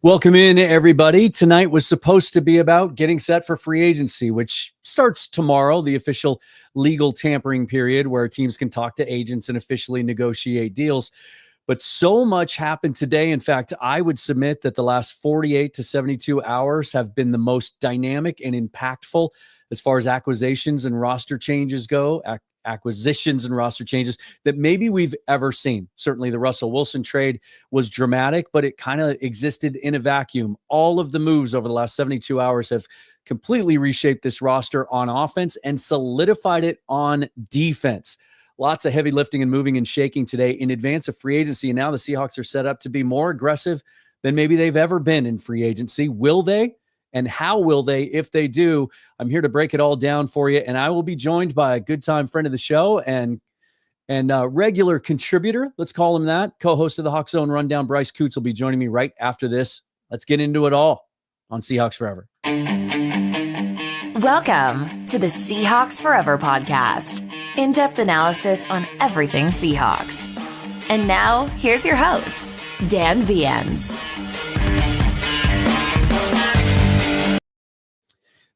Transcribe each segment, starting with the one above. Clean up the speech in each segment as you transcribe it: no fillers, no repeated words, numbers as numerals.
Welcome in, everybody. Tonight was supposed to be about getting set for free agency, which starts tomorrow, the official legal tampering period where teams can talk to agents and officially negotiate deals. But so much happened today. In fact, I would submit that the last 48 to 72 hours have been the most dynamic and impactful as far as acquisitions and roster changes go. Acquisitions and roster changes that maybe we've ever seen. Certainly the Russell Wilson trade was dramatic, but it kind of existed in a vacuum. All of the moves over the last 72 hours have completely reshaped this roster on offense and solidified it on defense. Lots of heavy lifting and moving and shaking today in advance of free agency. And now the Seahawks are set up to be more aggressive than maybe they've ever been in free agency. Will they? And how will they if they do? I'm here to break it all down for you. And I will be joined by a good time friend of the show and regular contributor, let's call him that, co-host of the Hawk Zone Rundown, Bryce Coutts, will be joining me right after this. Let's get into it all on Seahawks Forever. Welcome to the Seahawks Forever podcast. In-depth analysis on everything Seahawks. And now, here's your host, Dan Viens.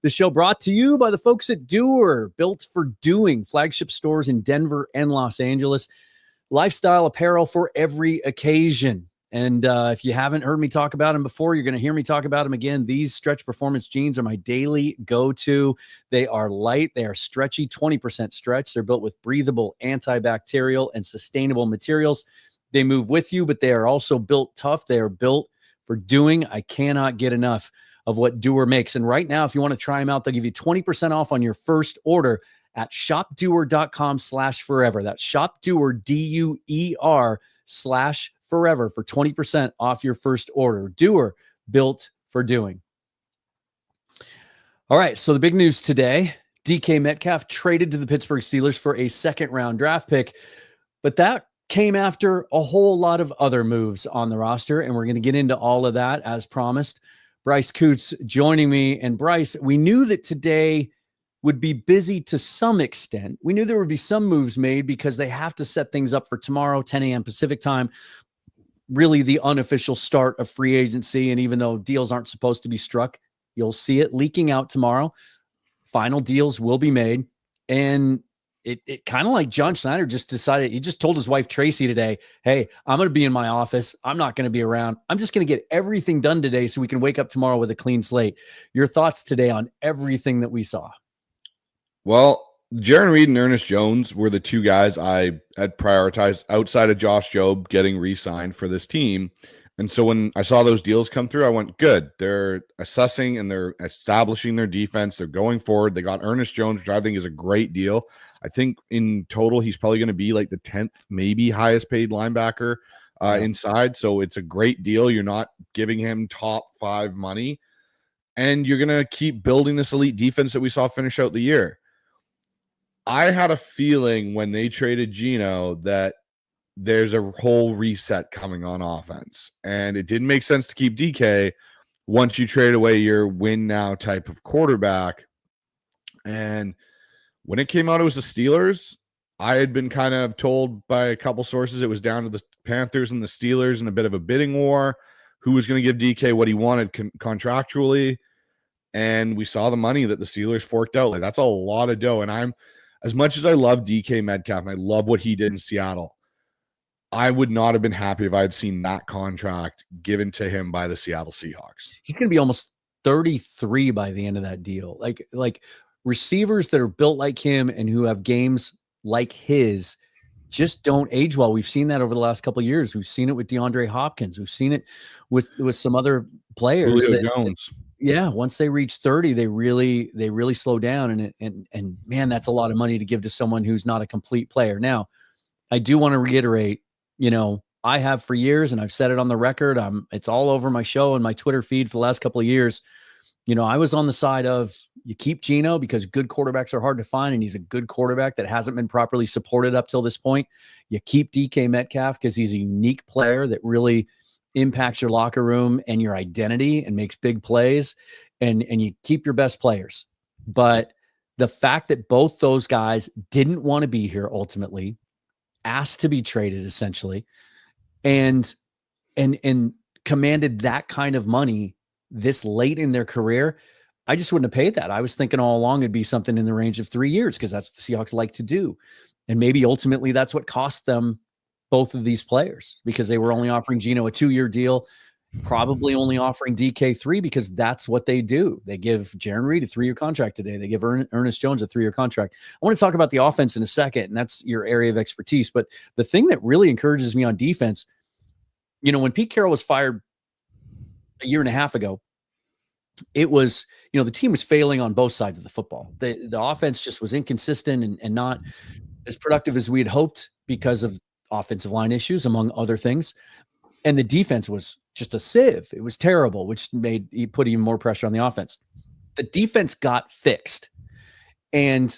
The show brought to you by the folks at Doer, built for doing, flagship stores in Denver and Los Angeles. Lifestyle apparel for every occasion. And if you haven't heard me talk about them before, you're going to hear me talk about them again. These stretch performance jeans are my daily go-to. They are light. They are stretchy, 20% stretch. They're built with breathable, antibacterial, and sustainable materials. They move with you, but they are also built tough. They are built for doing. I cannot get enough of what Doer makes. And right now, if you want to try them out, they'll give you 20% off on your first order at shopdoer.com/forever. That's shopdoer, DUER/forever for 20% off your first order. Doer, built for doing. All right, so the big news today, DK Metcalf traded to the Pittsburgh Steelers for a second-round draft pick, but that came after a whole lot of other moves on the roster, and we're going to get into all of that as promised. Bryce Coutts joining me. And Bryce, we knew that today would be busy to some extent. We knew there would be some moves made because they have to set things up for tomorrow, 10 a.m. Pacific time, really the unofficial start of free agency. And even though deals aren't supposed to be struck, you'll see it leaking out tomorrow. Final deals will be made. And it kind of like John Schneider just decided, he just told his wife Tracy today, hey, I'm going to be in my office. I'm not going to be around. I'm just going to get everything done today so we can wake up tomorrow with a clean slate. Your thoughts today on everything that we saw? Well, Jarran Reed and Ernest Jones were the two guys I had prioritized outside of Josh Jobe getting re-signed for this team. And so when I saw those deals come through, I went, good. They're assessing and they're establishing their defense. They're going forward. They got Ernest Jones, which I think is a great deal. I think in total, he's probably going to be like the 10th, maybe highest paid linebacker inside. So it's a great deal. You're not giving him top 5 money, and you're going to keep building this elite defense that we saw finish out the year. I had a feeling when they traded Geno that there's a whole reset coming on offense, and it didn't make sense to keep DK once you trade away your win now type of quarterback. And when it came out, it was the Steelers. I had been kind of told by a couple sources it was down to the Panthers and the Steelers in a bit of a bidding war, who was going to give DK what he wanted contractually. And we saw the money that the Steelers forked out. Like, that's a lot of dough. And as much as I love DK Metcalf and I love what he did in Seattle, I would not have been happy if I had seen that contract given to him by the Seattle Seahawks. He's going to be almost 33 by the end of that deal. Like receivers that are built like him and who have games like his just don't age well. We've seen that over the last couple of years. We've seen it with DeAndre Hopkins. We've seen it with some other players. Jones. Yeah, once they reach 30, they really slow down. And man, that's a lot of money to give to someone who's not a complete player. Now, I do want to reiterate, I have for years, and I've said it on the record. It's all over my show and my Twitter feed for the last couple of years. I was on the side of you keep Geno because good quarterbacks are hard to find, and he's a good quarterback that hasn't been properly supported up till this point. You keep DK Metcalf because he's a unique player that really impacts your locker room and your identity and makes big plays, and you keep your best players. But the fact that both those guys didn't want to be here ultimately, asked to be traded essentially, and commanded that kind of money this late in their career, I just wouldn't have paid that. I was thinking all along it'd be something in the range of 3 years because that's what the Seahawks like to do. And maybe ultimately that's what cost them both of these players, because they were only offering Geno a 2-year deal, probably only offering DK 3 because that's what they do. They give Jarran Reed a 3-year contract today. They give Ernest Jones a 3-year contract. I want to talk about the offense in a second, and that's your area of expertise. But the thing that really encourages me on defense, when Pete Carroll was fired a year and a half ago, it was, the team was failing on both sides of the football. The offense just was inconsistent and not as productive as we had hoped because of offensive line issues, among other things. And the defense was just a sieve. It was terrible, which put even more pressure on the offense. The defense got fixed. And,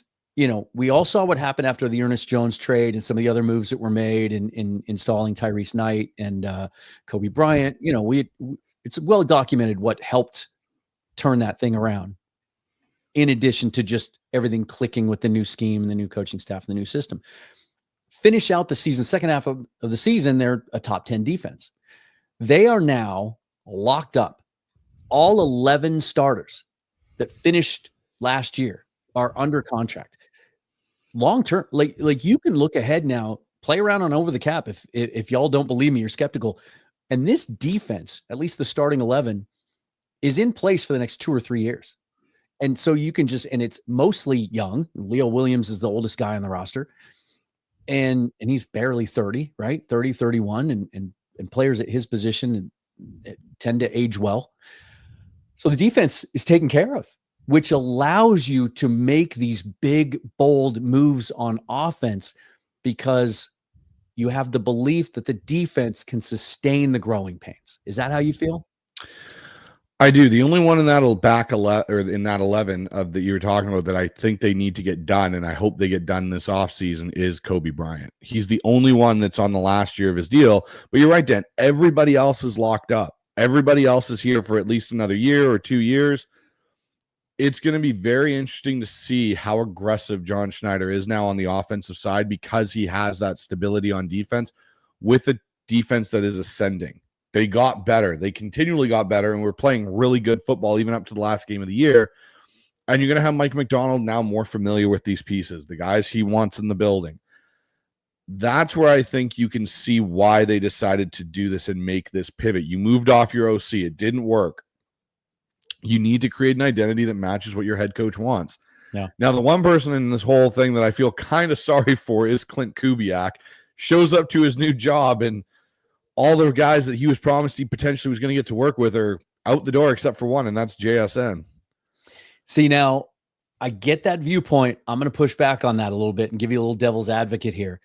we all saw what happened after the Ernest Jones trade and some of the other moves that were made in installing Tyrese Knight and Kobe Bryant. It's well documented what helped turn that thing around, in addition to just everything clicking with the new scheme and the new coaching staff and the new system. Finish out the season, second half of the season, they're a top 10 defense. They are now locked up. All 11 starters that finished last year are under contract. Long term, like you can look ahead now, play around on over the cap if y'all don't believe me, you're skeptical. And this defense, at least the starting 11, is in place for the next 2 or 3 years. And so you can and it's mostly young. Leo Williams is the oldest guy on the roster. And he's barely 30, right? 30, 31, and players at his position tend to age well. So the defense is taken care of, which allows you to make these big, bold moves on offense because you have the belief that the defense can sustain the growing pains. Is that how you feel? I do. The only one in that in that 11 of that you were talking about that I think they need to get done, and I hope they get done this offseason, is Kobe Bryant. He's the only one that's on the last year of his deal. But you're right, Dan. Everybody else is locked up. Everybody else is here for at least another year or 2 years. It's going to be very interesting to see how aggressive John Schneider is now on the offensive side, because he has that stability on defense with a defense that is ascending. They got better. They continually got better, and we're playing really good football even up to the last game of the year. And you're going to have Mike Macdonald now more familiar with these pieces, the guys he wants in the building. That's where I think you can see why they decided to do this and make this pivot. You moved off your OC. It didn't work. You need to create an identity that matches what your head coach wants. Yeah. Now, the one person in this whole thing that I feel kind of sorry for is Clint Kubiak. Shows up to his new job, and all the guys that he was promised he potentially was going to get to work with are out the door except for one, and that's JSN. See, now I get that viewpoint. I'm going to push back on that a little bit and give you a little devil's advocate here.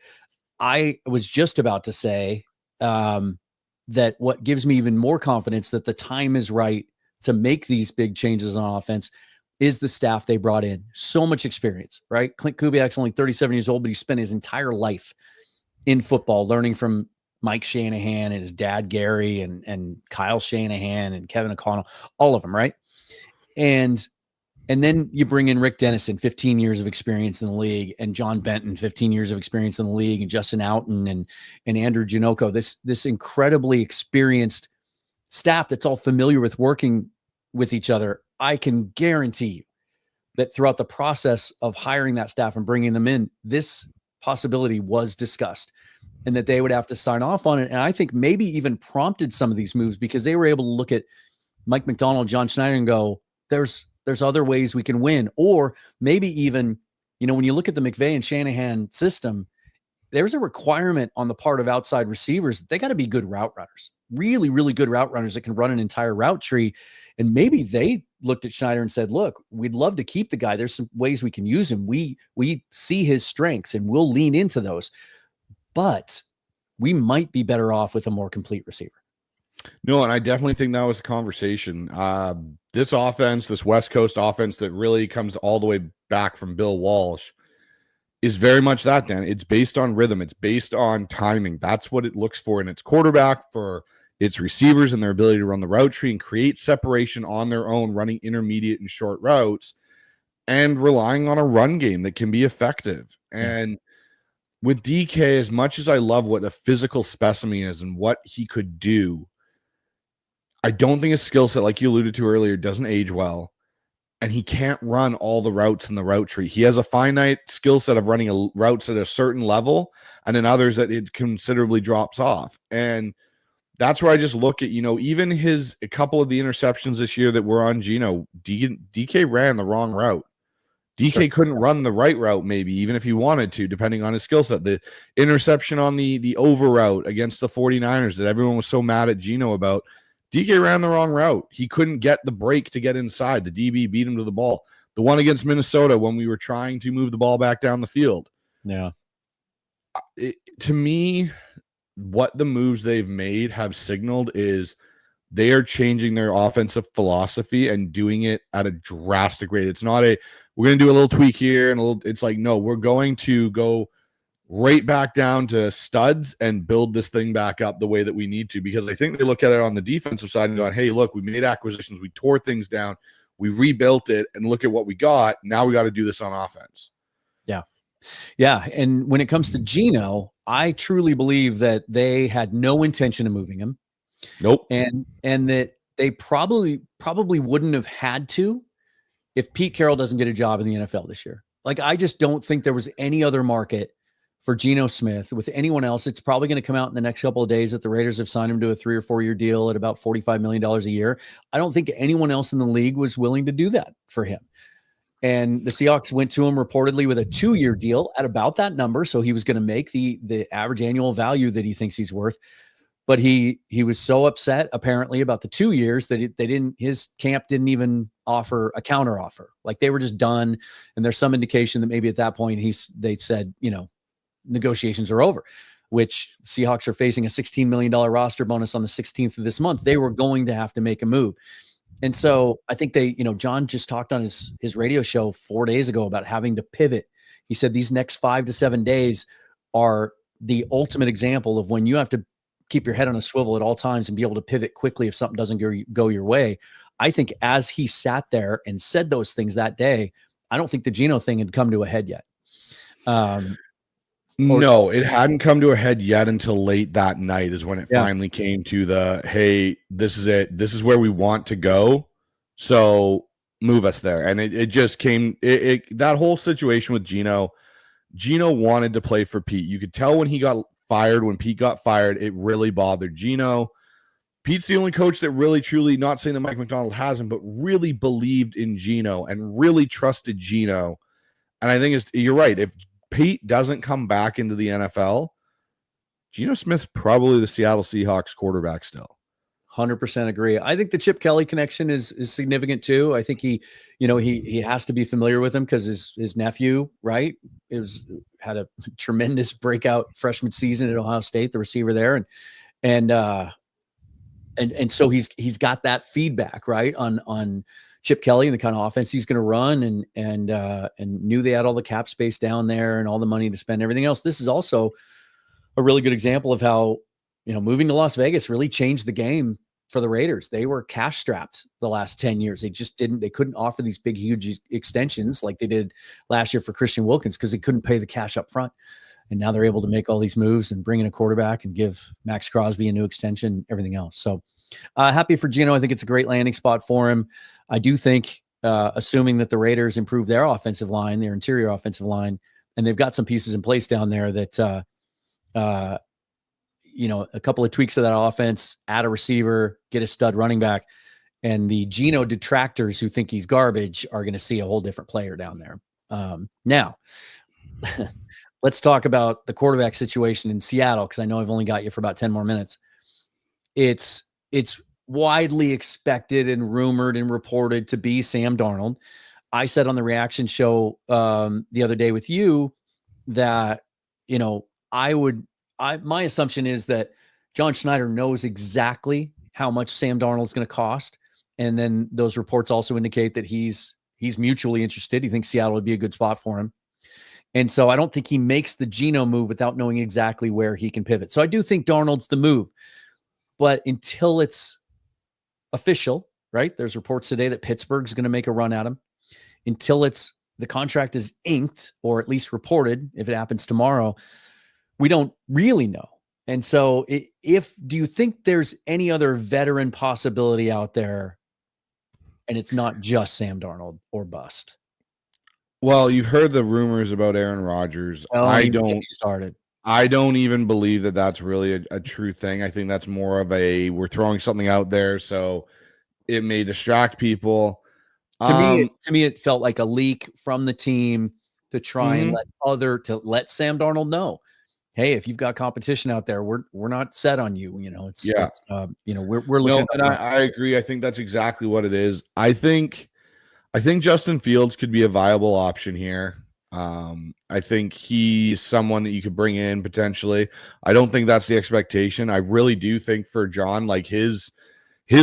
I was just about to say that what gives me even more confidence that the time is right to make these big changes on offense is the staff they brought in. So much experience, right? Clint Kubiak's only 37 years old, but he spent his entire life in football learning from Mike Shanahan and his dad, Gary, and Kyle Shanahan and Kevin O'Connell, all of them, right? And then you bring in Rick Dennison, 15 years of experience in the league, and John Benton, 15 years of experience in the league, and Justin Outen and Andrew Janocko, this incredibly experienced staff that's all familiar with working with each other. I can guarantee you that throughout the process of hiring that staff and bringing them in, this possibility was discussed, and that they would have to sign off on it. And I think maybe even prompted some of these moves because they were able to look at Mike Macdonald, John Schneider, and go, there's other ways we can win. Or maybe even, when you look at the McVay and Shanahan system, there's a requirement on the part of outside receivers. They got to be good route runners, really, really good route runners that can run an entire route tree. And maybe they looked at Schneider and said, look, we'd love to keep the guy. There's some ways we can use him. We see his strengths and we'll lean into those. But we might be better off with a more complete receiver. No, and I definitely think that was a conversation. This offense, this West Coast offense that really comes all the way back from Bill Walsh, is very much that, Dan. It's based on rhythm. It's based on timing. That's what it looks for in its quarterback, for its receivers and their ability to run the route tree and create separation on their own, running intermediate and short routes, and relying on a run game that can be effective. And with DK, as much as I love what a physical specimen is and what he could do, I don't think his skill set, like you alluded to earlier, doesn't age well. And he can't run all the routes in the route tree. He has a finite skill set of running routes at a certain level, and then others that it considerably drops off. And that's where I just look at, even a couple of the interceptions this year that were on Geno, DK ran the wrong route. DK couldn't run the right route, maybe, even if he wanted to, depending on his skill set. The interception on the over route against the 49ers that everyone was so mad at Geno about, DK ran the wrong route. He couldn't get the break to get inside. The DB beat him to the ball. The one against Minnesota when we were trying to move the ball back down the field. Yeah. To me, what the moves they've made have signaled is they are changing their offensive philosophy and doing it at a drastic rate. It's not we're going to do a little tweak here and it's like, no, we're going to go right back down to studs and build this thing back up the way that we need to, because I think they look at it on the defensive side and go, hey, look, we made acquisitions, we tore things down, we rebuilt it, and look at what we got. Now we got to do this on offense. Yeah. Yeah. And when it comes to Geno, I truly believe that they had no intention of moving him. Nope. And that they probably wouldn't have had to if Pete Carroll doesn't get a job in the NFL this year. Like, I just don't think there was any other market for Geno Smith with anyone else. It's probably going to come out in the next couple of days that the Raiders have signed him to a 3 or 4 year deal at about $45 million a year. I don't think anyone else in the league was willing to do that for him. And the Seahawks went to him reportedly with a 2-year deal at about that number. So he was going to make the average annual value that he thinks he's worth. But he was so upset apparently about the 2 years that his camp didn't even offer a counter offer. Like, they were just done. And there's some indication that maybe at that point they said, negotiations are over, which Seahawks are facing a $16 million roster bonus on the 16th of this month. They were going to have to make a move. And so I think John just talked on his radio show 4 days ago about having to pivot. He said these next 5 to 7 days are the ultimate example of when you have to keep your head on a swivel at all times and be able to pivot quickly if something doesn't go your way. I think as he sat there and said those things that day, I don't think the Geno thing had come to a head yet. No, it hadn't come to a head yet until late that night is when it finally came to hey, this is it. This is where we want to go. So move us there. And it just came, that whole situation with Geno wanted to play for Pete. You could tell when Pete got fired, it really bothered Geno. Pete's the only coach that really, truly, not saying that Mike McDonald hasn't, but really believed in Geno and really trusted Geno. And I think you're right. If Pete doesn't come back into the NFL, Geno Smith's probably the Seattle Seahawks quarterback still. 100% agree. I think the Chip Kelly connection is significant too. I think he has to be familiar with him because his nephew, right, had a tremendous breakout freshman season at Ohio State, the receiver there, and so he's got that feedback, right, on Chip Kelly and the kind of offense he's going to run, and knew they had all the cap space down there and all the money to spend, everything else. This is also a really good example of how, moving to Las Vegas really changed the game for the Raiders. They were cash strapped the last 10 years. They couldn't offer these big, huge extensions like they did last year for Christian Wilkins because they couldn't pay the cash up front. And now they're able to make all these moves and bring in a quarterback and give Max Crosby a new extension, everything else. So happy for Geno. I think it's a great landing spot for him. I do think, assuming that the Raiders improve their offensive line, their interior offensive line, and they've got some pieces in place down there that, a couple of tweaks to that offense, add a receiver, get a stud running back, and the Geno detractors who think he's garbage are going to see a whole different player down there. Now, let's talk about the quarterback situation in Seattle, because I know I've only got you for about 10 more minutes. It's widely expected and rumored and reported to be Sam Darnold. I said on the reaction show the other day with you that, my assumption is that John Schneider knows exactly how much Sam Darnold is going to cost. And then those reports also indicate that he's mutually interested. He thinks Seattle would be a good spot for him. And so I don't think he makes the Geno move without knowing exactly where he can pivot. So I do think Darnold's the move, but until it's official, right? There's reports today that Pittsburgh's going to make a run at him. Until the contract is inked, or at least reported, if it happens tomorrow, we don't really know. And so do you think there's any other veteran possibility out there and it's not just Sam Darnold or bust? Well, you've heard the rumors about Aaron Rodgers. I don't even believe that that's really a true thing. I think that's more of we're throwing something out there so it may distract people. To me, it felt like a leak from the team to try and let Sam Darnold know, hey, if you've got competition out there, we're not set on you. We're looking. No, and I agree. I think that's exactly what it is. I think Justin Fields could be a viable option here. I think he's someone that you could bring in potentially. I don't think that's the expectation. I really do think for John, like his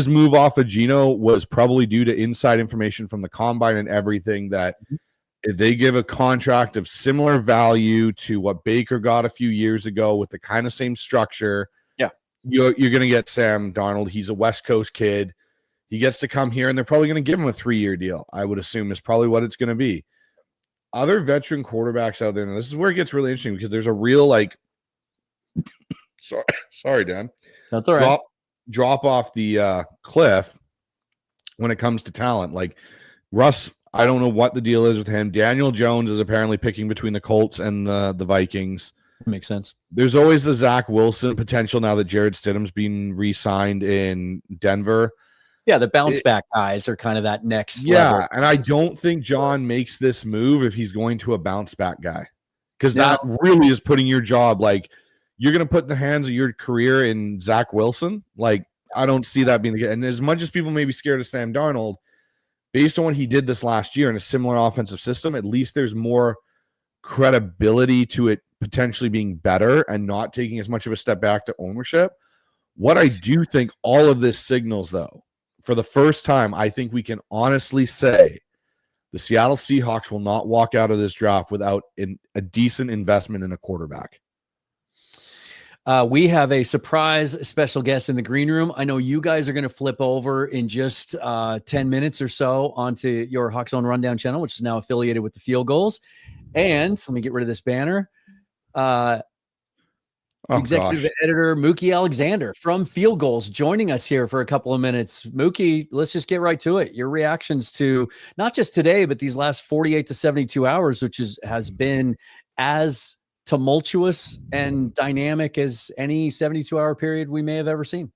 move off of Geno was probably due to inside information from the combine and everything, that if they give a contract of similar value to what Baker got a few years ago with the kind of same structure, you're going to get Sam Darnold. He's a West Coast kid. He gets to come here, and they're probably going to give him a 3-year deal, I would assume is probably what it's going to be. Other veteran quarterbacks out there, and this is where it gets really interesting because there's a real sorry, Dan. That's all right. Drop off the cliff when it comes to talent. Like Russ, I don't know what the deal is with him. Daniel Jones is apparently picking between the Colts and the Vikings. Makes sense. There's always the Zach Wilson potential now that Jared Stidham's being re-signed in Denver. Yeah, the bounce back guys are kind of that next level. And I don't think John makes this move if he's going to a bounce back guy, because that really is putting your job, like, you're going to put in the hands of your career in Zach Wilson. Like, I don't see that being the case. And as much as people may be scared of Sam Darnold, based on what he did this last year in a similar offensive system, at least there's more credibility to it potentially being better and not taking as much of a step back to ownership. What I do think all of this signals, though, for the first time, I think we can honestly say the Seattle Seahawks will not walk out of this draft without a decent investment in a quarterback. We have a surprise special guest in the green room. I know you guys are going to flip over in just 10 minutes or so onto your Hawks Zone Rundown channel, which is now affiliated with the Field Goals. And let me get rid of this banner. Executive editor Mookie Alexander from Field Goals joining us here for a couple of minutes. Mookie, let's just get right to it. Your reactions to not just today, but these last 48 to 72 hours, which has been as tumultuous and dynamic as any 72-hour period we may have ever seen.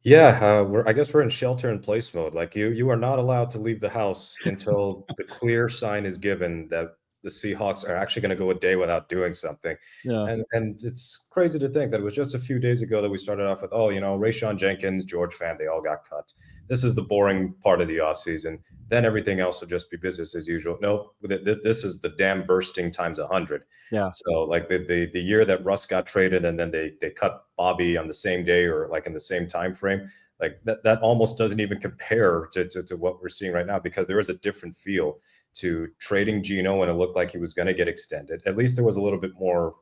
Yeah, I guess we're in shelter-in-place mode. Like you are not allowed to leave the house until the clear sign is given that the Seahawks are actually going to go a day without doing something. Yeah. And it's crazy to think that it was just a few days ago that we started off with, Rayshon Jenkins, George Fant, they all got cut. This is the boring part of the offseason. Then everything else will just be business as usual. No, this is the dam bursting times 100. Yeah. So like the year that Russ got traded and then they cut Bobby on the same day or like in the same time frame, like that almost doesn't even compare to what we're seeing right now, because there is a different feel to trading Geno when it looked like he was going to get extended. At least there was a little bit more,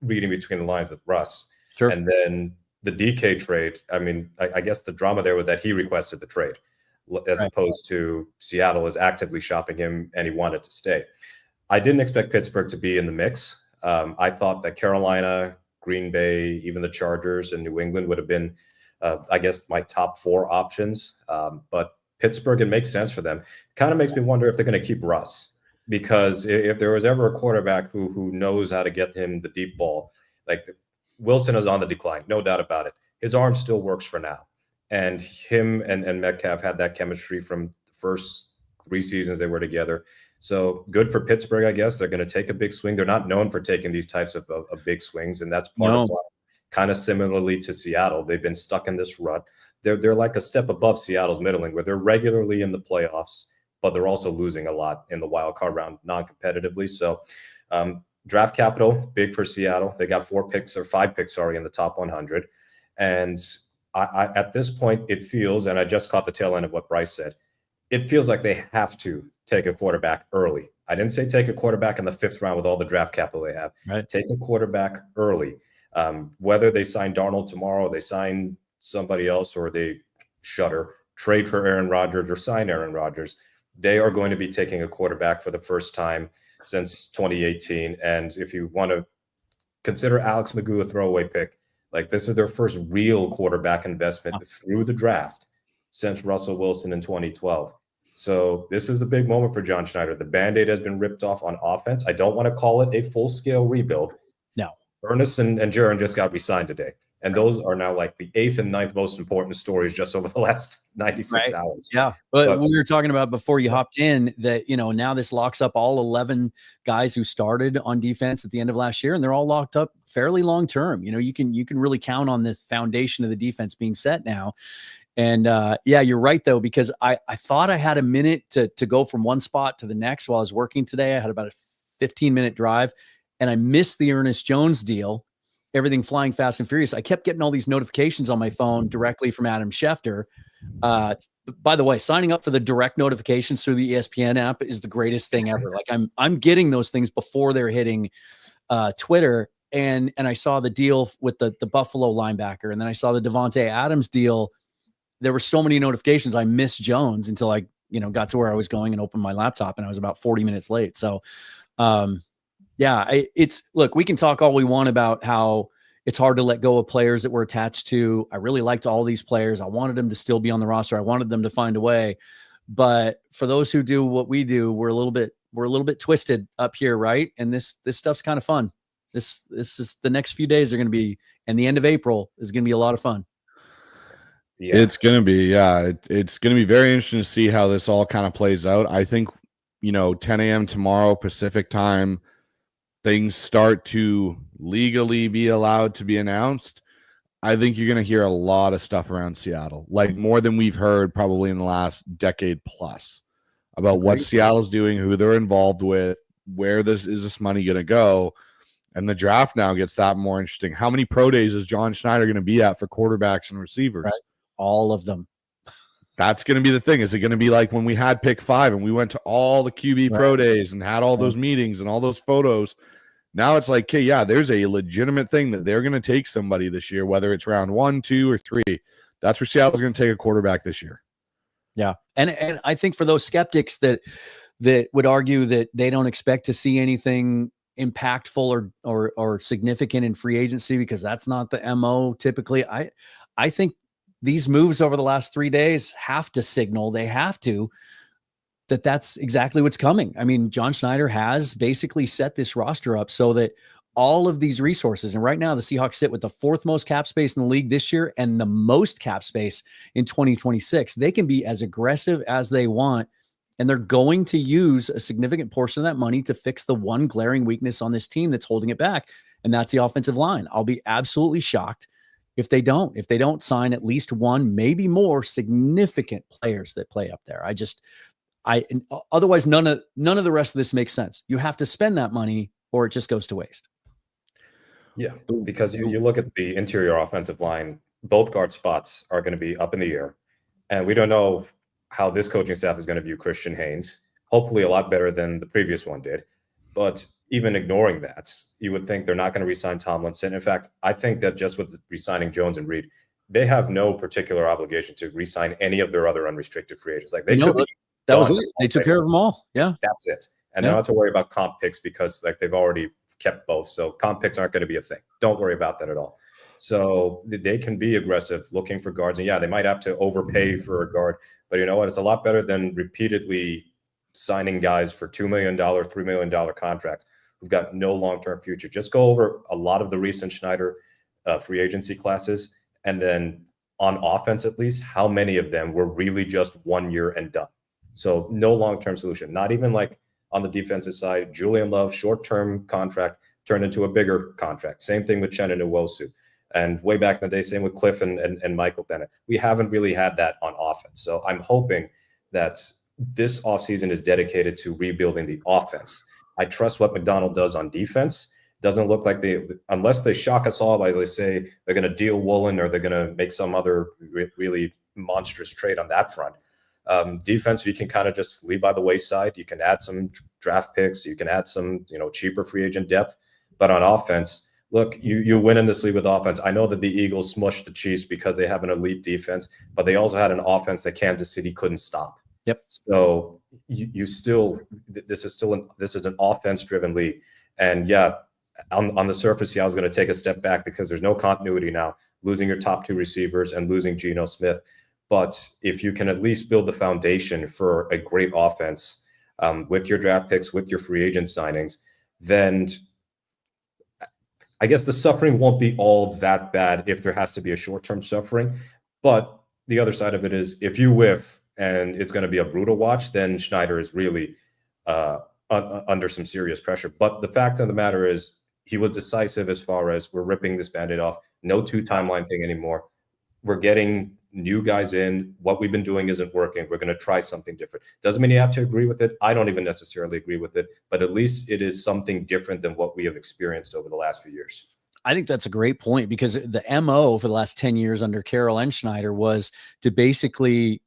reading between the lines with Russ. Sure. And then the DK trade, I mean, I guess the drama there was that he requested the trade as opposed to Seattle was actively shopping him and he wanted to stay. I didn't expect Pittsburgh to be in the mix. I thought that Carolina, Green Bay, even the Chargers and New England would have been, I guess, my top 4 options. But Pittsburgh, it makes sense for them. Kind of makes me wonder if they're going to keep Russ, because if there was ever a quarterback who knows how to get him the deep ball, like Wilson is on the decline, no doubt about it. His arm still works for now. And him and Metcalf had that chemistry from the first 3 seasons they were together. So good for Pittsburgh, I guess. They're going to take a big swing. They're not known for taking these types of big swings, and that's part of why, kind of similarly to Seattle, they've been stuck in this rut. They're like a step above Seattle's middling, where they're regularly in the playoffs, but they're also losing a lot in the wild card round non-competitively. So draft capital, big for Seattle. They got 5 picks, in the top 100. And I at this point, it feels, and I just caught the tail end of what Bryce said, it feels like they have to take a quarterback early. I didn't say take a quarterback in the 5th round with all the draft capital they have. Right. Take a quarterback early. Whether they sign Darnold tomorrow, they sign somebody else, or they trade for Aaron Rodgers or sign Aaron Rodgers, they are going to be taking a quarterback for the first time since 2018. And if you want to consider Alex Magoo a throwaway pick. Like, this is their first real quarterback investment through the draft since Russell Wilson in 2012. So this is a big moment for John Schneider. The Band-Aid has been ripped off on offense. I don't want to call it a full-scale rebuild. No. Ernest and Jarran just got re-signed today. And those are now like the 8th and 9th most important stories just over the last 96 hours. Yeah. But we were talking about before you hopped in that, now this locks up all 11 guys who started on defense at the end of last year, and they're all locked up fairly long term. You can really count on this foundation of the defense being set now. And yeah, you're right, though, because I thought I had a minute to go from one spot to the next while I was working today. I had about a 15-minute drive, and I missed the Ernest Jones deal. Everything flying fast and furious. I kept getting all these notifications on my phone directly from Adam Schefter. By the way, signing up for the direct notifications through the ESPN app is the greatest thing ever. Like I'm getting those things before they're hitting Twitter. And I saw the deal with the Buffalo linebacker, and then I saw the Devontae Adams deal. There were so many notifications. I missed Jones until I, got to where I was going and opened my laptop, and I was about 40 minutes late. So, yeah, look, we can talk all we want about how it's hard to let go of players that we're attached to. I really liked all these players. I wanted them to still be on the roster. I wanted them to find a way. But for those who do what we do, we're a little bit twisted up here, right? And this stuff's kind of fun. This is the next few days are going to be, and the end of April is going to be a lot of fun. Yeah. It's going to be, it's going to be very interesting to see how this all kind of plays out. I think, 10 a.m. tomorrow Pacific time, things start to legally be allowed to be announced. I think you're going to hear a lot of stuff around Seattle, like more than we've heard probably in the last decade plus, about what Seattle's doing, who they're involved with, where this money going to go. And the draft now gets that more interesting. How many pro days is John Schneider going to be at for quarterbacks and receivers? Right. All of them. That's going to be the thing. Is it going to be like when we had pick 5 and we went to all the QB pro days and had all those meetings and all those photos? Now it's like, okay, yeah, there's a legitimate thing that they're going to take somebody this year, whether it's round 1, 2, or 3. That's where Seattle's going to take a quarterback this year. Yeah. And I think for those skeptics that would argue that they don't expect to see anything impactful or significant in free agency because that's not the MO typically, I think these moves over the last 3 days have to signal, that's exactly what's coming. I mean, John Schneider has basically set this roster up so that all of these resources, and right now the Seahawks sit with the 4th most cap space in the league this year and the most cap space in 2026. They can be as aggressive as they want, and they're going to use a significant portion of that money to fix the one glaring weakness on this team that's holding it back, and that's the offensive line. I'll be absolutely shocked if they don't sign at least one, maybe more significant players that play up there. Otherwise none of the rest of this makes sense. You have to spend that money or it just goes to waste. Yeah, because you look at the interior offensive line, both guard spots are going to be up in the air. And we don't know how this coaching staff is going to view Christian Haynes. Hopefully a lot better than the previous one did. But even ignoring that, you would think they're not going to re-sign Tomlinson. In fact, I think that just with re-signing Jones and Reed, they have no particular obligation to re-sign any of their other unrestricted free agents. Like they that was it. They took care of them all. Yeah, that's it. And they don't have to worry about comp picks because like they've already kept both. So comp picks aren't going to be a thing. Don't worry about that at all. So they can be aggressive looking for guards. And yeah, they might have to overpay for a guard, but you know what? It's a lot better than repeatedly signing guys for $2 million, $3 million contracts who've got no long-term future. Just go over a lot of the recent Schneider free agency classes. And then on offense, at least, how many of them were really just 1 year and done? So no long-term solution, not even like on the defensive side. Julian Love, short-term contract turned into a bigger contract. Same thing with Chen and Nwosu. And way back in the day, same with Cliff and Michael Bennett. We haven't really had that on offense. So I'm hoping that this offseason is dedicated to rebuilding the offense. I trust what McDonald does on defense. Doesn't look like unless they shock us all by they say they're going to deal Woolen or they're going to make some other really monstrous trade on that front. Defense, you can kind of just leave by the wayside. You can add some draft picks. You can add some, cheaper free agent depth. But on offense, look, you win in this league with offense. I know that the Eagles smushed the Chiefs because they have an elite defense, but they also had an offense that Kansas City couldn't stop. Yep. So this is an offense-driven league. And yeah, on the surface, Seattle's going to take a step back because there's no continuity now, losing your top 2 receivers and losing Geno Smith. But if you can at least build the foundation for a great offense with your draft picks, with your free agent signings, then I guess the suffering won't be all that bad if there has to be a short-term suffering. But the other side of it is if you whiff and it's going to be a brutal watch, then Schneider is really under some serious pressure. But the fact of the matter is he was decisive as far as we're ripping this Band-Aid off. No 2 timeline thing anymore. We're getting new guys in. What we've been doing isn't working. We're going to try something different. Doesn't mean you have to agree with it. I don't even necessarily agree with it, but at least it is something different than what we have experienced over the last few years. I think that's a great point, because the MO for the last 10 years under Carroll and Schneider was to basically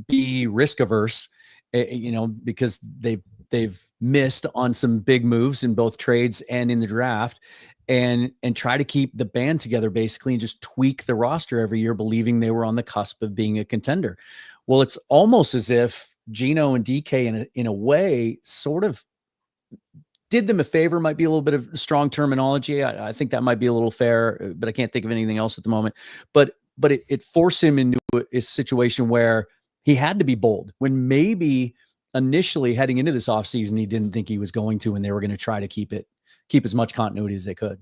be risk averse, because they've missed on some big moves in both trades and in the draft, and try to keep the band together basically and just tweak the roster every year, believing they were on the cusp of being a contender. Well, it's almost as if Geno and DK in a way sort of did them a favor. Might be a little bit of strong terminology. I think that might be a little fair, but I can't think of anything else at the moment. But it forced him into a situation where he had to be bold when maybe initially heading into this offseason, he didn't think he was going to, and they were going to try to keep as much continuity as they could.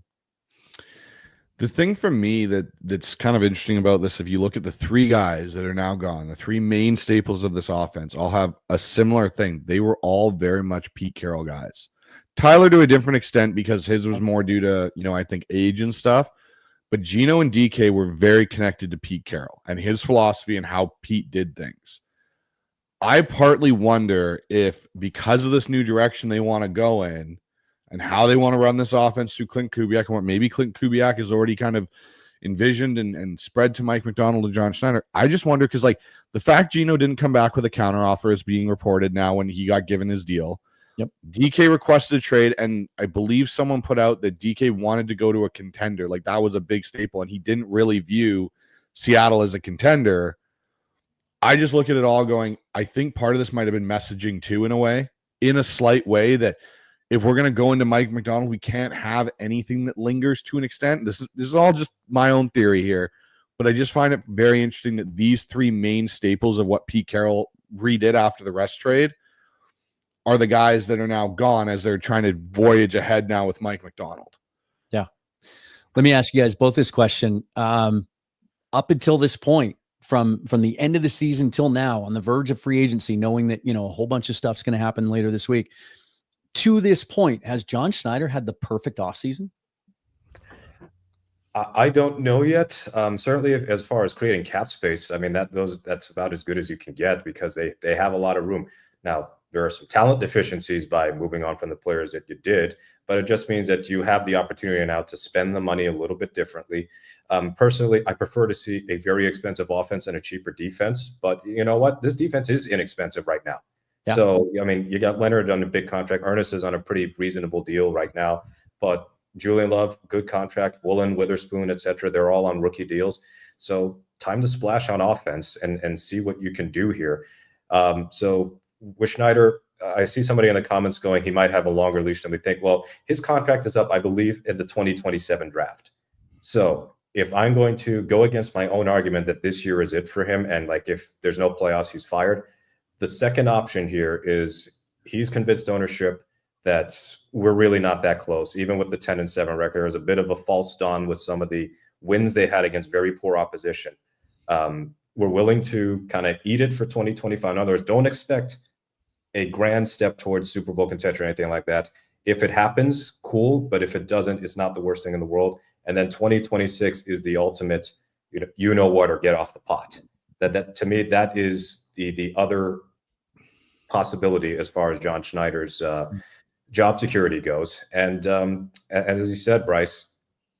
The thing for me that's kind of interesting about this, if you look at the 3 guys that are now gone, the 3 main staples of this offense all have a similar thing. They were all very much Pete Carroll guys. Tyler to a different extent because his was more due to, I think age and stuff. But Geno and DK were very connected to Pete Carroll and his philosophy and how Pete did things. I partly wonder if because of this new direction they want to go in and how they want to run this offense through Clint Kubiak, and what maybe Clint Kubiak is already kind of envisioned and spread to Mike McDonald and John Schneider. I just wonder because, the fact Geno didn't come back with a counteroffer is being reported now when he got given his deal. Yep. DK requested a trade, and I believe someone put out that DK wanted to go to a contender. That was a big staple, and he didn't really view Seattle as a contender. I just look at it all going, I think part of this might have been messaging too, in a slight way, that if we're going to go into Mike McDonald, we can't have anything that lingers to an extent. This is all just my own theory here, but I just find it very interesting that these 3 main staples of what Pete Carroll redid after the Rest trade are the guys that are now gone as they're trying to voyage ahead now with Mike McDonald. Yeah. Let me ask you guys both this question. Up until this point, from the end of the season till now, on the verge of free agency, knowing that, a whole bunch of stuff's going to happen later this week, to this point, has John Schneider had the perfect offseason? I don't know yet. Certainly, as far as creating cap space, I mean, that's about as good as you can get because they have a lot of room. Now, there are some talent deficiencies by moving on from the players that you did, but it just means that you have the opportunity now to spend the money a little bit differently. Personally, I prefer to see a very expensive offense and a cheaper defense, but you know what? This defense is inexpensive right now. Yeah. So, I mean, you got Leonard on a big contract. Ernest is on a pretty reasonable deal right now, but Julian Love, good contract. Woolen, Witherspoon, etc. They're all on rookie deals. So time to splash on offense and see what you can do here. So with Schneider, I see somebody in the comments going, he might have a longer leash than we think. Well, his contract is up, I believe, in the 2027 draft. So if I'm going to go against my own argument that this year is it for him, and if there's no playoffs, he's fired, the second option here is he's convinced ownership that we're really not that close. Even with the 10-7 record, there was a bit of a false dawn with some of the wins they had against very poor opposition. We're willing to kind of eat it for 2025. In other words, don't expect a grand step towards Super Bowl contention or anything like that. If it happens, cool. But if it doesn't, it's not the worst thing in the world. And then 2026 is the ultimate, you know what, or get off the pot. That to me, that is the other possibility as far as John Schneider's job security goes. And as you said, Bryce,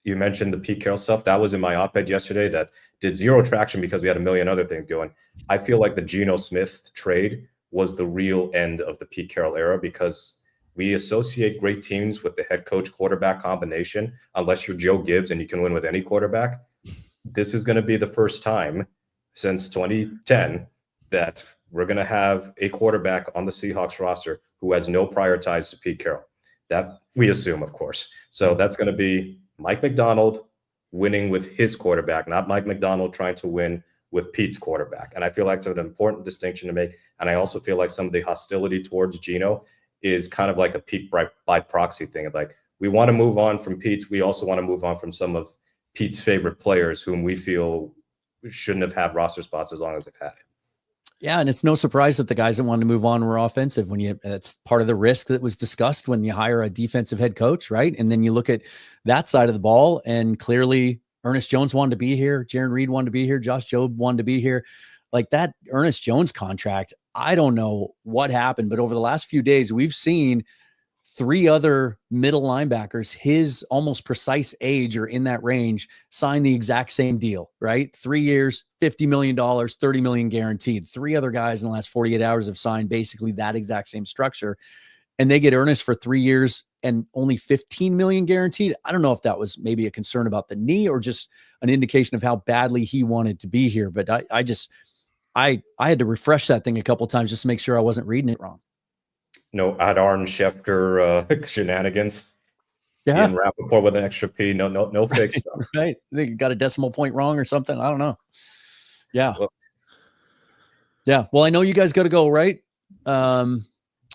you mentioned the Pete Carroll stuff. That was in my op-ed yesterday that did zero traction because we had a million other things going. I feel like the Geno Smith trade was the real end of the Pete Carroll era because we associate great teams with the head coach quarterback combination, unless you're Joe Gibbs and you can win with any quarterback. This is going to be the first time since 2010 that we're going to have a quarterback on the Seahawks roster who has no prior ties to Pete Carroll. That we assume, of course. So that's going to be Mike Macdonald winning with his quarterback, not Mike Macdonald trying to win with Pete's quarterback. And I feel like it's an important distinction to make. And I also feel like some of the hostility towards Geno is kind of like a Pete by proxy thing. Of like, we want to move on from Pete's. We also want to move on from some of Pete's favorite players whom we feel shouldn't have had roster spots as long as they've had it. Yeah, and it's no surprise that the guys that wanted to move on were offensive. It's part of the risk that was discussed when you hire a defensive head coach, right? And then you look at that side of the ball, and clearly Ernest Jones wanted to be here, Jarran Reed wanted to be here, Josh Jobe wanted to be here. Like that Ernest Jones contract, I don't know what happened, but over the last few days, we've seen 3 other middle linebackers, his almost precise age or in that range, sign the exact same deal, right? 3 years, $50 million, $30 million guaranteed. 3 other guys in the last 48 hours have signed basically that exact same structure. And they get Ernest for 3 years and only $15 million guaranteed. I don't know if that was maybe a concern about the knee or just an indication of how badly he wanted to be here. But I had to refresh that thing a couple of times just to make sure I wasn't reading it wrong. No Adorn Schefter shenanigans. Yeah. Ian Rappaport with an extra P. No fake stuff. Right. They got a decimal point wrong or something. I don't know. Yeah. Yeah. Well, I know you guys got to go, right? So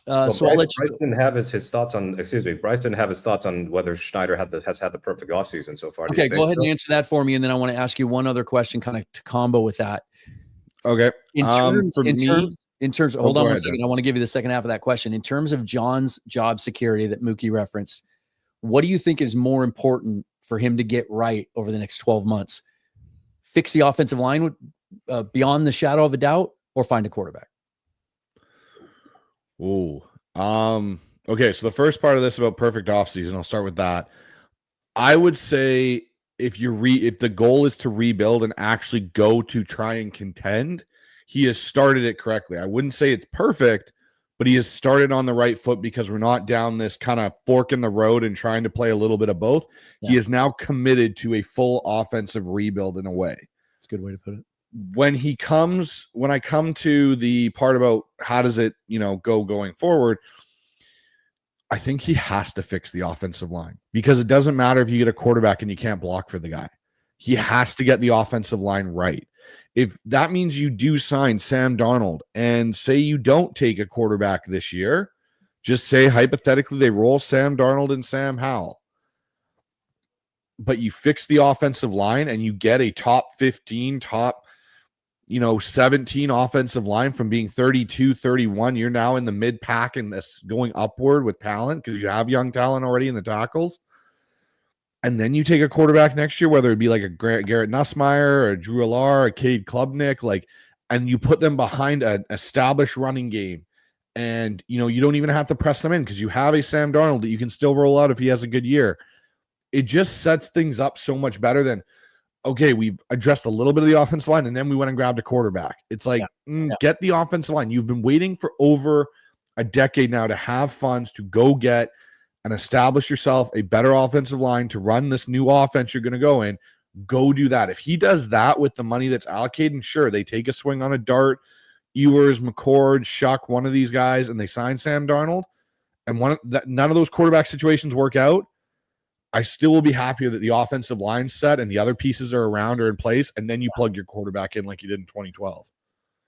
Bryce, I'll let you. Bryce didn't have his thoughts on. Excuse me. Bryce didn't have his thoughts on whether Schneider has had the perfect offseason so far. Okay, go ahead and answer that for me, and then I want to ask you one other question, kind of to combo with that. Okay. In terms, hold on one second. I want to give you the second half of that question. In terms of John's job security that Mookie referenced, what do you think is more important for him to get right over the next 12 months? Fix the offensive line beyond the shadow of a doubt, or find a quarterback? Ooh. Okay, so the first part of this about perfect offseason, I'll start with that. I would say if the goal is to rebuild and actually go to try and contend, he has started it correctly. I wouldn't say it's perfect, but he has started on the right foot because we're not down this kind of fork in the road and trying to play a little bit of both. Yeah. He is now committed to a full offensive rebuild in a way. That's a good way to put it. When I come to the part about how does it, go going forward, I think he has to fix the offensive line because it doesn't matter if you get a quarterback and you can't block for the guy. He has to get the offensive line right. If that means you do sign Sam Darnold and say you don't take a quarterback this year, just say hypothetically they roll Sam Darnold and Sam Howell, but you fix the offensive line and you get a top 15, top 17 offensive line from being 32, 31. You're now in the mid pack and going upward with talent because you have young talent already in the tackles. And then you take a quarterback next year, whether it be like a Garrett Nussmeier or a Drew Allar, a Cade Klubnik, and you put them behind an established running game. And, you don't even have to press them in because you have a Sam Darnold that you can still roll out if he has a good year. It just sets things up so much better than, okay, we've addressed a little bit of the offensive line and then we went and grabbed a quarterback. It's like, get the offensive line. You've been waiting for over a decade now to have funds to go get and establish yourself a better offensive line to run this new offense you're going to go in. Go do that. If he does that with the money that's allocated, sure, they take a swing on a dart, Ewers, McCord, Shuck, one of these guys, and they sign Sam Darnold, and none of those quarterback situations work out, I still will be happier that the offensive line's set and the other pieces are around or in place, and then you plug your quarterback in like you did in 2012.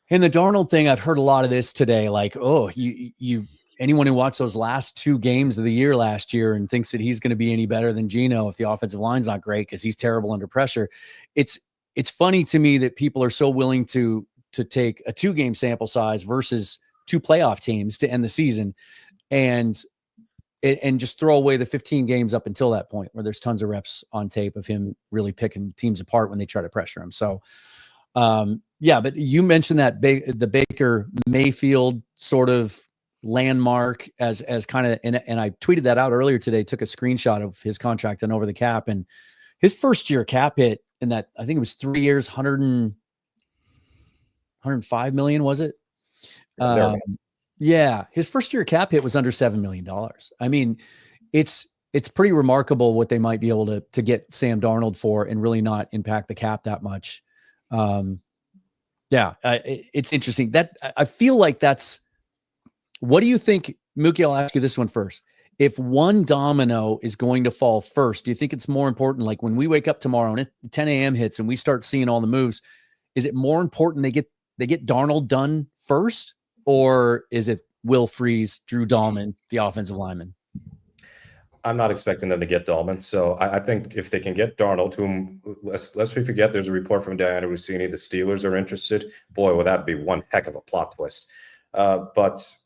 In the Darnold thing, I've heard a lot of this today, like, oh, anyone who watched those last 2 games of the year last year and thinks that he's going to be any better than Geno if the offensive line's not great because he's terrible under pressure. It's funny to me that people are so willing to take a 2-game sample size versus 2 playoff teams to end the season and just throw away the 15 games up until that point where there's tons of reps on tape of him really picking teams apart when they try to pressure him. So, but you mentioned that the Baker Mayfield sort of landmark as kind of, and I tweeted that out earlier today, took a screenshot of his contract and over the cap, and his first year cap hit in that, I think it was 3 years, 105 million, was it? His first year cap hit was under $7 million. I mean, it's pretty remarkable what they might be able to get Sam Darnold for and really not impact the cap that much. It's interesting that I feel like that's, what do you think, Mookie? I'll ask you this one first. if one domino is going to fall first, do you think it's more important, like when we wake up tomorrow and 10 a.m. hits and we start seeing all the moves, is it more important they get Darnold done first, or is it Will Freeze, Drew Dahlman, the offensive lineman? I'm not expecting them to get Dahlman. So I think if they can get Darnold, whom lest we forget, there's a report from Diana Rossini, the Steelers are interested. Boy, would that be one heck of a plot twist. But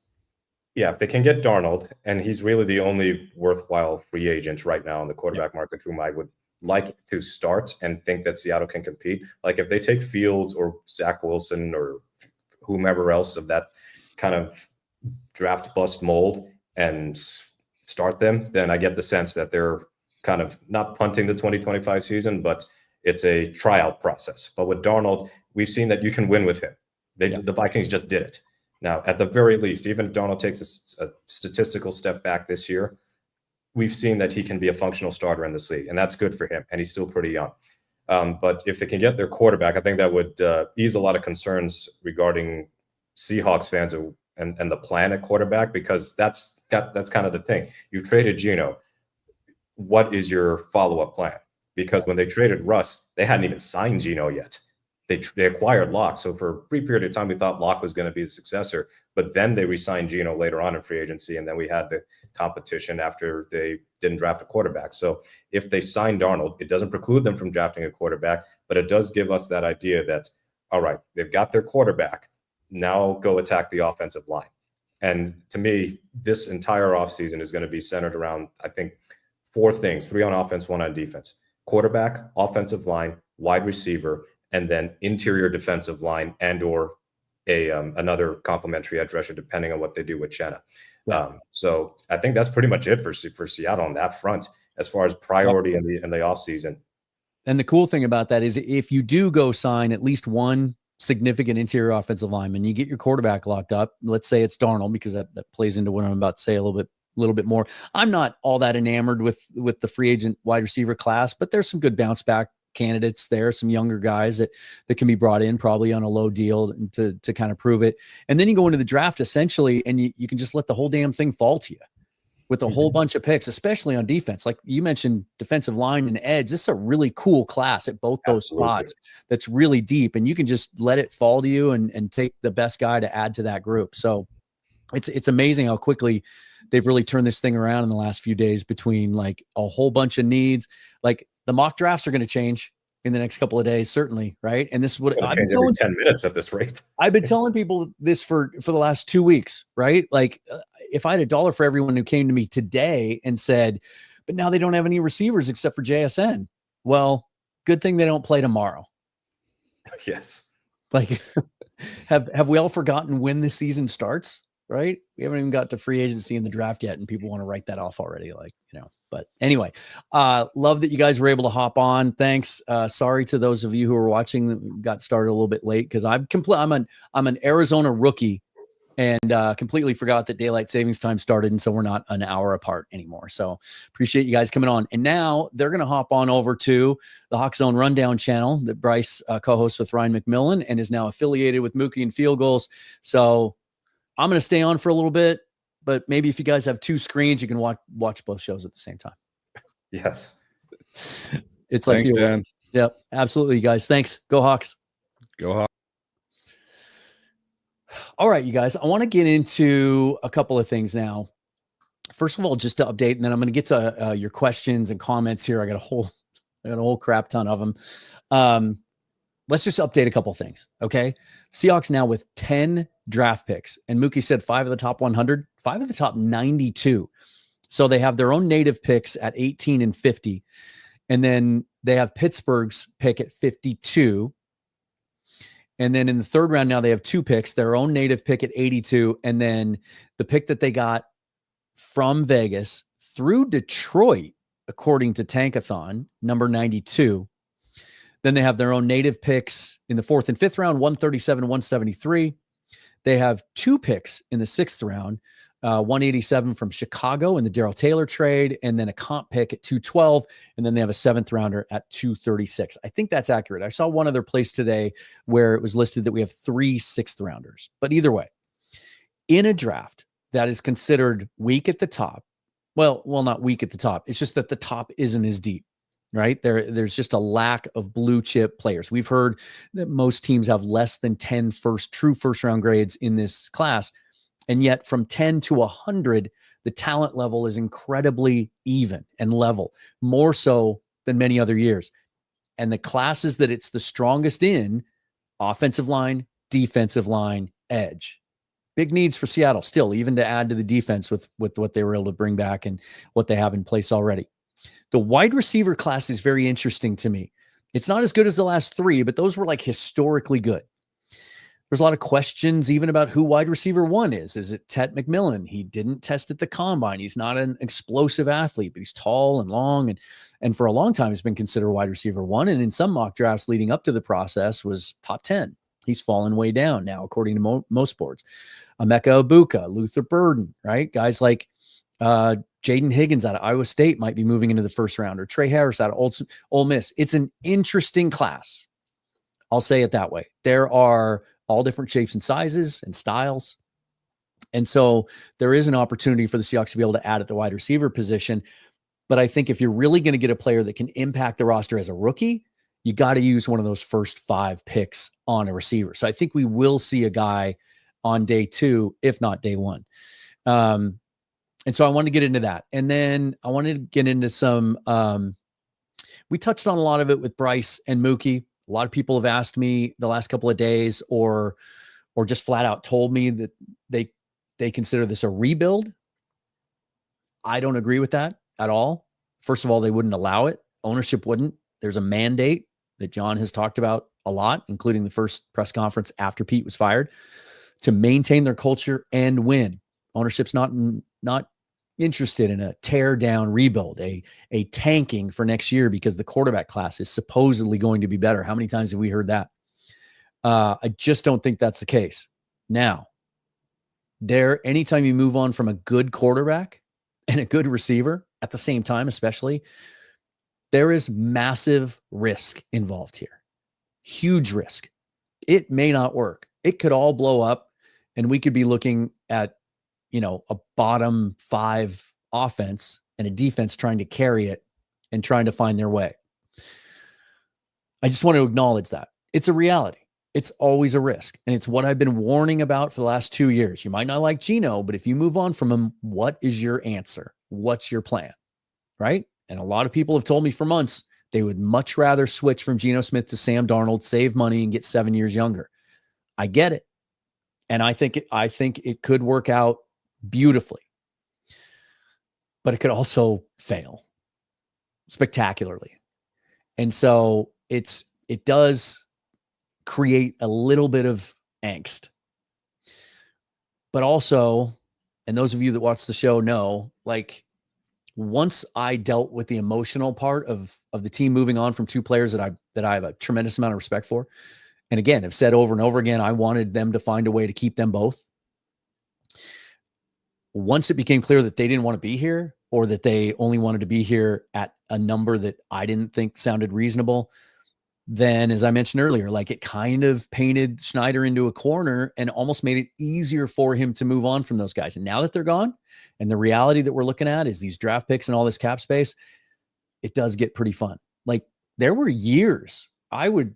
yeah, if they can get Darnold, and he's really the only worthwhile free agent right now in the quarterback market, whom I would like to start and think that Seattle can compete. Like if they take Fields or Zach Wilson or whomever else of that kind of draft bust mold and start them, then I get the sense that they're kind of not punting the 2025 season, but it's a tryout process. But with Darnold, we've seen that you can win with him. The Vikings just did it. Now, at the very least, even if Darnold takes a statistical step back this year, we've seen that he can be a functional starter in this league, and that's good for him, and he's still pretty young. But if they can get their quarterback, I think that would ease a lot of concerns regarding Seahawks fans and the plan at quarterback, because that's kind of the thing. You've traded Geno. What is your follow-up plan? Because when they traded Russ, they hadn't even signed Geno yet. They acquired Locke. So for a brief period of time, we thought Locke was going to be the successor, but then they re-signed Geno later on in free agency, and then we had the competition after they didn't draft a quarterback. So if they sign Darnold, it doesn't preclude them from drafting a quarterback, but it does give us that idea that, all right, they've got their quarterback. Now go attack the offensive line. And to me, this entire offseason is going to be centered around, I think, 4 things: 3 on offense, 1 on defense. Quarterback, offensive line, wide receiver, and then interior defensive line and or another complementary edge rusher, depending on what they do with Chenna. So I think that's pretty much it for Seattle on that front as far as priority in the offseason. And the cool thing about that is if you do go sign at least one significant interior offensive lineman, you get your quarterback locked up. Let's say it's Darnold, because that plays into what I'm about to say a little bit more. I'm not all that enamored with the free agent wide receiver class, but there's some good bounce back candidates there, some younger guys that can be brought in probably on a low deal to kind of prove it. And then you go into the draft essentially, and you can just let the whole damn thing fall to you with a whole bunch of picks, especially on defense. Like you mentioned, defensive line and edge. This is a really cool class at both those spots that's really deep, and you can just let it fall to you and take the best guy to add to that group. So it's amazing how quickly they've really turned this thing around in the last few days between like a whole bunch of needs. Like the mock drafts are going to change in the next couple of days, certainly. Right. And this is what I've been telling 10 minutes at this rate. I've been telling people this for the last 2 weeks, right? Like if I had $1 for everyone who came to me today and said, but now they don't have any receivers except for JSN. Well, good thing they don't play tomorrow. Yes. Like have we all forgotten when the season starts? Right? We haven't even got to free agency in the draft yet, and people want to write that off already. Like, but anyway, love that you guys were able to hop on. Thanks. Sorry to those of you who are watching that got started a little bit late, because I'm an Arizona rookie and completely forgot that daylight savings time started. And so we're not an hour apart anymore. So appreciate you guys coming on. And now they're going to hop on over to the Hawk Zone Rundown channel that Bryce co-hosts with Ryan McMillan and is now affiliated with Mookie and Field Goals. So I'm going to stay on for a little bit, but maybe if you guys have 2 screens, you can watch both shows at the same time. Yes. It's like, thanks, Dan. Yep, absolutely, you guys. Thanks. Go Hawks. Go Hawks. All right, you guys, I want to get into a couple of things now. First of all, just to update, and then I'm going to get to your questions and comments here. I got a whole crap ton of them. Let's just update a couple things. Okay. Seahawks now with 10 draft picks, and Mookie said 5 of the top 100, 5 of the top 92. So they have their own native picks at 18 and 50. And then they have Pittsburgh's pick at 52. And then in the 3rd round, now they have 2 picks, their own native pick at 82. And then the pick that they got from Vegas through Detroit, according to Tankathon, number 92. Then they have their own native picks in the 4th and 5th round, 137 and 173. They have 2 picks in the 6th round, 187 from Chicago in the Darrell Taylor trade, and then a comp pick at 212. And then they have a 7th rounder at 236. I think that's accurate. I saw one other place today where it was listed that we have 3 6th rounders. But either way, in a draft that is considered weak at the top, Well, not weak at the top. It's just that the top isn't as deep, right? There's just a lack of blue chip players. We've heard that most teams have less than 10 true first round grades in this class. And yet from 10 to 100, the talent level is incredibly even and level, more so than many other years. And the classes that it's the strongest in, offensive line, defensive line, edge. Big needs for Seattle still, even to add to the defense with what they were able to bring back and what they have in place already. The wide receiver class is very interesting to me. It's not as good as the last three, but those were like historically good. There's a lot of questions even about who wide receiver one is. Is it Tet McMillan? He didn't test at the combine. He's not an explosive athlete, but he's tall and long. And for a long time, he's been considered wide receiver one. And in some mock drafts leading up to the process was top 10. He's fallen way down now, according to most boards. Emeka Ibuka, Luther Burden, right? Guys like Jaden Higgins out of Iowa State might be moving into the first round, or Trey Harris out of Ole Miss. It's an interesting class. I'll say it that way. There are all different shapes and sizes and styles. And so there is an opportunity for the Seahawks to be able to add at the wide receiver position. But I think if you're really going to get a player that can impact the roster as a rookie, you got to use one of those first 5 picks on a receiver. So I think we will see a guy on day 2, if not day 1. And so I want to get into that. And then I wanted to get into some, we touched on a lot of it with Bryce and Mookie. A lot of people have asked me the last couple of days or just flat out told me that they consider this a rebuild. I don't agree with that at all. First of all, they wouldn't allow it. Ownership wouldn't. There's a mandate that John has talked about a lot, including the first press conference after Pete was fired, to maintain their culture and win. Ownership's not interested in a tear down rebuild, a tanking for next year because the quarterback class is supposedly going to be better. How many times have we heard that? I just don't think that's the case. Now, anytime you move on from a good quarterback and a good receiver at the same time, especially, there is massive risk involved here. Huge risk. It may not work. It could all blow up and we could be looking at a bottom 5 offense and a defense trying to carry it and trying to find their way. I just want to acknowledge that. It's a reality. It's always a risk. And it's what I've been warning about for the last 2 years. You might not like Geno, but if you move on from him, what is your answer? What's your plan? Right? And a lot of people have told me for months they would much rather switch from Geno Smith to Sam Darnold, save money, and get 7 years younger. I get it. And I think it could work out beautifully, but it could also fail spectacularly. And so it does create a little bit of angst, but also, and those of you that watch the show know, like, once I dealt with the emotional part of the team moving on from 2 players that I have a tremendous amount of respect for, and again, I've said over and over again, I wanted them to find a way to keep them both. Once it became clear that they didn't want to be here, or that they only wanted to be here at a number that I didn't think sounded reasonable, then, as I mentioned earlier, like, it kind of painted Schneider into a corner and almost made it easier for him to move on from those guys. And now that they're gone, and the reality that we're looking at is these draft picks and all this cap space, it does get pretty fun. Like, there were years, I would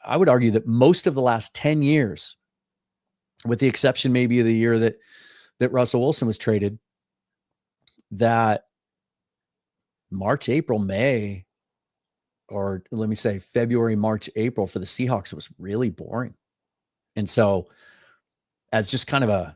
argue that most of the last 10 years, with the exception maybe of the year that Russell Wilson was traded, that March, April, May, or let me say February, March, April for the Seahawks was really boring. And so, as just kind of a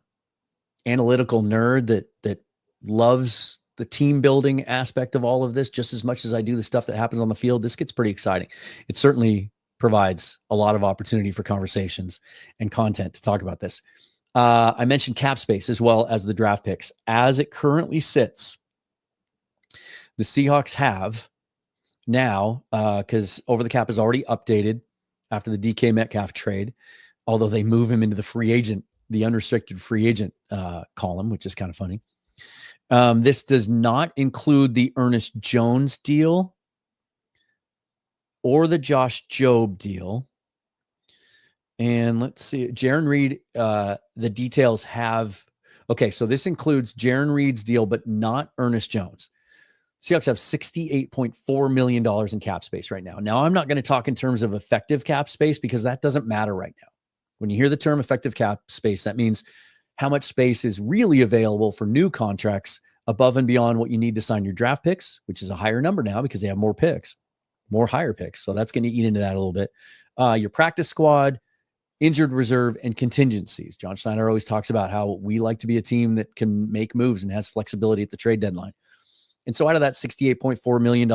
analytical nerd that loves the team building aspect of all of this just as much as I do the stuff that happens on the field, this gets pretty exciting. It certainly provides a lot of opportunity for conversations and content to talk about this. I mentioned cap space as well as the draft picks. As it currently sits, the Seahawks have now, because over the cap is already updated after the DK Metcalf trade, although they move him into the free agent, the unrestricted free agent column, which is kind of funny. This does not include the Ernest Jones deal or the Josh Jobe deal. And let's see, Jarran Reed, the details have, Okay, so this includes Jarran Reed's deal, but not Ernest Jones. Seahawks have $68.4 million in cap space right now. Now, I'm not going to talk in terms of effective cap space because that doesn't matter right now. When you hear the term effective cap space, that means how much space is really available for new contracts above and beyond what you need to sign your draft picks, which is a higher number now because they have more picks, more higher picks. So that's going to eat into that a little bit. Your practice squad, injured reserve, and contingencies. John Schneider always talks about how we like to be a team that can make moves and has flexibility at the trade deadline. And so out of that $68.4 million,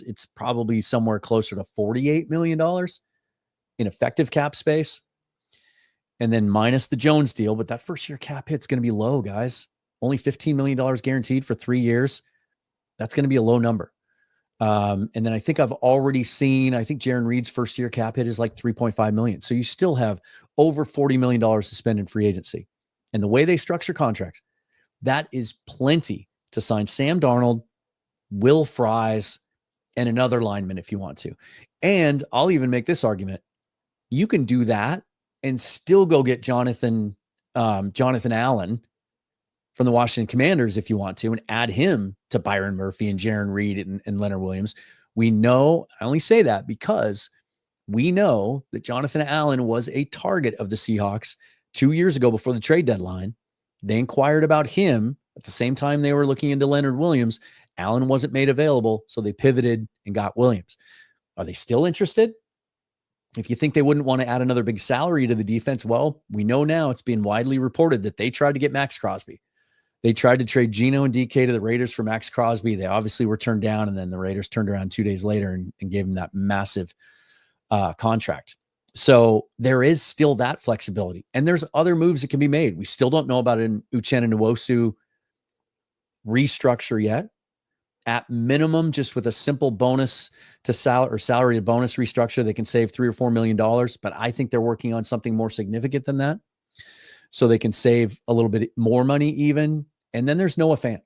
it's probably somewhere closer to $48 million in effective cap space. And then minus the Jones deal, but that first year cap hit's going to be low, guys. Only $15 million guaranteed for 3 years. That's going to be a low number. And then I think I've already seen, I think Jarran Reed's first year cap hit is like $3.5 million. So you still have over $40 million to spend in free agency. And the way they structure contracts, that is plenty to sign Sam Darnold, Will Fries, and another lineman if you want to. And I'll even make this argument. You can do that and still go get Jonathan Allen from the Washington Commanders if you want to, and add him to Byron Murphy and Jarran Reed and Leonard Williams. We know, I only say that because we know that Jonathan Allen was a target of the Seahawks 2 years ago before the trade deadline. They inquired about him at the same time they were looking into Leonard Williams. Allen wasn't made available, so they pivoted and got Williams. Are they still interested? If you think they wouldn't want to add another big salary to the defense, well, we know now it's being widely reported that they tried to get Max Crosby. They tried to trade Geno and DK to the Raiders for Max Crosby. They obviously were turned down, and then the Raiders turned around 2 days later and gave him that massive contract. So there is still that flexibility. And there's other moves that can be made. We still don't know about an Uchenna Nwosu restructure yet. At minimum, just with a simple bonus to salary to bonus restructure, they can save $3 or $4 million. But I think they're working on something more significant than that, so they can save a little bit more money even. And then there's Noah Fant.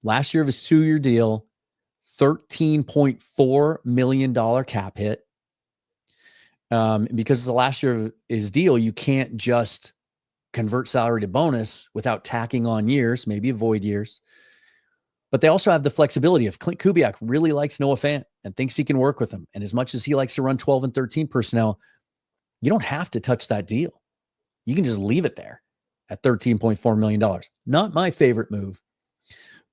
Last year of his 2-year deal, $13.4 million cap hit. Because it's the last year of his deal, you can't just convert salary to bonus without tacking on years, maybe avoid years. But they also have the flexibility of Clint Kubiak really likes Noah Fant and thinks he can work with him. And as much as he likes to run 12 and 13 personnel, you don't have to touch that deal. You can just leave it there at $13.4 million. Not my favorite move,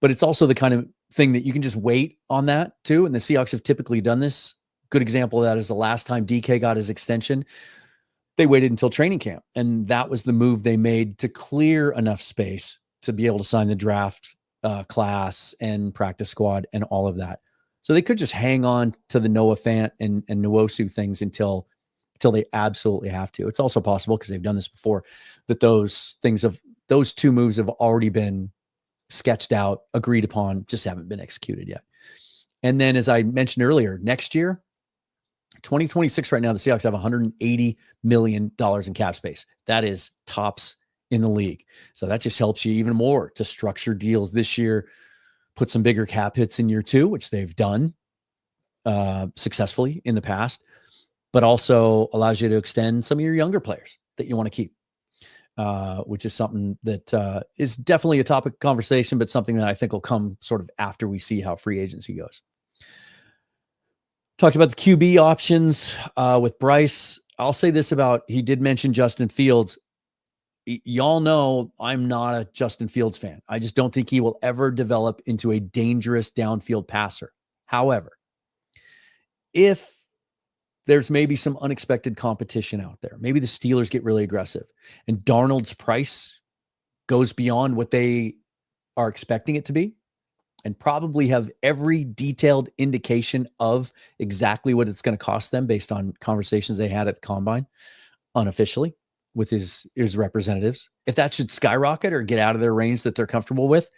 but it's also the kind of thing that you can just wait on that too. And the Seahawks have typically done this. Good example of that is the last time DK got his extension. They waited until training camp, and that was the move they made to clear enough space to be able to sign the draft class and practice squad and all of that. So they could just hang on to the Noah Fant and Nwosu things until they absolutely have to. It's also possible, because they've done this before, that those two moves have already been sketched out, agreed upon, just haven't been executed yet. And then, as I mentioned earlier, next year, 2026 right now, the Seahawks have $180 million in cap space. That is tops in the league. So that just helps you even more to structure deals this year, put some bigger cap hits in year 2, which they've done successfully in the past, but also allows you to extend some of your younger players that you want to keep, which is something that is definitely a topic of conversation, but something that I think will come sort of after we see how free agency goes. Talked about the QB options with Bryce. I'll say this about, he did mention Justin Fields. Y'all know I'm not a Justin Fields fan. I just don't think he will ever develop into a dangerous downfield passer. However, if there's maybe some unexpected competition out there, maybe the Steelers get really aggressive and Darnold's price goes beyond what they are expecting it to be, and probably have every detailed indication of exactly what it's going to cost them based on conversations they had at the combine unofficially with his representatives. If that should skyrocket or get out of their range that they're comfortable with,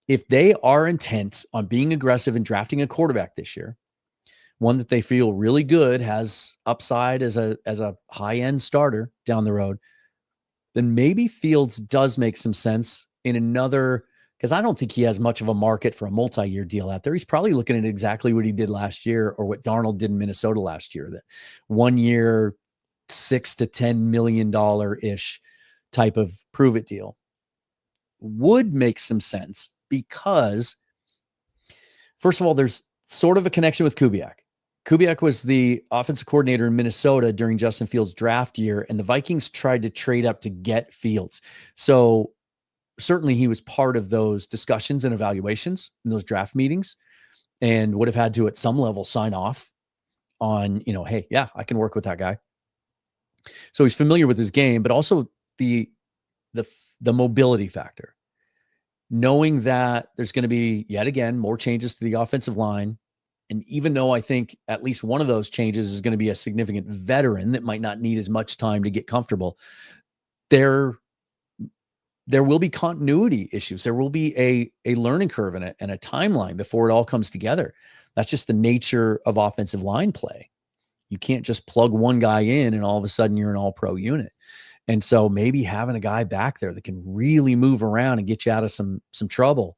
if they are intent on being aggressive and drafting a quarterback this year, one that they feel really good, has upside as a high-end starter down the road, then maybe Fields does make some sense in another, because I don't think he has much of a market for a multi-year deal out there. He's probably looking at exactly what he did last year, or what Darnold did in Minnesota last year, that 1 year, $6 to $10 million ish type of prove it deal. would make some sense because, first of all, there's sort of a connection with Kubiak. Kubiak was the offensive coordinator in Minnesota during Justin Fields' draft year, and the Vikings tried to trade up to get Fields. So certainly he was part of those discussions and evaluations in those draft meetings and would have had to, at some level, sign off on, hey, yeah, I can work with that guy. So he's familiar with his game, but also the mobility factor. Knowing that there's going to be, yet again, more changes to the offensive line. And even though I think at least one of those changes is going to be a significant veteran that might not need as much time to get comfortable, there will be continuity issues. There will be a learning curve and a timeline before it all comes together. That's just the nature of offensive line play. You can't just plug one guy in and all of a sudden you're an all-pro unit. And so maybe having a guy back there that can really move around and get you out of some trouble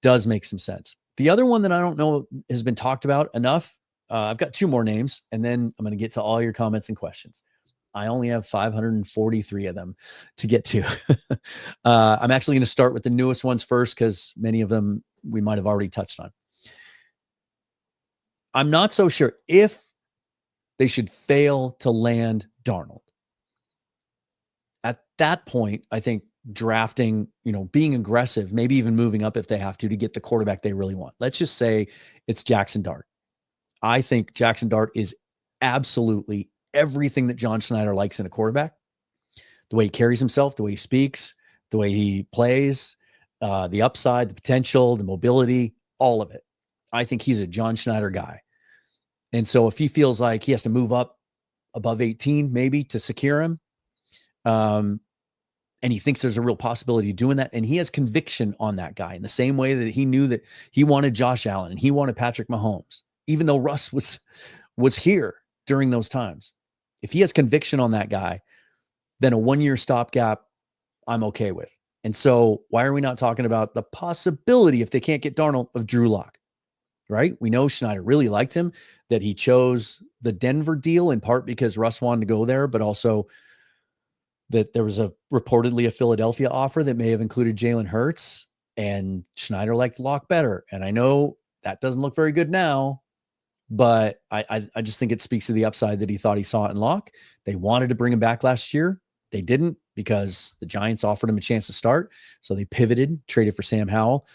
does make some sense. The other one that I don't know has been talked about enough. I've got two more names, and then I'm going to get to all your comments and questions. I only have 543 of them to get to. I'm actually going to start with the newest ones first because many of them we might have already touched on. I'm not so sure if they should fail to land Darnold. At that point, I think drafting, being aggressive, maybe even moving up if they have to get the quarterback they really want. Let's just say it's Jackson Dart. I think Jackson Dart is absolutely everything that John Schneider likes in a quarterback. The way he carries himself, the way he speaks, the way he plays, the upside, the potential, the mobility, all of it. I think he's a John Schneider guy. And so if he feels like he has to move up above 18, maybe to secure him, and he thinks there's a real possibility of doing that, and he has conviction on that guy in the same way that he knew that he wanted Josh Allen and he wanted Patrick Mahomes, even though Russ was here during those times. If he has conviction on that guy, then a 1-year stopgap, I'm okay with. And so why are we not talking about the possibility, if they can't get Darnold, of Drew Lock, right? We know Schneider really liked him, that he chose the Denver deal in part because Russ wanted to go there, but also that there was reportedly a Philadelphia offer that may have included Jalen Hurts, and Schneider liked Lock better. And I know that doesn't look very good now, but I just think it speaks to the upside that he thought he saw in Lock. They wanted to bring him back last year. They didn't because the Giants offered him a chance to start. So they pivoted, traded for Sam Howell.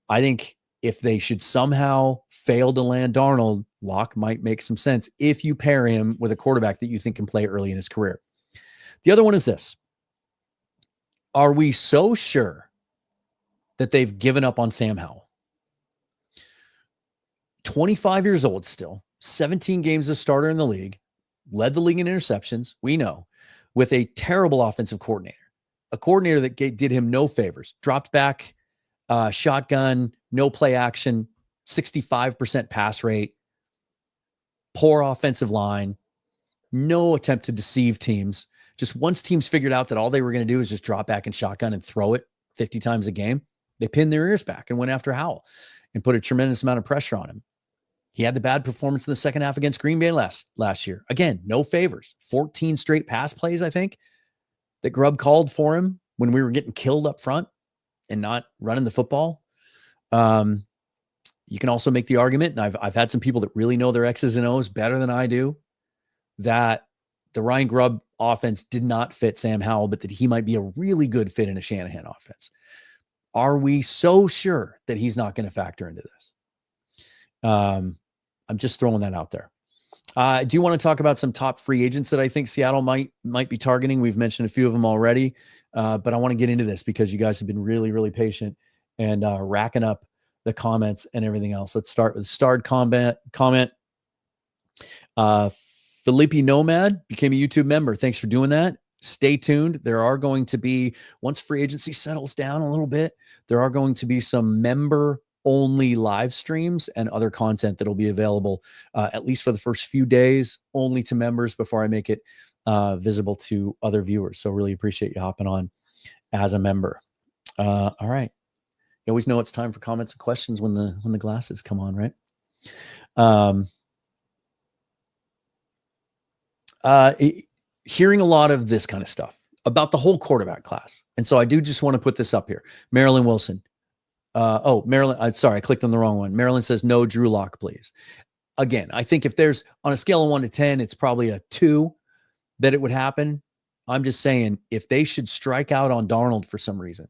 I think if they should somehow fail to land Darnold, Lock might make some sense if you pair him with a quarterback that you think can play early in his career. The other one is this. Are we so sure that they've given up on Sam Howell? 25 years old still, 17 games as starter in the league, led the league in interceptions, we know, with a terrible offensive coordinator, a coordinator that did him no favors, dropped back, shotgun, no play action, 65% pass rate, poor offensive line, no attempt to deceive teams. Just once teams figured out that all they were going to do is just drop back and shotgun and throw it 50 times a game, they pinned their ears back and went after Howell and put a tremendous amount of pressure on him. He had the bad performance in the second half against Green Bay last year. Again, no favors. 14 straight pass plays, I think, that Grubb called for him when we were getting killed up front and not running the football. You can also make the argument, and I've had some people that really know their X's and O's better than I do, that the Ryan Grubb offense did not fit Sam Howell, but that he might be a really good fit in a Shanahan offense. Are we so sure that he's not going to factor into this? I'm just throwing that out there. I do want to talk about some top free agents that I think Seattle might be targeting. We've mentioned a few of them already, but I want to get into this because you guys have been really, really patient and racking up the comments and everything else. Let's start with starred comment. Felipe Nomad became a YouTube member. Thanks for doing that. Stay tuned. There are going to be, once free agency settles down a little bit, there are going to be some member-only live streams and other content that will be available, at least for the first few days, only to members before I make it visible to other viewers. So really appreciate you hopping on as a member. All right. You always know it's time for comments and questions when the glasses come on, right? Hearing a lot of this kind of stuff. about the whole quarterback class. And so I do just want to put this up here. Marilyn Wilson. Marilyn, I'm sorry, I clicked on the wrong one. Marilyn says, no Drew Lock, please. Again, I think if there's on a scale of 1 to 10, it's probably a 2 that it would happen. I'm just saying, if they should strike out on Darnold for some reason,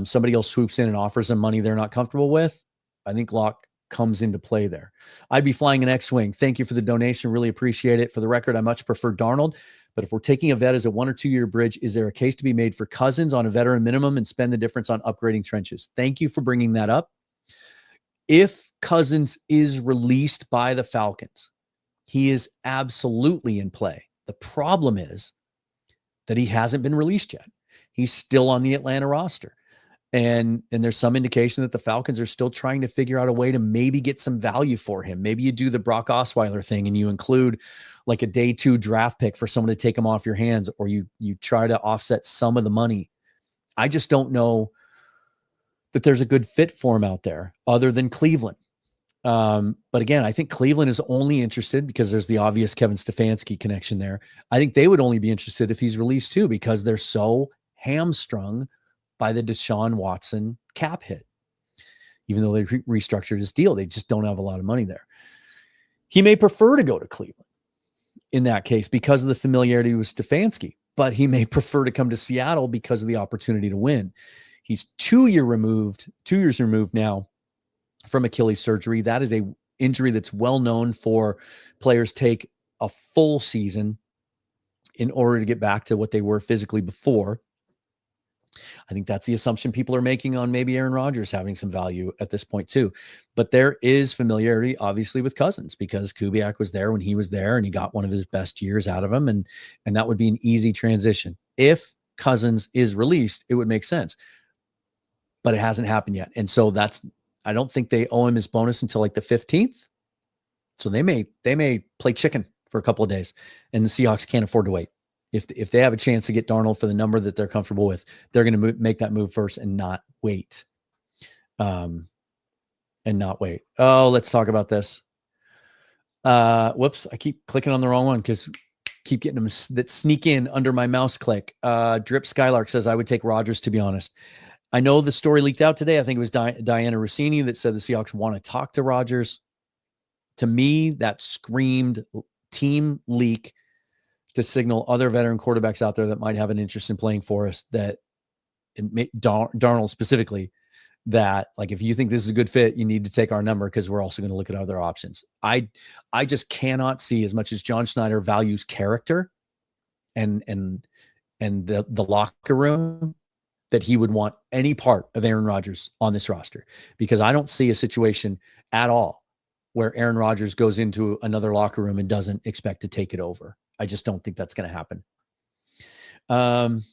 somebody else swoops in and offers them money they're not comfortable with, I think Lock comes into play there. I'd be flying an X-Wing. Thank you for the donation. Really appreciate it. For the record, I much prefer Darnold, but if we're taking a vet as a 1 or 2 year bridge, is there a case to be made for Cousins on a veteran minimum and spend the difference on upgrading trenches? Thank you for bringing that up. If Cousins is released by the Falcons, he is absolutely in play. The problem is that he hasn't been released yet. He's still on the Atlanta roster. And there's some indication that the Falcons are still trying to figure out a way to maybe get some value for him. Maybe you do the Brock Osweiler thing and you include like a day 2 draft pick for someone to take him off your hands, or you try to offset some of the money. I just don't know that there's a good fit for him out there other than Cleveland. But again, I think Cleveland is only interested because there's the obvious Kevin Stefanski connection there. I think they would only be interested if he's released too, because they're so hamstrung by the Deshaun Watson cap hit. Even though they restructured his deal, they just don't have a lot of money there. He may prefer to go to Cleveland in that case because of the familiarity with Stefanski, but he may prefer to come to Seattle because of the opportunity to win. He's 2 years removed now from Achilles surgery. That is a injury that's well known for players take a full season in order to get back to what they were physically before. I think that's the assumption people are making on maybe Aaron Rodgers having some value at this point too. But there is familiarity, obviously, with Cousins because Kubiak was there when he was there and he got one of his best years out of him. And that would be an easy transition. If Cousins is released, it would make sense. But it hasn't happened yet. And so I don't think they owe him his bonus until like the 15th. So they may play chicken for a couple of days, and the Seahawks can't afford to wait. If they have a chance to get Darnold for the number that they're comfortable with, they're going to make that move first and not wait. Oh, let's talk about this. Whoops. I keep clicking on the wrong one because keep getting them that sneak in under my mouse click. Drip Skylark says, I would take Rodgers, to be honest. I know the story leaked out today. I think it was Diana Rossini that said the Seahawks want to talk to Rodgers. To me, that screamed team leak to signal other veteran quarterbacks out there that might have an interest in playing for us, that Darnold specifically, that like, if you think this is a good fit, you need to take our number because we're also going to look at other options. I just cannot see, as much as John Schneider values character and the locker room, that he would want any part of Aaron Rodgers on this roster, because I don't see a situation at all where Aaron Rodgers goes into another locker room and doesn't expect to take it over. I just don't think that's going to happen. And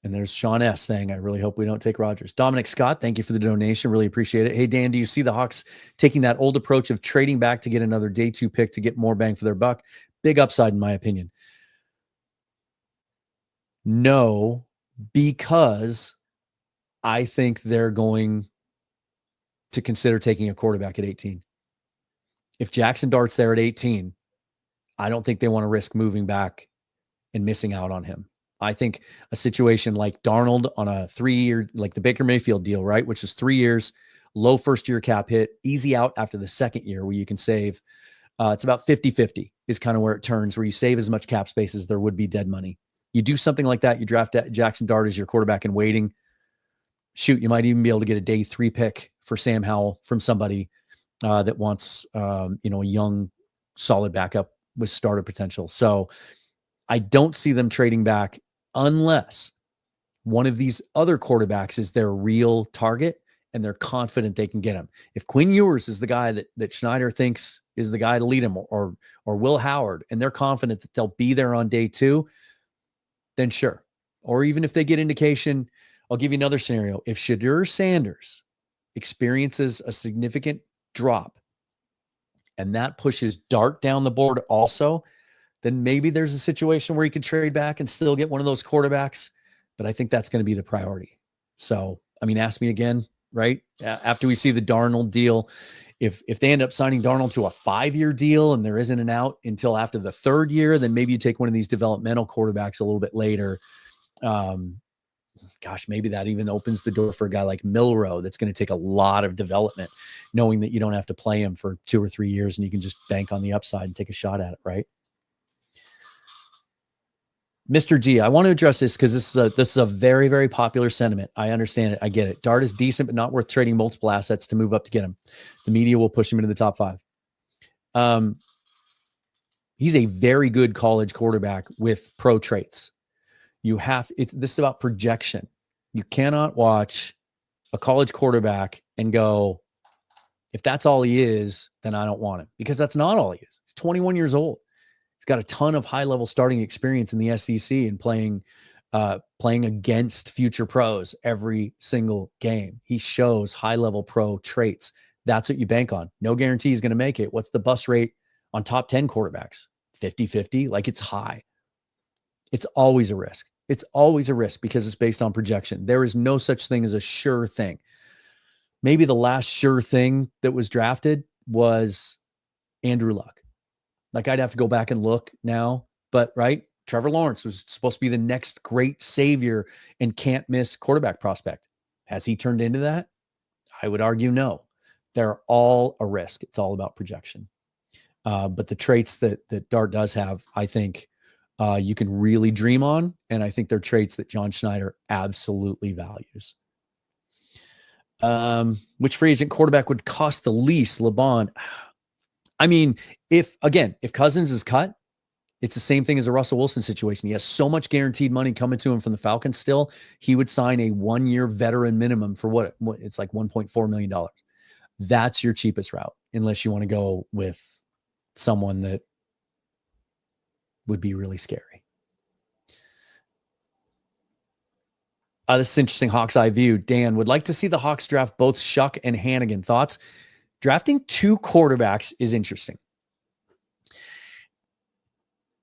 there's Sean S. saying, I really hope we don't take Rodgers. Dominic Scott, thank you for the donation. Really appreciate it. Hey, Dan, do you see the Hawks taking that old approach of trading back to get another day 2 pick to get more bang for their buck? Big upside, in my opinion. No, because I think they're going to consider taking a quarterback at 18. If Jackson Dart's there at 18, I don't think they want to risk moving back and missing out on him. I think a situation like Darnold on a 3-year, like the Baker Mayfield deal, right, which is 3 years, low first-year cap hit, easy out after the second year where you can save. It's about 50-50 is kind of where it turns, where you save as much cap space as there would be dead money. You do something like that, you draft Jackson Dart as your quarterback in waiting. Shoot, you might even be able to get a day 3 pick for Sam Howell from somebody that wants, a young, solid backup with starter potential. So I don't see them trading back unless one of these other quarterbacks is their real target and they're confident they can get him. If Quinn Ewers is the guy that Schneider thinks is the guy to lead him, or Will Howard, and they're confident that they'll be there on day 2, then sure. Or even if they get indication, I'll give you another scenario. If Shadur Sanders experiences a significant drop and that pushes Dart down the board also, then maybe there's a situation where you could trade back and still get one of those quarterbacks. But I think that's going to be the priority. So, I mean, ask me again right? After we see the Darnold deal, if they end up signing Darnold to a 5-year deal and there isn't an out until after the 3rd year, then maybe you take one of these developmental quarterbacks a little bit later. Maybe that even opens the door for a guy like Milroe that's going to take a lot of development, knowing that you don't have to play him for 2 or 3 years and you can just bank on the upside and take a shot at it, right? Mr. G, I want to address this because this is a very, very popular sentiment. I understand it. I get it. Dart is decent, but not worth trading multiple assets to move up to get him. The media will push him into the top 5. He's a very good college quarterback with pro traits. This is about projection. You cannot watch a college quarterback and go, if that's all he is, then I don't want him, because that's not all he is. He's 21 years old. He's got a ton of high-level starting experience in the SEC and playing against future pros every single game. He shows high-level pro traits. That's what you bank on. No guarantee he's going to make it. What's the bust rate on top 10 quarterbacks? 50-50? Like, it's high. It's always a risk. It's always a risk because it's based on projection. There is no such thing as a sure thing. Maybe the last sure thing that was drafted was Andrew Luck. Like, I'd have to go back and look now, but right. Trevor Lawrence was supposed to be the next great savior and can't miss quarterback prospect. Has he turned into that? I would argue no. They're all a risk. It's all about projection. But the traits that Dart does have, I think you can really dream on. And I think they're traits that John Schneider absolutely values. Which free agent quarterback would cost the least? LeBron. I mean, if Cousins is cut, it's the same thing as a Russell Wilson situation. He has so much guaranteed money coming to him from the Falcons still. He would sign a 1-year veteran minimum for what it's like $1.4 million. That's your cheapest route, unless you want to go with someone that would be really scary. This is interesting. Hawks Eye View. Dan would like to see the Hawks draft both Shuck and Hannigan. Thoughts? Drafting 2 quarterbacks is interesting.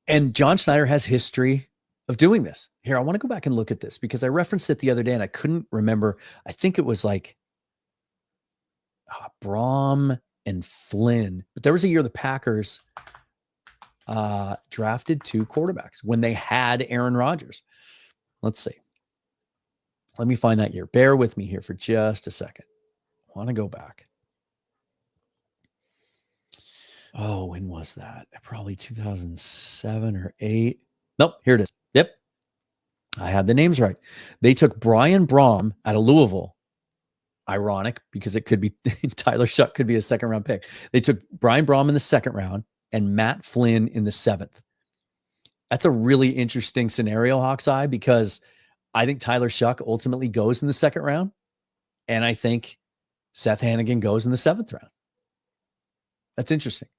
And John Schneider has history of doing this. Here, I want to go back and look at this because I referenced it the other day and I couldn't remember. I think it was like Braum and Flynn. But there was a year the Packers drafted 2 quarterbacks when they had Aaron Rodgers. Let's see. Let me find that year. Bear with me here for just a second. I want to go back. Oh, when was that? Probably 2007 or 8. Nope, here it is. Yep. I had the names right. They took Brian Braum out of Louisville. Ironic, because it could be Tyler Shuck could be a 2nd-round pick. They took Brian Braum in the 2nd round and Matt Flynn in the 7th. That's a really interesting scenario, Hawks Eye, because I think Tyler Shuck ultimately goes in the 2nd round, and I think Seth Hannigan goes in the 7th round. That's interesting.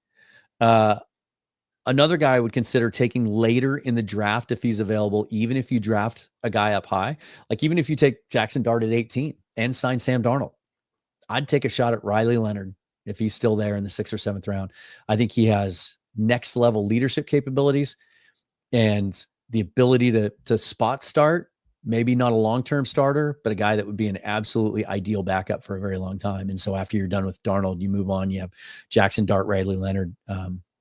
Another guy I would consider taking later in the draft if he's available, even if you draft a guy up high, like even if you take Jackson Dart at 18 and sign Sam Darnold, I'd take a shot at Riley Leonard if he's still there in the 6th or 7th round. I think he has next level leadership capabilities and the ability to spot start. Maybe not a long-term starter, but a guy that would be an absolutely ideal backup for a very long time. And so after you're done with Darnold, you move on. You have Jackson Dart, Riley Leonard.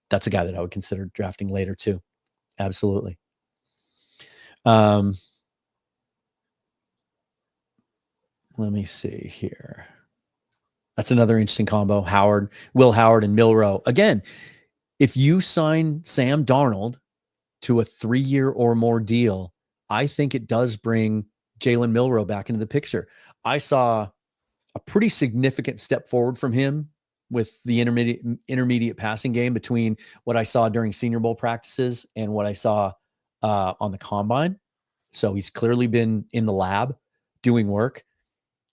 That's a guy that I would consider drafting later too. Absolutely. Let me see here. That's another interesting combo. Will Howard and Milroe. Again, if you sign Sam Darnold to a 3-year or more deal, I think it does bring Jalen Milroe back into the picture. I saw a pretty significant step forward from him with the intermediate passing game between what I saw during Senior Bowl practices and what I saw on the combine. So he's clearly been in the lab doing work.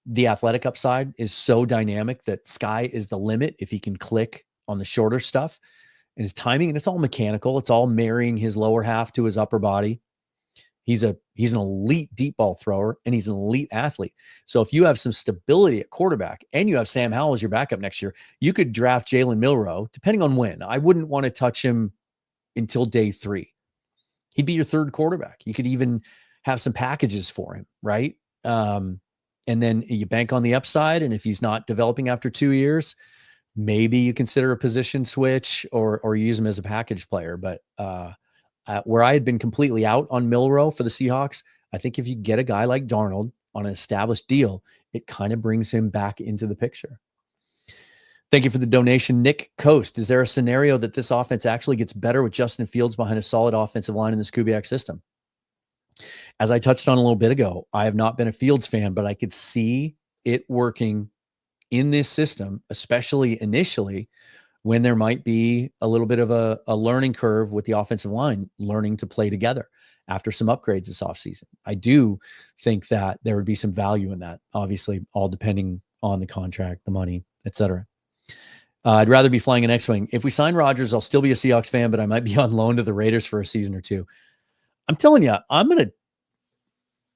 The athletic upside is so dynamic that sky is the limit if he can click on the shorter stuff. And his timing, and it's all mechanical. It's all marrying his lower half to his upper body. He's an elite deep ball thrower, and he's an elite athlete. So if you have some stability at quarterback and you have Sam Howell as your backup next year, you could draft Jalen Milroe, depending on when. I wouldn't want to touch him until day 3. He'd be your 3rd quarterback. You could even have some packages for him, right? And and then you bank on the upside. And if he's not developing after 2 years, maybe you consider a position switch or use him as a package player. But where I had been completely out on Milroe for the Seahawks, I think if you get a guy like Darnold on an established deal, it kind of brings him back into the picture. Thank you for the donation, Nick Coast. Is there a scenario that this offense actually gets better with Justin Fields behind a solid offensive line in this Kubiak system? As I touched on a little bit ago, I have not been a Fields fan, but I could see it working in this system, especially initially, when there might be a little bit of a learning curve with the offensive line, learning to play together after some upgrades this offseason. I do think that there would be some value in that, obviously, all depending on the contract, the money, etc. I'd rather be flying an X-Wing. If we sign Rodgers, I'll still be a Seahawks fan, but I might be on loan to the Raiders for a season or two. I'm telling you, I'm going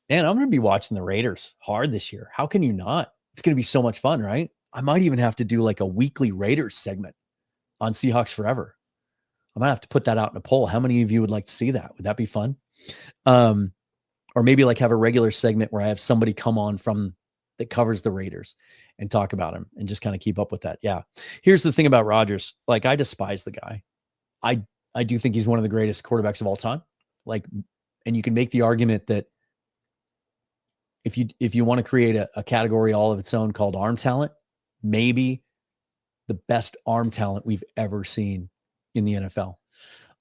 to be watching the Raiders hard this year. How can you not? It's going to be so much fun, right? I might even have to do like a weekly Raiders segment on Seahawks Forever. I might have to put that out in a poll. How many of you would like to see that? Would that be fun? Or maybe like have a regular segment where I have somebody come on that covers the Raiders and talk about him and just kind of keep up with that. Yeah. Here's the thing about Rodgers. Like, I despise the guy. I do think he's one of the greatest quarterbacks of all time. Like, and you can make the argument that if you want to create a category all of its own called arm talent, maybe the best arm talent we've ever seen in the NFL.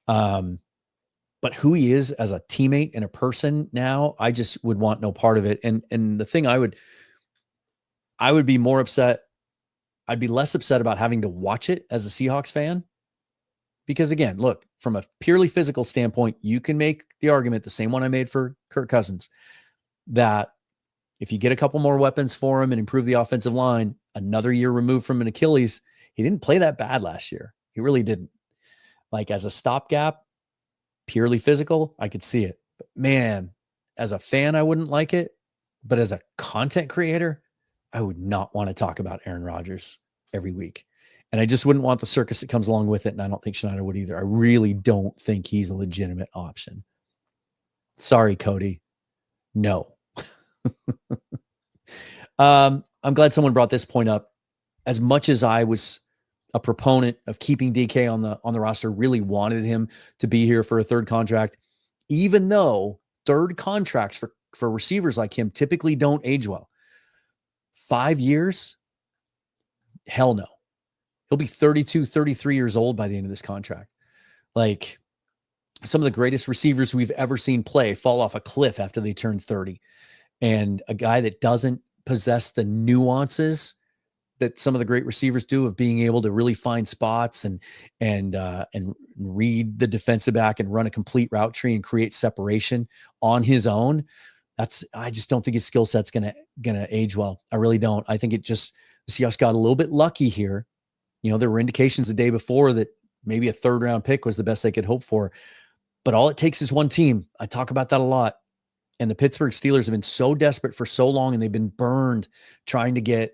But who he is as a teammate and a person now, I just would want no part of it. And the thing I would be more upset. I'd be less upset about having to watch it as a Seahawks fan. Because again, look, from a purely physical standpoint, you can make the argument, the same one I made for Kirk Cousins, that if you get a couple more weapons for him and improve the offensive line, another year removed from an Achilles, he didn't play that bad last year. He really didn't. Like, as a stopgap, purely physical, I could see it. But man, as a fan, I wouldn't like it. But as a content creator, I would not want to talk about Aaron Rodgers every week. And I just wouldn't want the circus that comes along with it. And I don't think Schneider would either. I really don't think he's a legitimate option. Sorry, Cody. No. I'm glad someone brought this point up. As much as I was a proponent of keeping DK on the roster, really wanted him to be here for a third contract, even though third contracts for receivers like him typically don't age well. 5 years? Hell no. He'll be 32, 33 years old by the end of this contract. Like, some of the greatest receivers we've ever seen play fall off a cliff after they turn 30. And a guy that doesn't possess the nuances that some of the great receivers do of being able to really find spots and read the defensive back and run a complete route tree and create separation on his own. I just don't think his skill set's gonna age well. I really don't. I think the Seahawks got a little bit lucky here. You know, there were indications the day before that maybe a third round pick was the best they could hope for. But all it takes is one team. I talk about that a lot. And the Pittsburgh Steelers have been so desperate for so long, and they've been burned trying to get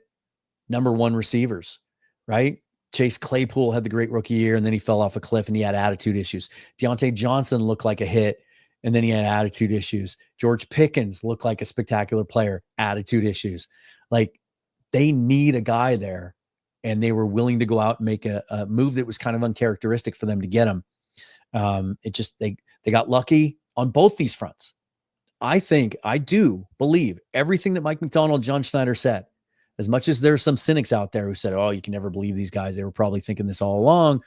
number one receivers, right? Chase Claypool had the great rookie year, and then he fell off a cliff and he had attitude issues. Deontay Johnson looked like a hit, and then he had attitude issues. George Pickens looked like a spectacular player, attitude issues. Like, they need a guy there, and they were willing to go out and make a move that was kind of uncharacteristic for them to get him. They got lucky on both these fronts. I do believe everything that Mike McDonald, John Schneider said. As much as there's some cynics out there who said, oh, you can never believe these guys, they were probably thinking this all along.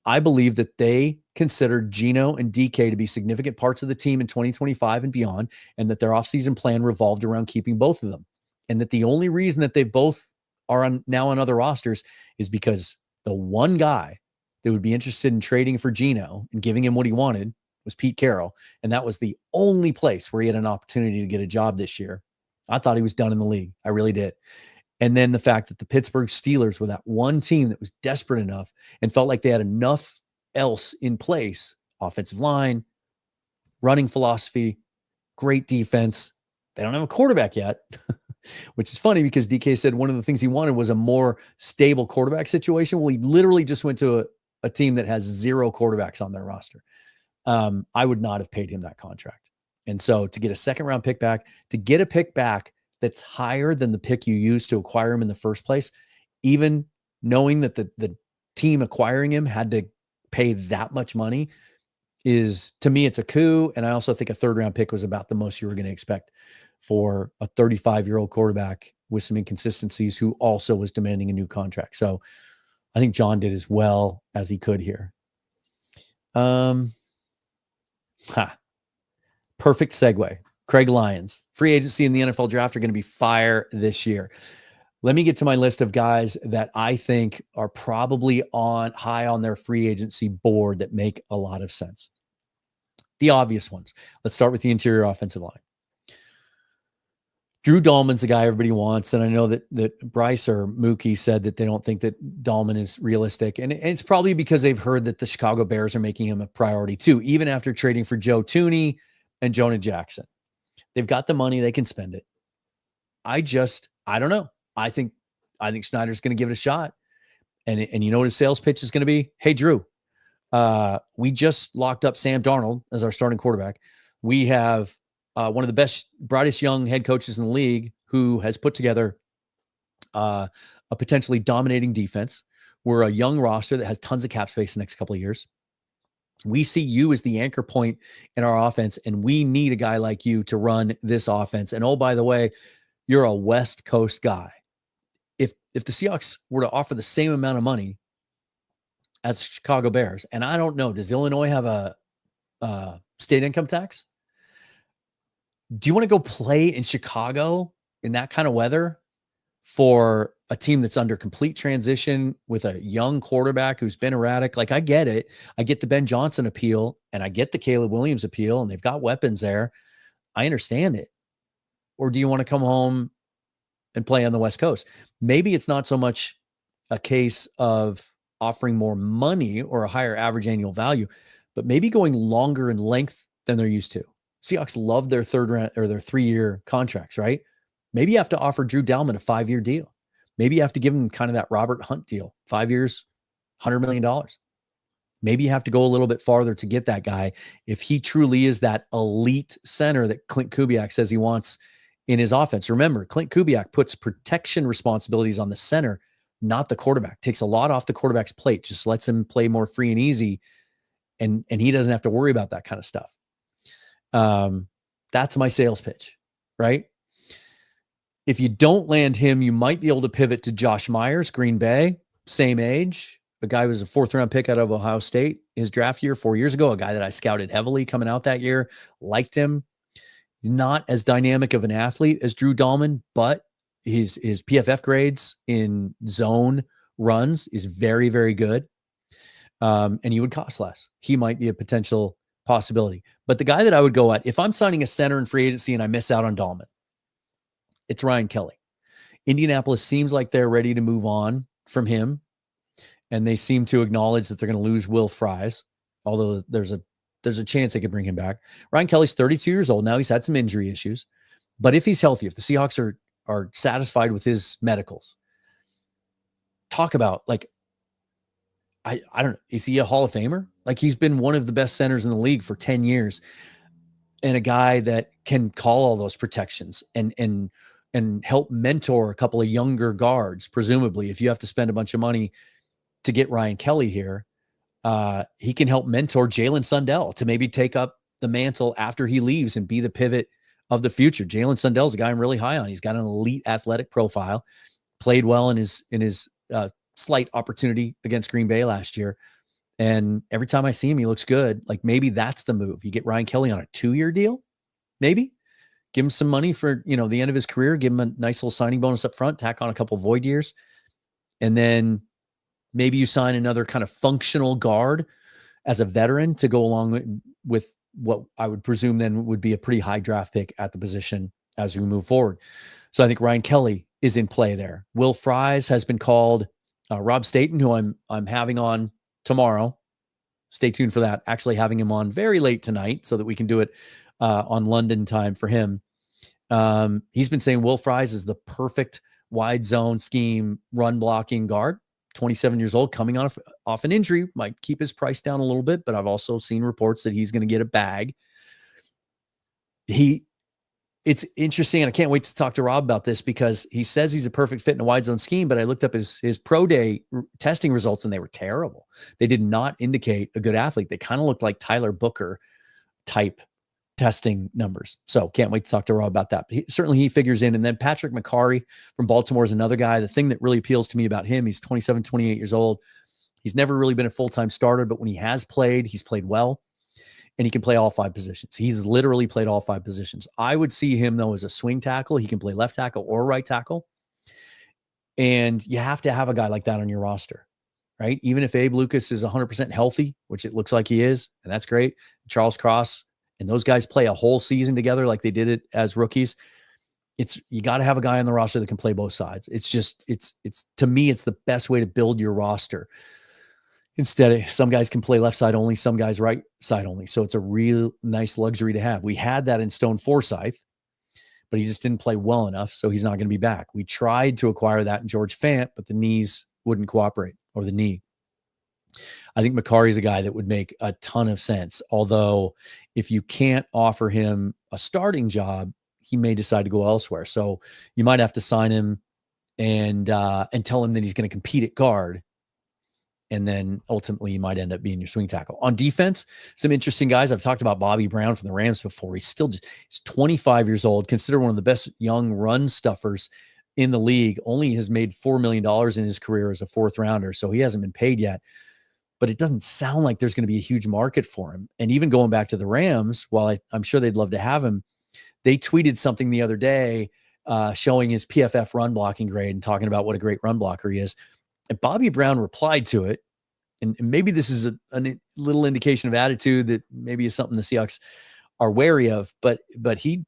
I believe that they considered Geno and DK to be significant parts of the team in 2025 and beyond, and that their offseason plan revolved around keeping both of them. And that the only reason that they both are now on other rosters is because the one guy that would be interested in trading for Geno and giving him what he wanted was Pete Carroll. And that was the only place where he had an opportunity to get a job this year. I thought he was done in the league. I really did. And then the fact that the Pittsburgh Steelers were that one team that was desperate enough and felt like they had enough else in place, offensive line, running philosophy, great defense. They don't have a quarterback yet, which is funny because DK said one of the things he wanted was a more stable quarterback situation. Well, he literally just went to a team that has 0 quarterbacks on their roster. I would not have paid him that contract. And so to get a second round pick back, to get a pick back that's higher than the pick you used to acquire him in the first place, even knowing that the team acquiring him had to pay that much money, is, to me, it's a coup. And I also think a 3rd-round pick was about the most you were going to expect for a 35-year-old quarterback with some inconsistencies who also was demanding a new contract. So I think John did as well as he could here. Perfect segue. Craig Lyons, free agency and the NFL draft are going to be fire this year. Let me get to my list of guys that I think are probably high on their free agency board that make a lot of sense. The obvious ones. Let's start with the interior offensive line. Drew Dahlman's the guy everybody wants, and I know that Bryce or Mookie said that they don't think that Dahlman is realistic, and it's probably because they've heard that the Chicago Bears are making him a priority too, even after trading for Joe Thuney and Jonah Jackson. They've got the money, they can spend it. I don't know. I think Schneider's going to give it a shot, and you know what his sales pitch is going to be? Hey, Drew, we just locked up Sam Darnold as our starting quarterback. We have one of the best, brightest young head coaches in the league who has put together a potentially dominating defense. We're a young roster that has tons of cap space the next couple of years. We see you as the anchor point in our offense, and we need a guy like you to run this offense. And oh, by the way, you're a West Coast guy. If the Seahawks were to offer the same amount of money as Chicago Bears, and I don't know, does Illinois have a state income tax? Do you want to go play in Chicago in that kind of weather for a team that's under complete transition with a young quarterback who's been erratic? Like, I get it. I get the Ben Johnson appeal, and I get the Caleb Williams appeal, and they've got weapons there. I understand it. Or do you want to come home and play on the West Coast? Maybe it's not so much a case of offering more money or a higher average annual value, but maybe going longer in length than they're used to. Seahawks love their 3-year contracts, right? Maybe you have to offer Drew Dahlman a 5-year deal. Maybe you have to give him kind of that Robert Hunt deal, 5 years, $100 million. Maybe you have to go a little bit farther to get that guy if he truly is that elite center that Clint Kubiak says he wants in his offense. Remember, Clint Kubiak puts protection responsibilities on the center, not the quarterback. Takes a lot off the quarterback's plate, just lets him play more free and easy, and he doesn't have to worry about that kind of stuff. That's my sales pitch, right? If you don't land him, you might be able to pivot to Josh Myers, Green Bay, same age. A guy who was a 4th-round pick out of Ohio State his draft year 4 years ago, a guy that I scouted heavily coming out that year, liked him. He's not as dynamic of an athlete as Drew Dahlman, but his PFF grades in zone runs is very, very good. And he would cost less. He might be a potential possibility. But the guy that I would go at, if I'm signing a center in free agency and I miss out on Dahlman, it's Ryan Kelly. Indianapolis seems like they're ready to move on from him, and they seem to acknowledge that they're going to lose Will Fries, although there's a chance they could bring him back. Ryan Kelly's 32 years old now. He's had some injury issues, but if he's healthy, if the Seahawks are satisfied with his medicals, talk about, like, I don't know, is he a Hall of Famer? Like, he's been one of the best centers in the league for 10 years, and a guy that can call all those protections and help mentor a couple of younger guards. Presumably, if you have to spend a bunch of money to get Ryan Kelly here, he can help mentor Jalen Sundell to maybe take up the mantle after he leaves and be the pivot of the future. Jalen Sundell's a guy I'm really high on. He's got an elite athletic profile, played well in his slight opportunity against Green Bay last year. And every time I see him, he looks good. Like, maybe that's the move. You get Ryan Kelly on a 2-year deal, maybe give him some money for, the end of his career, give him a nice little signing bonus up front, tack on a couple void years. And then maybe you sign another kind of functional guard as a veteran to go along with what I would presume then would be a pretty high draft pick at the position as we move forward. So I think Ryan Kelly is in play there. Will Fries has been called. Rob Staten, who I'm having on tomorrow. Stay tuned for that. Actually having him on very late tonight so that we can do it on London time for him. He's been saying Will Fries is the perfect wide zone scheme run blocking guard. 27 years old, coming off an injury, might keep his price down a little bit, but I've also seen reports that he's going to get a bag. it's interesting, and I can't wait to talk to Rob about this because he says he's a perfect fit in a wide zone scheme, but I looked up his pro day testing results and they were terrible. They did not indicate a good athlete. They kind of looked like Tyler Booker type testing numbers. So can't wait to talk to Rob about that. But certainly he figures in. And then Patrick McCarry from Baltimore is another guy. The thing that really appeals to me about him, he's 27, 28 years old. He's never really been a full-time starter, but when he has played, he's played well. And he can play all 5 positions. He's literally played all 5 positions. I would see him, though, as a swing tackle. He can play left tackle or right tackle. And you have to have a guy like that on your roster, right? Even if Abe Lucas is 100% healthy, which it looks like he is, and that's great. Charles Cross and those guys play a whole season together like they did it as rookies. You got to have a guy on the roster that can play both sides. It's to me, it's the best way to build your roster. Instead of some guys can play left side only, some guys right side only. So it's a real nice luxury to have. We had that in Stone Forsythe, but he just didn't play well enough. So he's not going to be back. We tried to acquire that in George Fant, but the knees wouldn't cooperate, or the knee. I think McCarry is a guy that would make a ton of sense. Although if you can't offer him a starting job, he may decide to go elsewhere. So you might have to sign him and tell him that he's going to compete at guard. And then ultimately you might end up being your swing tackle. On defense, some interesting guys. I've talked about Bobby Brown from the Rams before. He's 25 years old, considered one of the best young run stuffers in the league. Only has made $4 million in his career as a 4th rounder. So he hasn't been paid yet, but it doesn't sound like there's going to be a huge market for him. And even going back to the Rams, while I'm sure they'd love to have him, they tweeted something the other day showing his PFF run blocking grade and talking about what a great run blocker he is. And Bobby Brown replied to it, and maybe this is a little indication of attitude that maybe is something the Seahawks are wary of, but he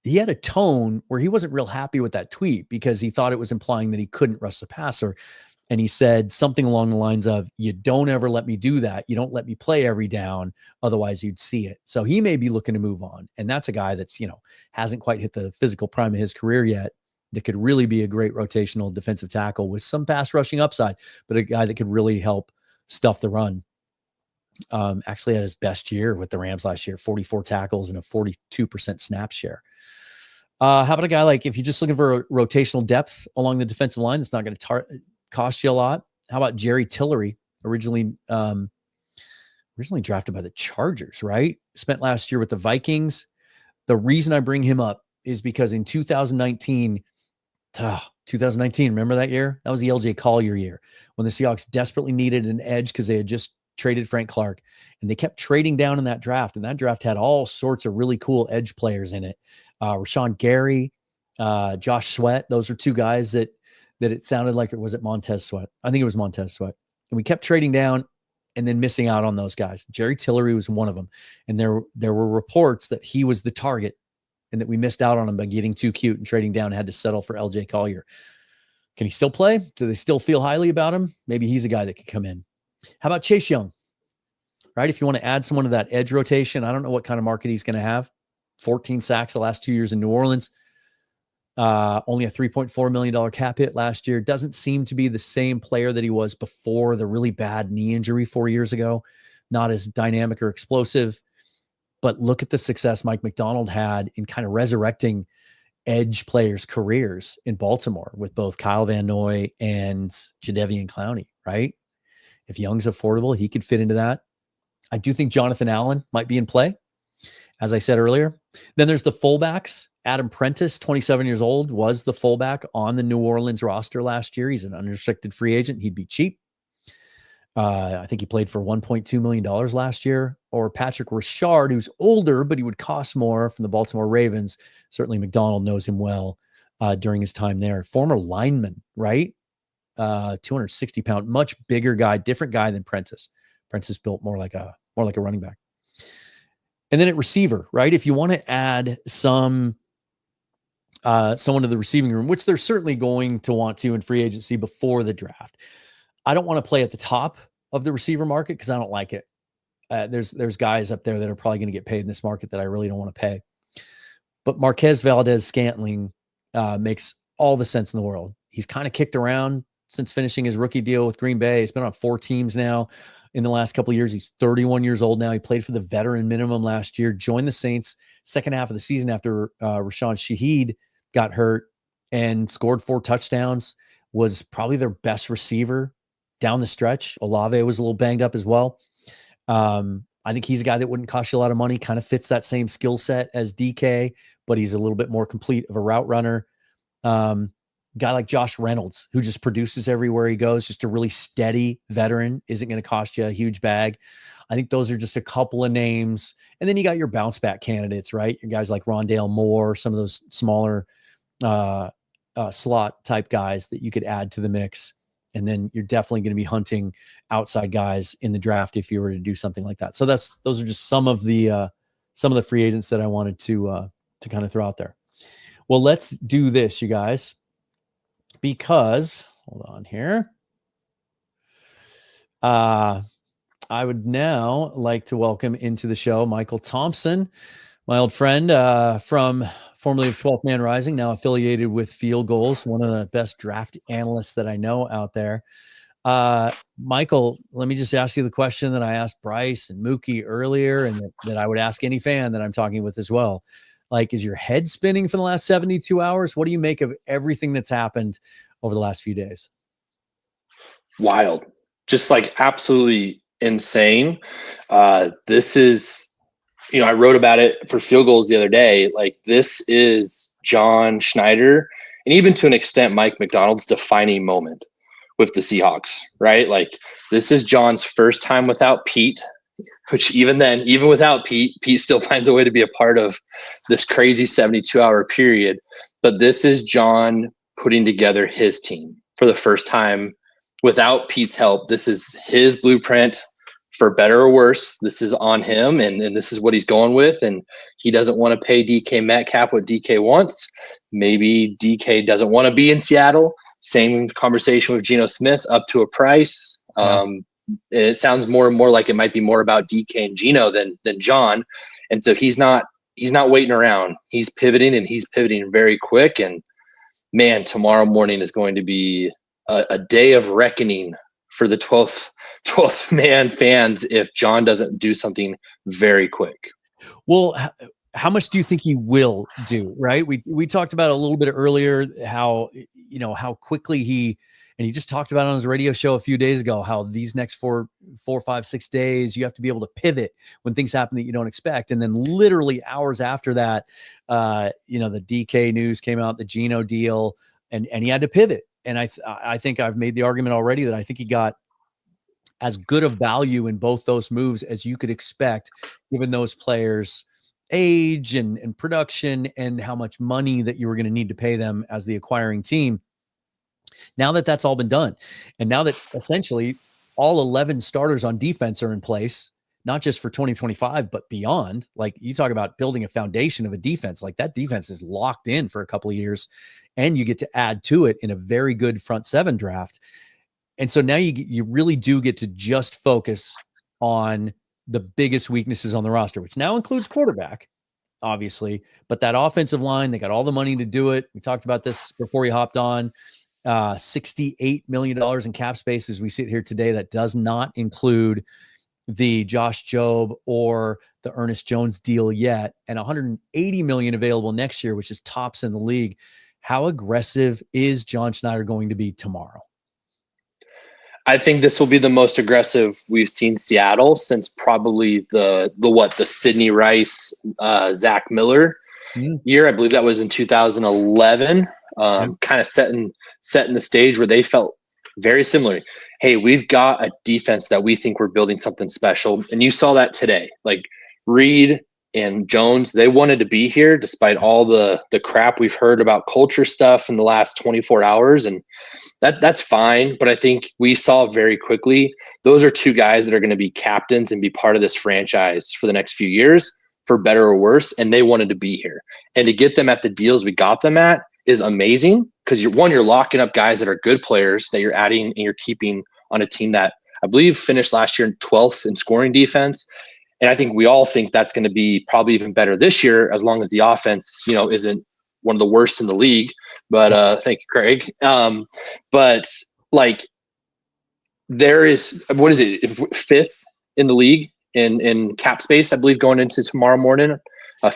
had a tone where he wasn't real happy with that tweet because he thought it was implying that he couldn't rush the passer. And he said something along the lines of, you don't ever let me do that. You don't let me play every down. Otherwise you'd see it. So he may be looking to move on. And that's a guy that's, hasn't quite hit the physical prime of his career yet, that could really be a great rotational defensive tackle with some pass rushing upside, but a guy that could really help stuff the run. Actually had his best year with the Rams last year, 44 tackles and a 42% snap share. How about a guy like, if you're just looking for a rotational depth along the defensive line, it's not going to cost you a lot. How about Jerry Tillery, originally drafted by the Chargers, right? Spent last year with the Vikings. The reason I bring him up is because in 2019, remember that year? That was the LJ Collier year when the Seahawks desperately needed an edge because they had just traded Frank Clark, and they kept trading down in that draft. And that draft had all sorts of really cool edge players in it. Rashawn Gary, Josh Sweat. Those are 2 guys that it sounded like, it was Montez Sweat. I think it was Montez Sweat. And we kept trading down and then missing out on those guys. Jerry Tillery was one of them. And there were reports that he was the target and that we missed out on him by getting too cute and trading down and had to settle for LJ Collier. Can he still play? Do they still feel highly about him? Maybe he's a guy that could come in. How about Chase Young? Right? If you want to add someone to that edge rotation, I don't know what kind of market he's going to have. 14 sacks the last 2 years in New Orleans. Only a $3.4 million cap hit last year. Doesn't seem to be the same player that he was before the really bad knee injury 4 years ago. Not as dynamic or explosive. But look at the success Mike McDonald had in kind of resurrecting edge players' careers in Baltimore with both Kyle Van Noy and Jadeveon Clowney, right? If Young's affordable, he could fit into that. I do think Jonathan Allen might be in play, as I said earlier. Then there's the fullbacks. Adam Prentice, 27 years old, was the fullback on the New Orleans roster last year. He's an unrestricted free agent. He'd be cheap. I think he played for $1.2 million last year. Or Patrick Richard, who's older, but he would cost more, from the Baltimore Ravens. Certainly McDonald knows him well during his time there. Former lineman, right? 260-pound, much bigger guy, different guy than Prentice. Prentice built more like a running back. And then at receiver, right? If you want to add someone to the receiving room, which they're certainly going to want to in free agency before the draft, I don't want to play at the top of the receiver market because I don't like it. There's guys up there that are probably going to get paid in this market that I really don't want to pay. But Marquez Valdez-Scantling makes all the sense in the world. He's kind of kicked around since finishing his rookie deal with Green Bay. He's been on 4 teams now. in the last couple of years. He's 31 years old now. He played for the veteran minimum last year, joined the Saints second half of the season after Rashawn Shaheed got hurt and scored 4 touchdowns, was probably their best receiver down the stretch. Olave was a little banged up as well. I think he's a guy that wouldn't cost you a lot of money, kind of fits that same skill set as DK, but he's a little bit more complete of a route runner. Guy like Josh Reynolds, who just produces everywhere he goes, just a really steady veteran, isn't going to cost you a huge bag. I think those are just a couple of names. And then you got your bounce back candidates, right? Your guys like Rondale Moore, some of those smaller slot type guys that you could add to the mix. And then you're definitely going to be hunting outside guys in the draft if you were to do something like that. So those are just some of the free agents that I wanted to kind of throw out there. Well, let's do this, you guys, because hold on here. I would now like to welcome into the show Michael Thompson, my old friend from formerly of 12th Man Rising, now affiliated with Field Goals, one of the best draft analysts that I know out there. Michael, let me just ask you the question that I asked Bryce and Mookie earlier, and that I would ask any fan that I'm talking with as well. Like, is your head spinning for the last 72 hours? What do you make of everything that's happened over the last few days? Wild. Just like absolutely insane. This is, I wrote about it for Field Goals the other day. Like, this is John Schneider and even to an extent Mike McDonald's defining moment with the Seahawks, right? Like, this is John's first time without Pete, which even without Pete still finds a way to be a part of this crazy 72-hour period. But this is John putting together his team for the first time without Pete's help. This is his blueprint. For better or worse, this is on him, and this is what he's going with. And he doesn't want to pay DK Metcalf what DK wants. Maybe DK doesn't want to be in Seattle. Same conversation with Geno Smith, up to a price. It sounds more and more like it might be more about DK and Geno than John. And so he's not waiting around. He's pivoting, and he's pivoting very quick. And man, tomorrow morning is going to be a day of reckoning for the 12th man fans if John doesn't do something very quick. Well, how much do you think he will do? Right. We talked about a little bit earlier, how quickly he just talked about on his radio show a few days ago, how these next 4, 5, 6 days, you have to be able to pivot when things happen that you don't expect. And then literally hours after that, the DK news came out, the Geno deal, and he had to pivot. And I think I've made the argument already that I think he got as good of value in both those moves as you could expect, given those players' age and production and how much money that you were going to need to pay them as the acquiring team. Now that that's all been done, and now that essentially all 11 starters on defense are in place, not just for 2025, but beyond, like you talk about building a foundation of a defense, like that defense is locked in for a couple of years, and you get to add to it in a very good front 7 draft. And so now you really do get to just focus on the biggest weaknesses on the roster, which now includes quarterback, obviously, but that offensive line, they got all the money to do it. We talked about this before we hopped on. $68 million in cap space as we sit here today. That does not include the Josh Jobe or the Ernest Jones deal yet, and $180 million available next year, which is tops in the league. How aggressive is John Schneider going to be tomorrow? I think this will be the most aggressive we've seen Seattle since probably the Sidney Rice, Zach Miller year. I believe that was in 2011. Kind of setting the stage where they felt very similar. Hey, we've got a defense that we think we're building something special, and you saw that today. Like Reed and Jones, they wanted to be here despite all the crap we've heard about culture stuff in the last 24 hours. And that's fine. But I think we saw very quickly, those are two guys that are going to be captains and be part of this franchise for the next few years, for better or worse. And they wanted to be here. And to get them at the deals we got them at is amazing, because you're locking up guys that are good players that you're adding and you're keeping on a team that I believe finished last year in 12th in scoring defense. And I think we all think that's going to be probably even better this year, as long as the offense, isn't one of the worst in the league. But thank you, Craig. But like, there is, what is it, fifth in the league in cap space, I believe, going into tomorrow morning.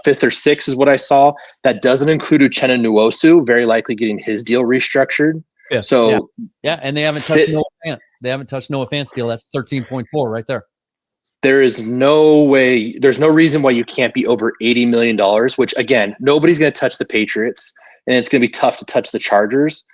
Fifth or sixth is what I saw. That doesn't include Uchenna Nwosu, very likely getting his deal restructured. Yeah. So and they haven't touched Noah Fant. They haven't touched Noah Fant's deal. That's 13.4 right there. There is no way, there's no reason why you can't be over $80 million, which again, nobody's going to touch the Patriots, and it's going to be tough to touch the Chargers.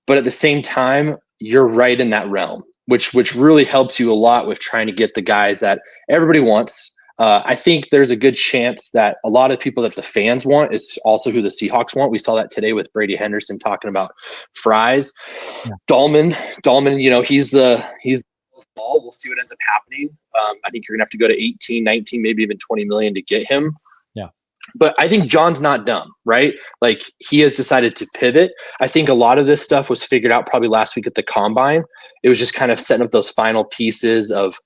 But at the same time, you're right in that realm, which really helps you a lot with trying to get the guys that everybody wants. I think there's a good chance that a lot of people that the fans want is also who the Seahawks want. We saw that today with Brady Henderson talking about fries. Yeah. Dahlman, he's ball. We'll see what ends up happening. I think you're gonna have to go to 18, 19, maybe even 20 million to get him. Yeah. But I think John's not dumb, right? Like, he has decided to pivot. I think a lot of this stuff was figured out probably last week at the combine. It was just kind of setting up those final pieces of,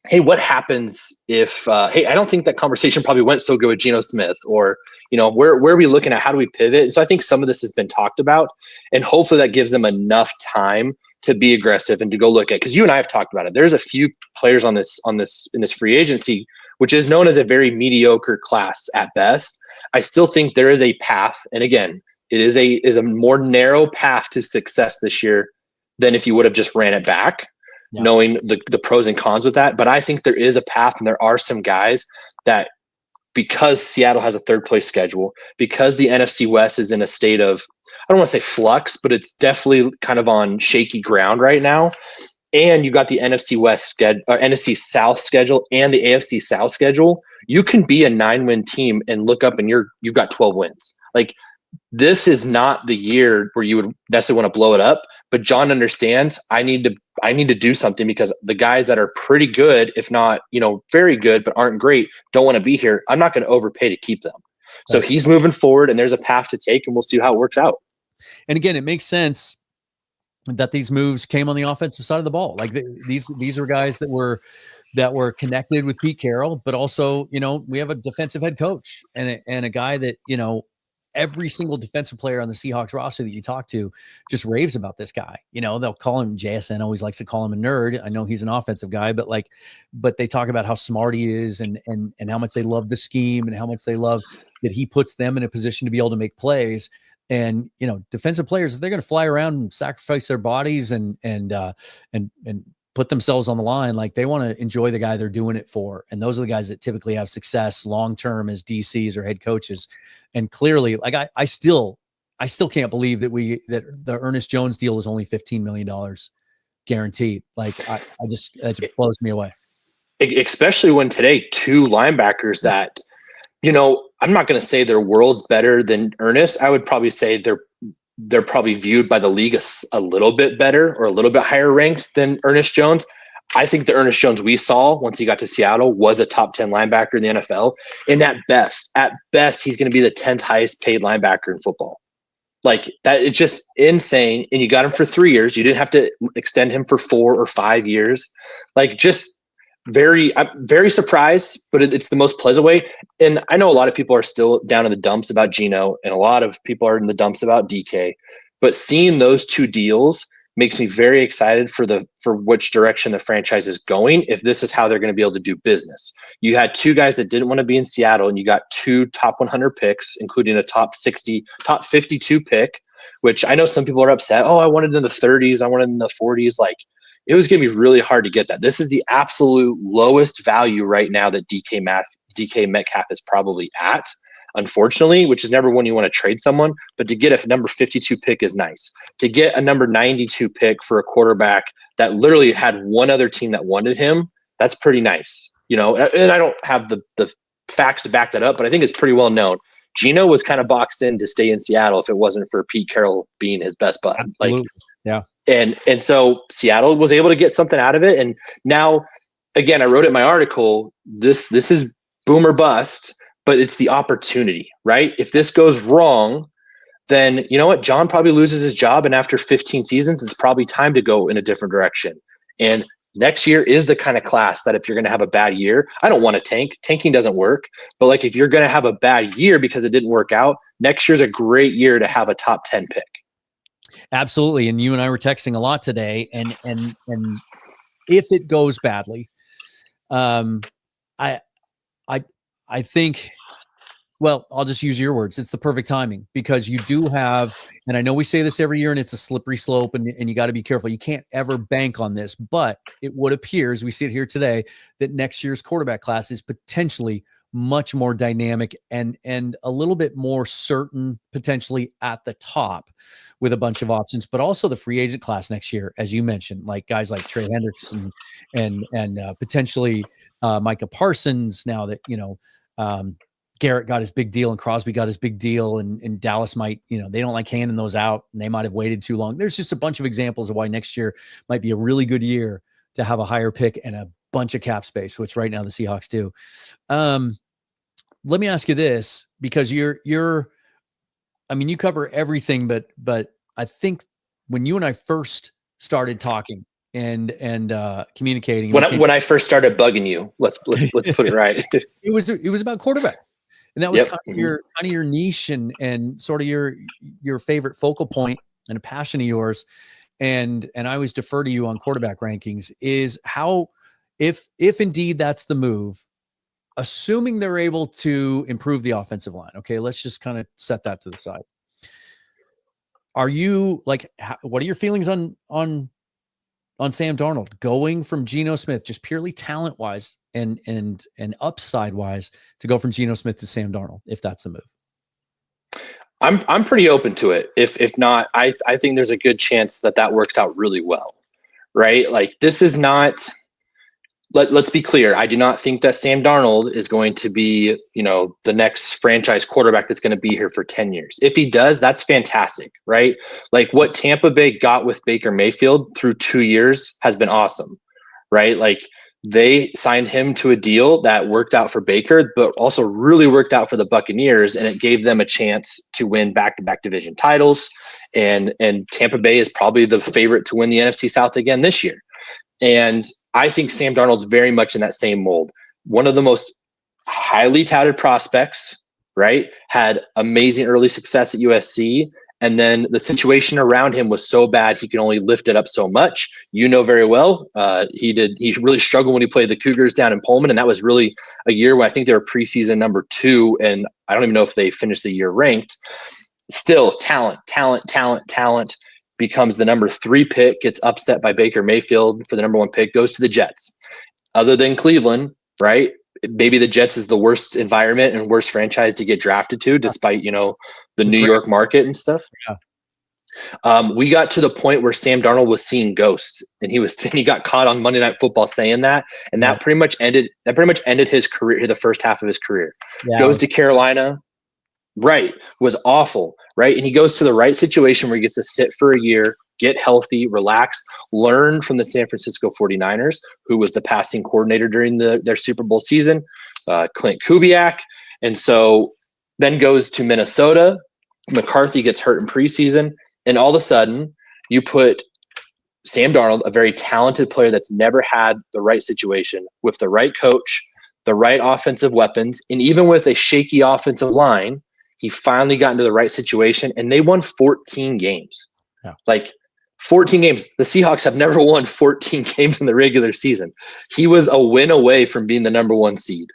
hey, what happens if, hey, I don't think that conversation probably went so good with Geno Smith, or, where are we looking at? How do we pivot? And so I think some of this has been talked about, and hopefully that gives them enough time to be aggressive and to go look at, because you and I have talked about it. There's a few players in this free agency, which is known as a very mediocre class at best. I still think there is a path. And again, it is a more narrow path to success this year than if you would have just ran it back, knowing the pros and cons with that. But I think there is a path, and there are some guys that, because Seattle has a third place schedule, because the NFC West is in a state of, I don't want to say flux, but it's definitely kind of on shaky ground right now. And you got the NFC West schedule, or NFC South schedule, and the AFC South schedule. You can be a 9-win team and look up and you've got 12 wins. Like, this is not the year where you would necessarily want to blow it up. But John understands, I need to do something, because the guys that are pretty good, if not, very good, but aren't great, don't want to be here. I'm not going to overpay to keep them. So he's moving forward, and there's a path to take, and we'll see how it works out. And again, it makes sense that these moves came on the offensive side of the ball. Like, these are guys that were connected with Pete Carroll, but also, we have a defensive head coach and a guy that, every single defensive player on the Seahawks roster that you talk to just raves about this guy. They'll call him, JSN always likes to call him a nerd. I know he's an offensive guy, but they talk about how smart he is and how much they love the scheme and how much they love that he puts them in a position to be able to make plays. And, defensive players, if they're going to fly around and sacrifice their bodies and put themselves on the line, like, they want to enjoy the guy they're doing it for. And those are the guys that typically have success long-term as DCs or head coaches. And clearly, like, I still can't believe that the Ernest Jones deal is only $15 million guaranteed. Like, that just blows me away. Especially when today, two linebackers that, I'm not going to say they're worlds better than Ernest. I would probably say they're probably viewed by the league a little bit better or a little bit higher ranked than Ernest Jones. I think the Ernest Jones we saw once he got to Seattle was a top 10 linebacker in the NFL. And at best, he's going to be the 10th highest paid linebacker in football. Like, that, it's just insane. And you got him for 3 years. You didn't have to extend him for 4 or 5 years. Like, just I'm very surprised, but it's the most pleasant way. And I know a lot of people are still down in the dumps about Geno, and a lot of people are in the dumps about DK. But seeing those two deals makes me very excited for which direction the franchise is going, if this is how they're going to be able to do business. You had two guys that didn't want to be in Seattle, and you got 2 top 100 picks, including a top 52 pick, which I know some people are upset. Oh, I wanted in the 30s. I wanted in the 40s. Like, it was going to be really hard to get that. This is the absolute lowest value right now that DK Metcalf is probably at, unfortunately, which is never when you want to trade someone. But to get a number 52 pick is nice. To get a number 92 pick for a quarterback that literally had one other team that wanted him, that's pretty nice. And I don't have the facts to back that up, but I think it's pretty well known. Geno was kind of boxed in to stay in Seattle if it wasn't for Pete Carroll being his best bud. Absolutely. Yeah. And so Seattle was able to get something out of it. And now, again, I wrote it in my article, this is boom or bust, but it's the opportunity, right? If this goes wrong, then you know what? John probably loses his job. And after 15 seasons, it's probably time to go in a different direction. And next year is the kind of class that if you're going to have a bad year, I don't want to tank. Tanking doesn't work. But like, if you're going to have a bad year because it didn't work out, next year's a great year to have a top 10 pick. Absolutely. And you and I were texting a lot today, and if it goes badly, I think, well, I'll just use your words. It's the perfect timing because you do have, and I know we say this every year and it's a slippery slope and you got to be careful. You can't ever bank on this, but it would appear as we sit here today that next year's quarterback class is potentially much more dynamic and a little bit more certain potentially at the top with a bunch of options, but also the free agent class next year, as you mentioned, like guys like Trey Hendrickson and potentially Micah Parsons now that, Garrett got his big deal and Crosby got his big deal and Dallas might, they don't like handing those out and they might have waited too long. There's just a bunch of examples of why next year might be a really good year to have a higher pick and a bunch of cap space, which right now the Seahawks do. Let me ask you this, because you cover everything, but I think when you and I first started talking and communicating, when I first started bugging you, let's put it right. it was about quarterbacks. And that was kind of your niche and sort of your favorite focal point and a passion of yours. And I always defer to you on quarterback rankings is how, if indeed that's the move, assuming they're able to improve the offensive line. Okay. Let's just kind of set that to the side. Are you what are your feelings on Sam Darnold going from Geno Smith, just purely talent wise and upside wise, to go from Geno Smith to Sam Darnold, if that's a move? I'm pretty open to it. If not, I think there's a good chance that works out really well, right? Like, this is not. Let's be clear. I do not think that Sam Darnold is going to be, the next franchise quarterback that's going to be here for 10 years. If he does, that's fantastic, right? Like what Tampa Bay got with Baker Mayfield through 2 years has been awesome, right? Like they signed him to a deal that worked out for Baker, but also really worked out for the Buccaneers, and it gave them a chance to win back-to-back division titles. And Tampa Bay is probably the favorite to win the NFC South again this year. And I think Sam Darnold's very much in that same mold. One of the most highly touted prospects, right? Had amazing early success at USC. And then the situation around him was so bad, he could only lift it up so much. Very well. He really struggled when he played the Cougars down in Pullman. And that was really a year where I think they were preseason number 2. And I don't even know if they finished the year ranked. Still talent. Becomes the number 3 pick, gets upset by Baker Mayfield for the number 1 pick, goes to the Jets. Other than Cleveland, right? Maybe the Jets is the worst environment and worst franchise to get drafted to, despite, the New York market and stuff. Yeah. We got to the point where Sam Darnold was seeing ghosts, and he got caught on Monday Night Football saying that, and that pretty much ended his career, the first half of his career. Yeah. Goes to Carolina. Right. Was awful. Right. And he goes to the right situation where he gets to sit for a year, get healthy, relax, learn from the San Francisco 49ers, who was the passing coordinator during their Super Bowl season, Clint Kubiak. And so then goes to Minnesota. McCarthy gets hurt in preseason. And all of a sudden you put Sam Darnold, a very talented player that's never had the right situation, with the right coach, the right offensive weapons, and even with a shaky offensive line, he finally got into the right situation, and they won 14 games. Yeah. Like 14 games. The Seahawks have never won 14 games in the regular season. He was a win away from being the number 1 seed.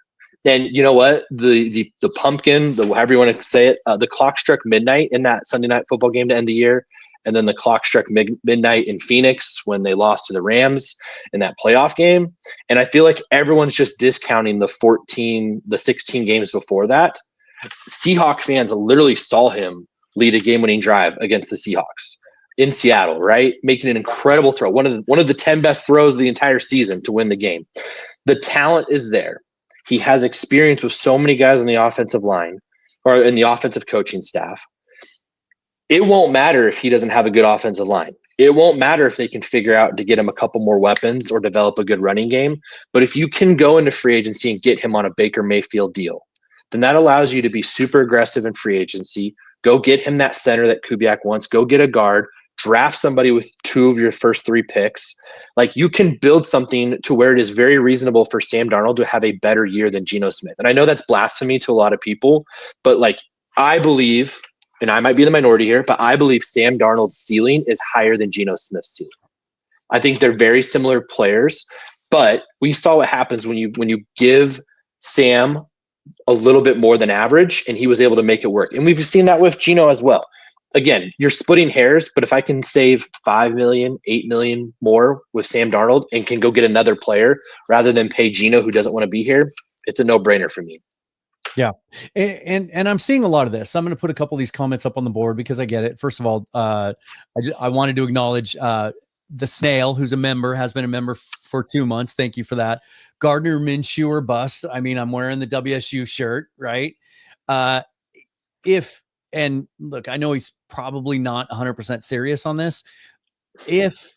And you know what? The pumpkin, however you want to say it, the clock struck midnight in that Sunday Night Football game to end the year. And then the clock struck midnight in Phoenix when they lost to the Rams in that playoff game. And I feel like everyone's just discounting the 16 games before that. Seahawk fans literally saw him lead a game-winning drive against the Seahawks in Seattle, right? Making an incredible throw, one of the 10 best throws of the entire season to win the game. The talent is there. He has experience with so many guys on the offensive line or in the offensive coaching staff. It won't matter if he doesn't have a good offensive line. It won't matter if they can figure out to get him a couple more weapons or develop a good running game. But if you can go into free agency and get him on a Baker Mayfield deal, then that allows you to be super aggressive in free agency. Go get him that center that Kubiak wants. Go get a guard. Draft somebody with 2 of your first 3 picks. Like, you can build something to where it is very reasonable for Sam Darnold to have a better year than Geno Smith. And I know that's blasphemy to a lot of people, but I believe, and I might be the minority here, but I believe Sam Darnold's ceiling is higher than Geno Smith's ceiling. I think they're very similar players, but we saw what happens when you give Sam a little bit more than average, and he was able to make it work. And we've seen that with Geno as well. Again, you're splitting hairs, but if I can save $5 million, $8 million more with Sam Darnold and can go get another player rather than pay Geno who doesn't want to be here, it's a no-brainer for me. Yeah. And I'm seeing a lot of this. I'm going to put a couple of these comments up on the board because I get it. First of all, I wanted to acknowledge the Snail, who's a member, has been a member for 2 months. Thank you for that. Gardner Minshew or bust. I mean, I'm wearing the WSU shirt, right? And look, I know he's probably not 100% serious on this. If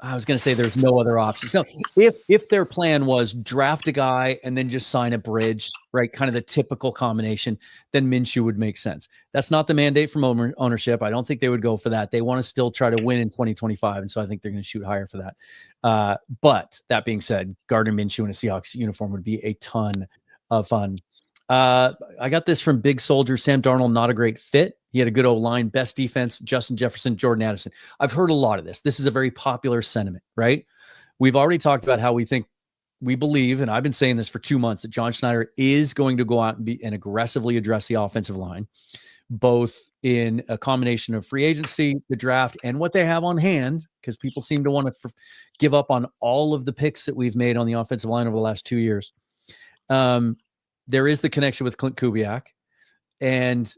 I was going to say there's no other options. No, if their plan was draft a guy and then just sign a bridge, right? Kind of the typical combination, then Minshew would make sense. That's not the mandate from ownership. I don't think they would go for that. They want to still try to win in 2025. And so I think they're going to shoot higher for that. But that being said, Gardner Minshew in a Seahawks uniform would be a ton of fun. I got this from Big Soldier. Sam Darnold, not a great fit. He had a good O-line, best defense, Justin Jefferson, Jordan Addison. I've heard a lot of this. This is a very popular sentiment, right? We've already talked about how we believe, and I've been saying this for 2 months, that John Schneider is going to go out and aggressively address the offensive line, both in a combination of free agency, the draft, and what they have on hand, because people seem to want to give up on all of the picks that we've made on the offensive line over the last 2 years. There is the connection with Clint Kubiak, and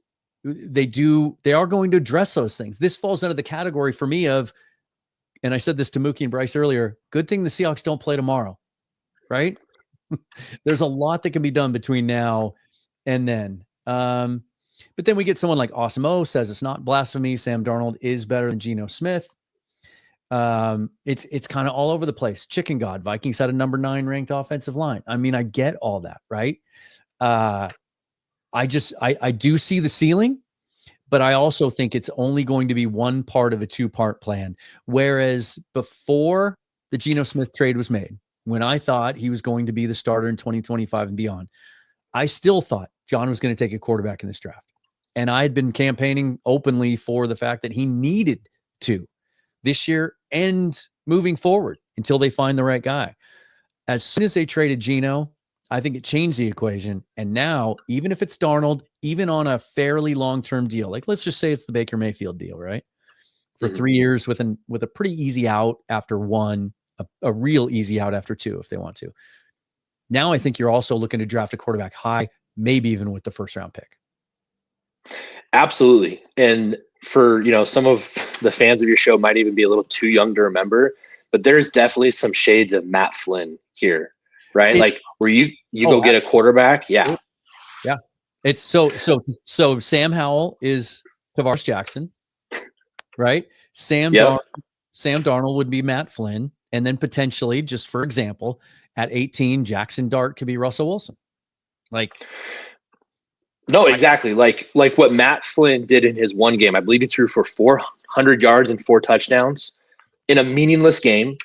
they are going to address those things. This falls under the category for me of, and I said this to Mookie and Bryce earlier, good thing the Seahawks don't play tomorrow, right? There's a lot that can be done between now and then. But then we get someone like Awesome O says it's not blasphemy. Sam Darnold is better than Geno Smith. It's kind of all over the place. Chicken God, Vikings had a number 9 ranked offensive line. I mean, I get all that, right? I do see the ceiling, but I also think it's only going to be one part of a 2-part plan. Whereas before the Geno Smith trade was made, when I thought he was going to be the starter in 2025 and beyond, I still thought John was going to take a quarterback in this draft. And I had been campaigning openly for the fact that he needed to this year and moving forward until they find the right guy. As soon as they traded Geno, I think it changed the equation. And now, even if it's Darnold, even on a fairly long-term deal, like let's just say it's the Baker Mayfield deal, right? For 3 years with a pretty easy out after 1, a real easy out after 2, if they want to. Now I think you're also looking to draft a quarterback high, maybe even with the first-round pick. Absolutely. And for, some of the fans of your show might even be a little too young to remember, but there's definitely some shades of Matt Flynn here. Right? Like where you go get a quarterback. Yeah. Yeah. It's so Sam Howell is Tavares Jackson, right? Sam Darnold would be Matt Flynn. And then potentially, just for example, at 18, Jackson Dart could be Russell Wilson. No, exactly. Like what Matt Flynn did in his one game. I believe he threw for 400 yards and 4 touchdowns in a meaningless game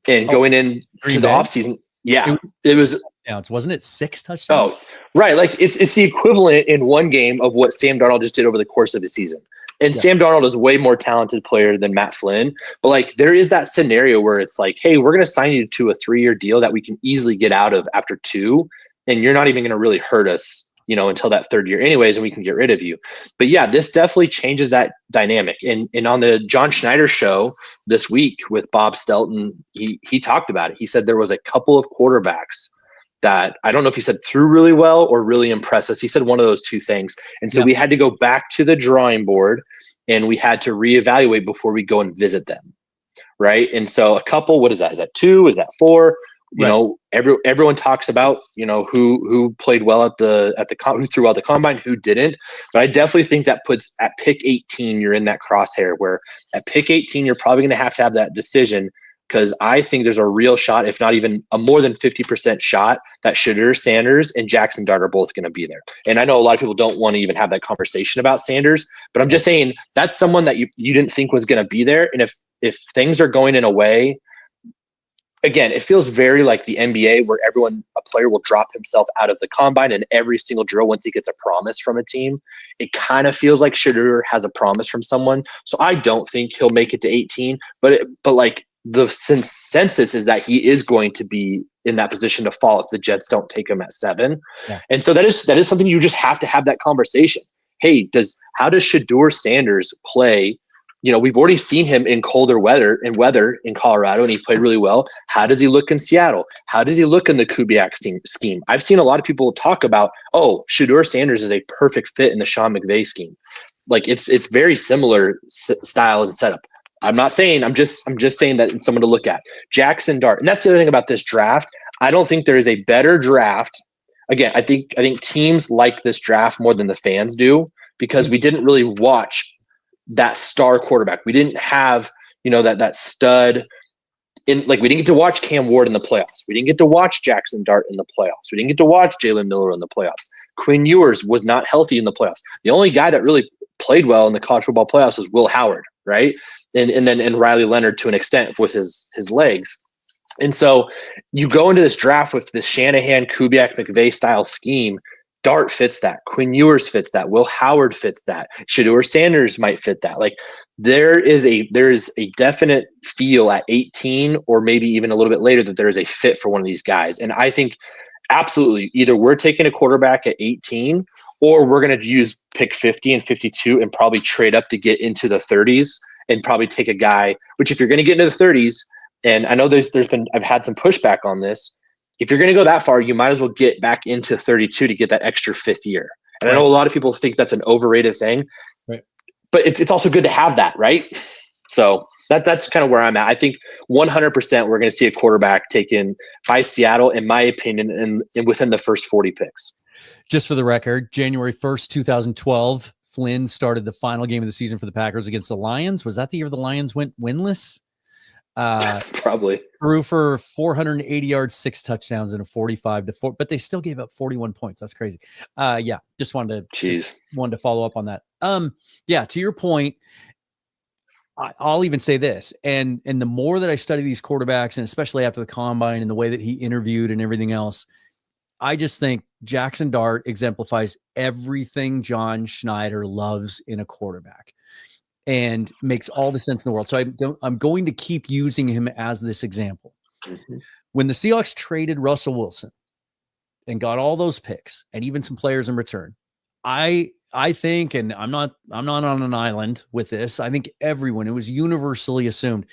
and going in to the offseason. Yeah, it was. Wasn't it 6 touchdowns? Oh, right. Like it's the equivalent in one game of what Sam Darnold just did over the course of the season. And Sam Darnold is a way more talented player than Matt Flynn. But there is that scenario where it's like, hey, we're going to sign you to a 3-year deal that we can easily get out of after 2, and you're not even going to really hurt us, until that 3rd year anyways, and we can get rid of you. But yeah, this definitely changes that dynamic. And on the John Schneider show this week with Bob Stelton, he talked about it. He said there was a couple of quarterbacks that I don't know if he said threw really well or really impressed us. He said one of those 2 things. And so we had to go back to the drawing board and we had to reevaluate before we go and visit them. Right. And so a couple, what is that? Is that 2? Is that 4? Everyone talks about, who played well who threw out the combine, who didn't. But I definitely think that puts at pick 18, you're in that crosshair where at pick 18, you're probably going to have that decision, because I think there's a real shot, if not even a more than 50% shot, that Shedeur Sanders and Jackson Dart are both going to be there. And I know a lot of people don't want to even have that conversation about Sanders, but I'm just saying that's someone that you didn't think was going to be there. And if things are going in a way again, it feels very like the NBA where a player will drop himself out of the combine and every single drill once he gets a promise from a team. It kind of feels like Schneider has a promise from someone. So I don't think he'll make it to 18, but like the consensus is that he is going to be in that position to fall if the Jets don't take him at 7. Yeah. And so that is something you just have to have that conversation. Hey, how does Shedeur Sanders play? You know, we've already seen him in colder weather in Colorado, and he played really well. How does he look in Seattle? How does he look in the Kubiak scheme? I've seen a lot of people talk about, Shedeur Sanders is a perfect fit in the Sean McVay scheme. Like it's very similar style and setup. I'm not saying, I'm just saying that it's someone to look at. Jackson Dart. And that's the other thing about this draft. I don't think there is a better draft. Again, I think teams like this draft more than the fans do because we didn't really watch that star quarterback. We didn't have, that stud we didn't get to watch Cam Ward in the playoffs. We didn't get to watch Jackson Dart in the playoffs. We didn't get to watch Jalen Miller in the playoffs. Quinn Ewers was not healthy in the playoffs. The only guy that really played well in the college football playoffs was Will Howard, right? And Riley Leonard to an extent with his legs. And so you go into this draft with this Shanahan, Kubiak, McVay style scheme. Dart fits that. Quinn Ewers fits that. Will Howard fits that. Shedeur Sanders might fit that. Like there is a definite feel at 18 or maybe even a little bit later that there is a fit for one of these guys. And I think absolutely either we're taking a quarterback at 18 or we're going to use pick 50 and 52 and probably trade up to get into the 30s and probably take a guy, which if you're going to get into the 30s, and I know I've had some pushback on this. If you're going to go that far, you might as well get back into 32 to get that extra 5th year. And I know a lot of people think that's an overrated thing, right? But it's also good to have that, right? So that's kind of where I'm at. I think 100% we're going to see a quarterback taken by Seattle, in my opinion, and within the first 40 picks. Just for the record, January 1st, 2012, Flynn started the final game of the season for the Packers against the Lions. Was that the year the Lions went winless? Probably. Threw for 480 yards, 6 touchdowns, and a 45-4, but they still gave up 41 points. That's crazy. Just wanted to follow up on that. To your point, I'll even say this, and the more that I study these quarterbacks, and especially after the combine and the way that he interviewed and everything else, I just think Jackson Dart exemplifies everything John Schneider loves in a quarterback and makes all the sense in the world. So I'm going to keep using him as this example. Mm-hmm. When the Seahawks traded Russell Wilson and got all those picks and even some players in return, I think, and I'm not on an island with this, I think it was universally assumed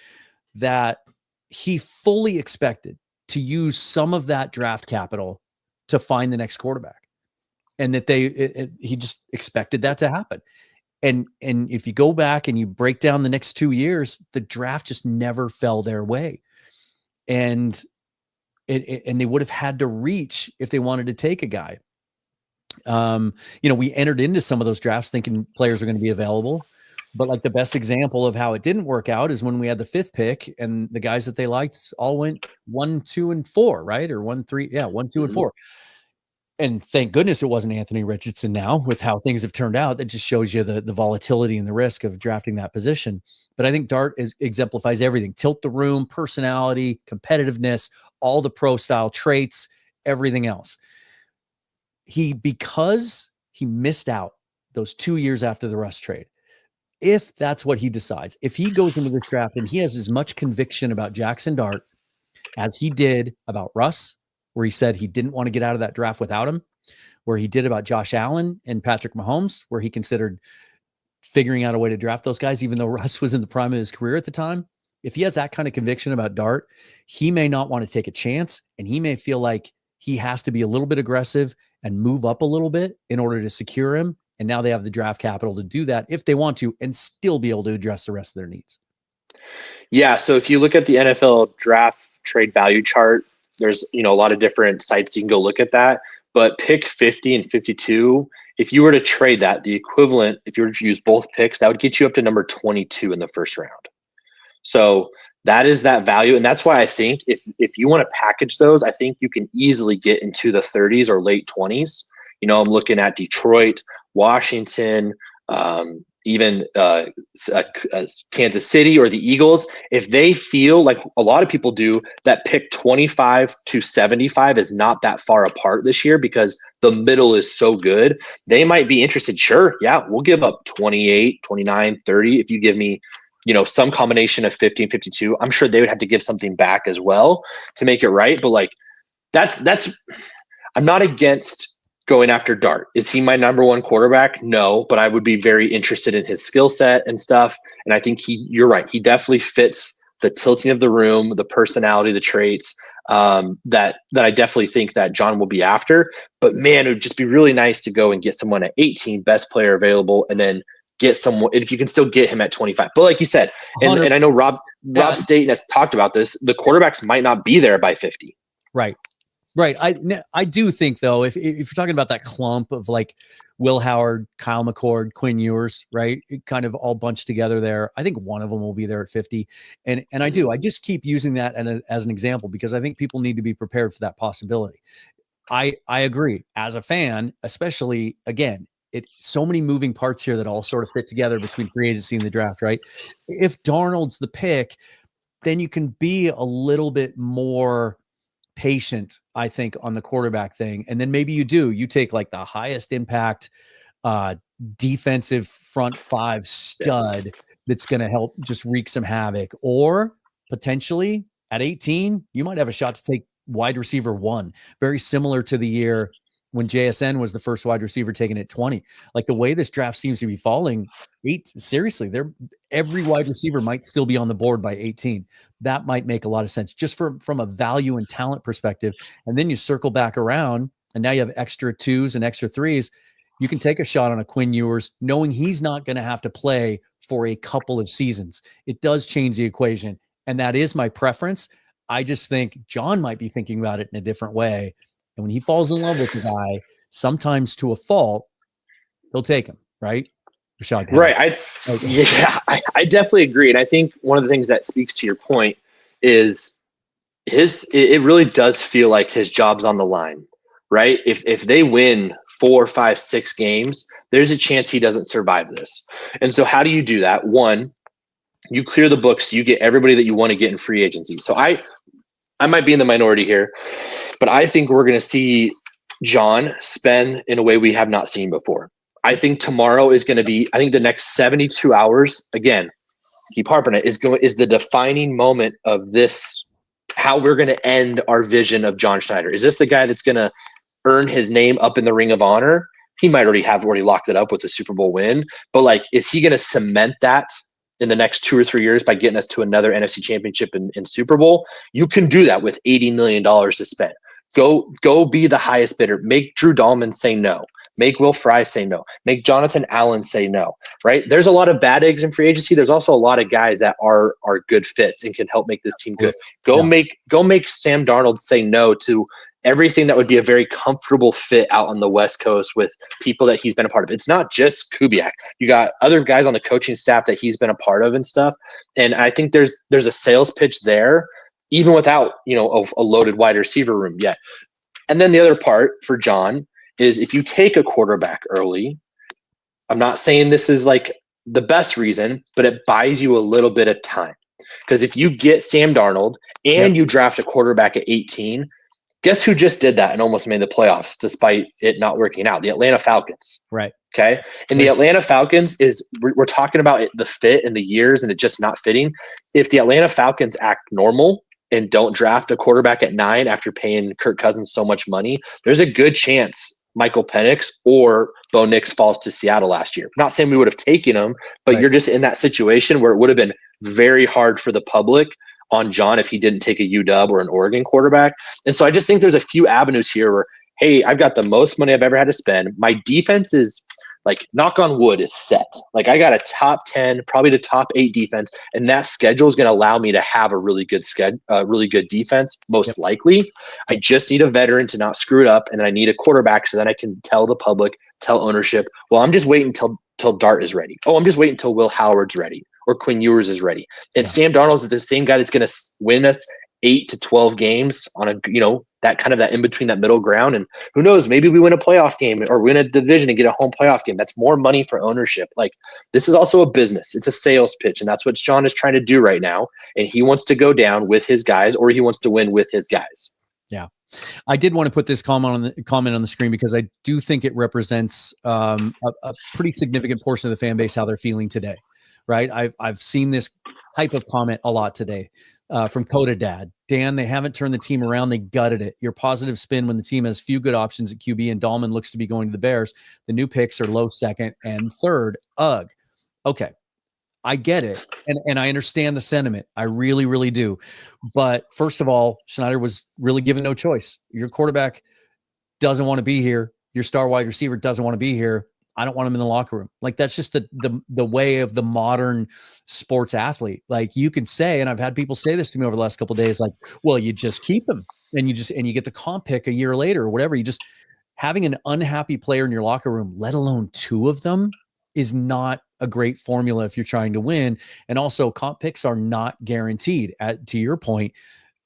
that he fully expected to use some of that draft capital to find the next quarterback, and that he just expected that to happen. And if you go back and you break down the next 2 years, the draft just never fell their way. And they would have had to reach if they wanted to take a guy. We entered into some of those drafts thinking players are going to be available, but like the best example of how it didn't work out is when we had the 5th pick and the guys that they liked all went 1, 2, and 4, right? Or 1, 3. Yeah. 1, 2, and 4. And thank goodness it wasn't Anthony Richardson now with how things have turned out. That just shows you the volatility and the risk of drafting that position. But I think Dart exemplifies everything: tilt the room, personality, competitiveness, all the pro style traits, everything else. Because he missed out those 2 years after the Russ trade, if that's what he decides, if he goes into this draft and he has as much conviction about Jackson Dart as he did about Russ, where he said he didn't want to get out of that draft without him, where he did about Josh Allen and Patrick Mahomes, where he considered figuring out a way to draft those guys, even though Russ was in the prime of his career at the time. If he has that kind of conviction about Dart, he may not want to take a chance, and he may feel like he has to be a little bit aggressive and move up a little bit in order to secure him. And now they have the draft capital to do that if they want to, and still be able to address the rest of their needs. Yeah. So if you look at the NFL draft trade value chart, there's, a lot of different sites you can go look at that, but pick 50 and 52, if you were to trade that, the equivalent, if you were to use both picks, that would get you up to number 22 in the first round. So that is that value. And that's why I think if you want to package those, I think you can easily get into the 30s or late 20s. I'm looking at Detroit, Washington, even Kansas City or the Eagles, if they feel like a lot of people do, that pick 25 to 75 is not that far apart this year because the middle is so good, they might be interested. Sure, yeah, we'll give up 28, 29, 30 if you give me, some combination of 50 and 52. I'm sure they would have to give something back as well to make it right. But like that's I'm not against going after Dart. Is he my number one quarterback? No, but I would be very interested in his skill set and stuff. And I think you're right. He definitely fits the tilting of the room, the personality, the traits that I definitely think that John will be after. But man, it would just be really nice to go and get someone at 18, best player available, and then get someone if you can still get him at 25. But like you said, and I know Rob Staten has talked about this, the quarterbacks might not be there by 50. Right. I do think though, if you're talking about that clump of like Will Howard, Kyle McCord, Quinn Ewers, right, it kind of all bunched together there, I think one of them will be there at 50. And I just keep using that as an example because I think people need to be prepared for that possibility. I agree as a fan, especially again, so many moving parts here that all sort of fit together between free agency and the draft, right? If Darnold's the pick, then you can be a little bit more patient, I think, on the quarterback thing. And then maybe you take like the highest impact defensive front five stud that's going to help just wreak some havoc. Or potentially at 18, you might have a shot to take wide receiver 1, very similar to the year when JSN was the first wide receiver taken at 20. Like the way this draft seems to be falling, seriously, every wide receiver might still be on the board by 18. That might make a lot of sense just from a value and talent perspective. And then you circle back around and now you have extra 2s and extra 3s. You can take a shot on a Quinn Ewers knowing he's not going to have to play for a couple of seasons. It does change the equation. And that is my preference. I just think John might be thinking about it in a different way. And when he falls in love with the guy, sometimes to a fault, he'll take him, right? Rashad. Right. I definitely agree. And I think one of the things that speaks to your point is it really does feel like his job's on the line, right? If they win 4, 5, 6 games, there's a chance he doesn't survive this. And so how do you do that? One, you clear the books, you get everybody that you want to get in free agency. So I might be in the minority here, but I think we're going to see John spend in a way we have not seen before. I think tomorrow is going to be, I think the next 72 hours, again, keep harping it, is the defining moment of this, how we're going to end our vision of John Schneider. Is this the guy that's going to earn his name up in the Ring of Honor? He might already locked it up with a Super Bowl win, but like, is he going to cement that in the next 2 or 3 years by getting us to another NFC championship and Super Bowl? You can do that with $80 million to spend. Go be the highest bidder. Make Drew Dahlman say no. Make Will Fry say no. Make Jonathan Allen say no, right? There's a lot of bad eggs in free agency. There's also a lot of guys that are good fits and can help make this team good. Go make Sam Darnold say no to everything that would be a very comfortable fit out on the West Coast with people that he's been a part of. It's not just Kubiak. You got other guys on the coaching staff that he's been a part of and stuff. And I think there's a sales pitch there, even without, a loaded wide receiver room yet. And then the other part for John is if you take a quarterback early, I'm not saying this is like the best reason, but it buys you a little bit of time. Because if you get Sam Darnold and you draft a quarterback at 18, guess who just did that and almost made the playoffs despite it not working out? The Atlanta Falcons. Right. Okay. And the Atlanta Falcons we're talking about the fit and the years and it just not fitting. If the Atlanta Falcons act normal and don't draft a quarterback at 9 after paying Kirk Cousins so much money, there's a good chance Michael Penix or Bo Nix falls to Seattle last year. Not saying we would have taken him, but you're just in that situation where it would have been very hard for the public on John if he didn't take a UW or an Oregon quarterback. And so I just think there's a few avenues here where, hey, I've got the most money I've ever had to spend. My defense is, like, knock on wood, is set. Like, I got a top 10, probably the top 8 defense, and that schedule is going to allow me to have a really good really good defense, most likely. I just need a veteran to not screw it up, and then I need a quarterback so then I can tell the public, tell ownership, well, I'm just waiting until Dart is ready. Oh, I'm just waiting until Will Howard's ready or Quinn Ewers is ready. And Sam Darnold's the same guy that's going to win us 8 to 12 games on a, that kind of that in between, that middle ground. And who knows, maybe we win a playoff game or win a division and get a home playoff game. That's more money for ownership. Like, this is also a business. It's a sales pitch. And that's what Sean is trying to do right now. And he wants to go down with his guys, or he wants to win with his guys. Yeah. I did want to put this comment on the screen because I do think it represents a pretty significant portion of the fan base, how they're feeling today, right? I've seen this type of comment a lot today from Coda Dad. Dan, they haven't turned the team around. They gutted it. Your positive spin when the team has few good options at QB and Dahlman looks to be going to the Bears. The new picks are low second and third. Ugh. Okay. I get it. And I understand the sentiment. I really, really do. But first of all, Schneider was really given no choice. Your quarterback doesn't want to be here. Your star wide receiver doesn't want to be here. I don't want him in the locker room. Like, that's just the way of the modern sports athlete. Like, you could say, and I've had people say this to me over the last couple of days, like, well, you just keep him and you get the comp pick a year later or whatever. You just, having an unhappy player in your locker room, let alone two of them, is not a great formula if you're trying to win. And also, comp picks are not guaranteed. To your point,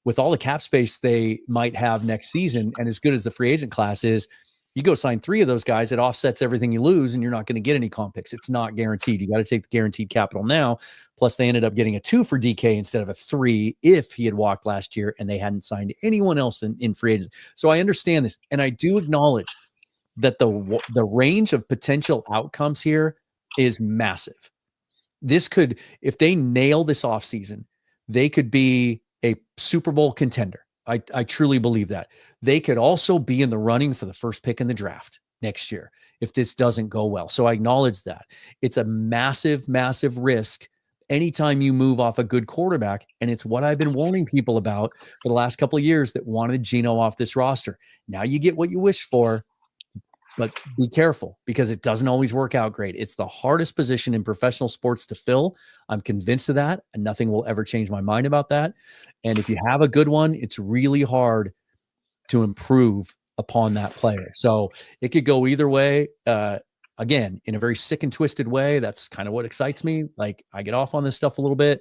with all the cap space they might have next season, and as good as the free agent class is, you go sign 3 of those guys, it offsets everything you lose, and you're not going to get any comp picks. It's not guaranteed. You got to take the guaranteed capital now. Plus, they ended up getting a 2 for DK instead of a 3 if he had walked last year and they hadn't signed anyone else in free agency. So I understand this, and I do acknowledge that the range of potential outcomes here is massive. This could, if they nail this offseason, they could be a Super Bowl contender. I truly believe that. They could also be in the running for the first pick in the draft next year if this doesn't go well. So I acknowledge that. It's a massive, massive risk anytime you move off a good quarterback, and it's what I've been warning people about for the last couple of years that wanted Geno off this roster. Now you get what you wish for, but be careful because it doesn't always work out great. It's the hardest position in professional sports to fill. I'm convinced of that, and nothing will ever change my mind about that. And if you have a good one, it's really hard to improve upon that player. So it could go either way. Again, in a very sick and twisted way. That's kind of what excites me. Like, I get off on this stuff a little bit,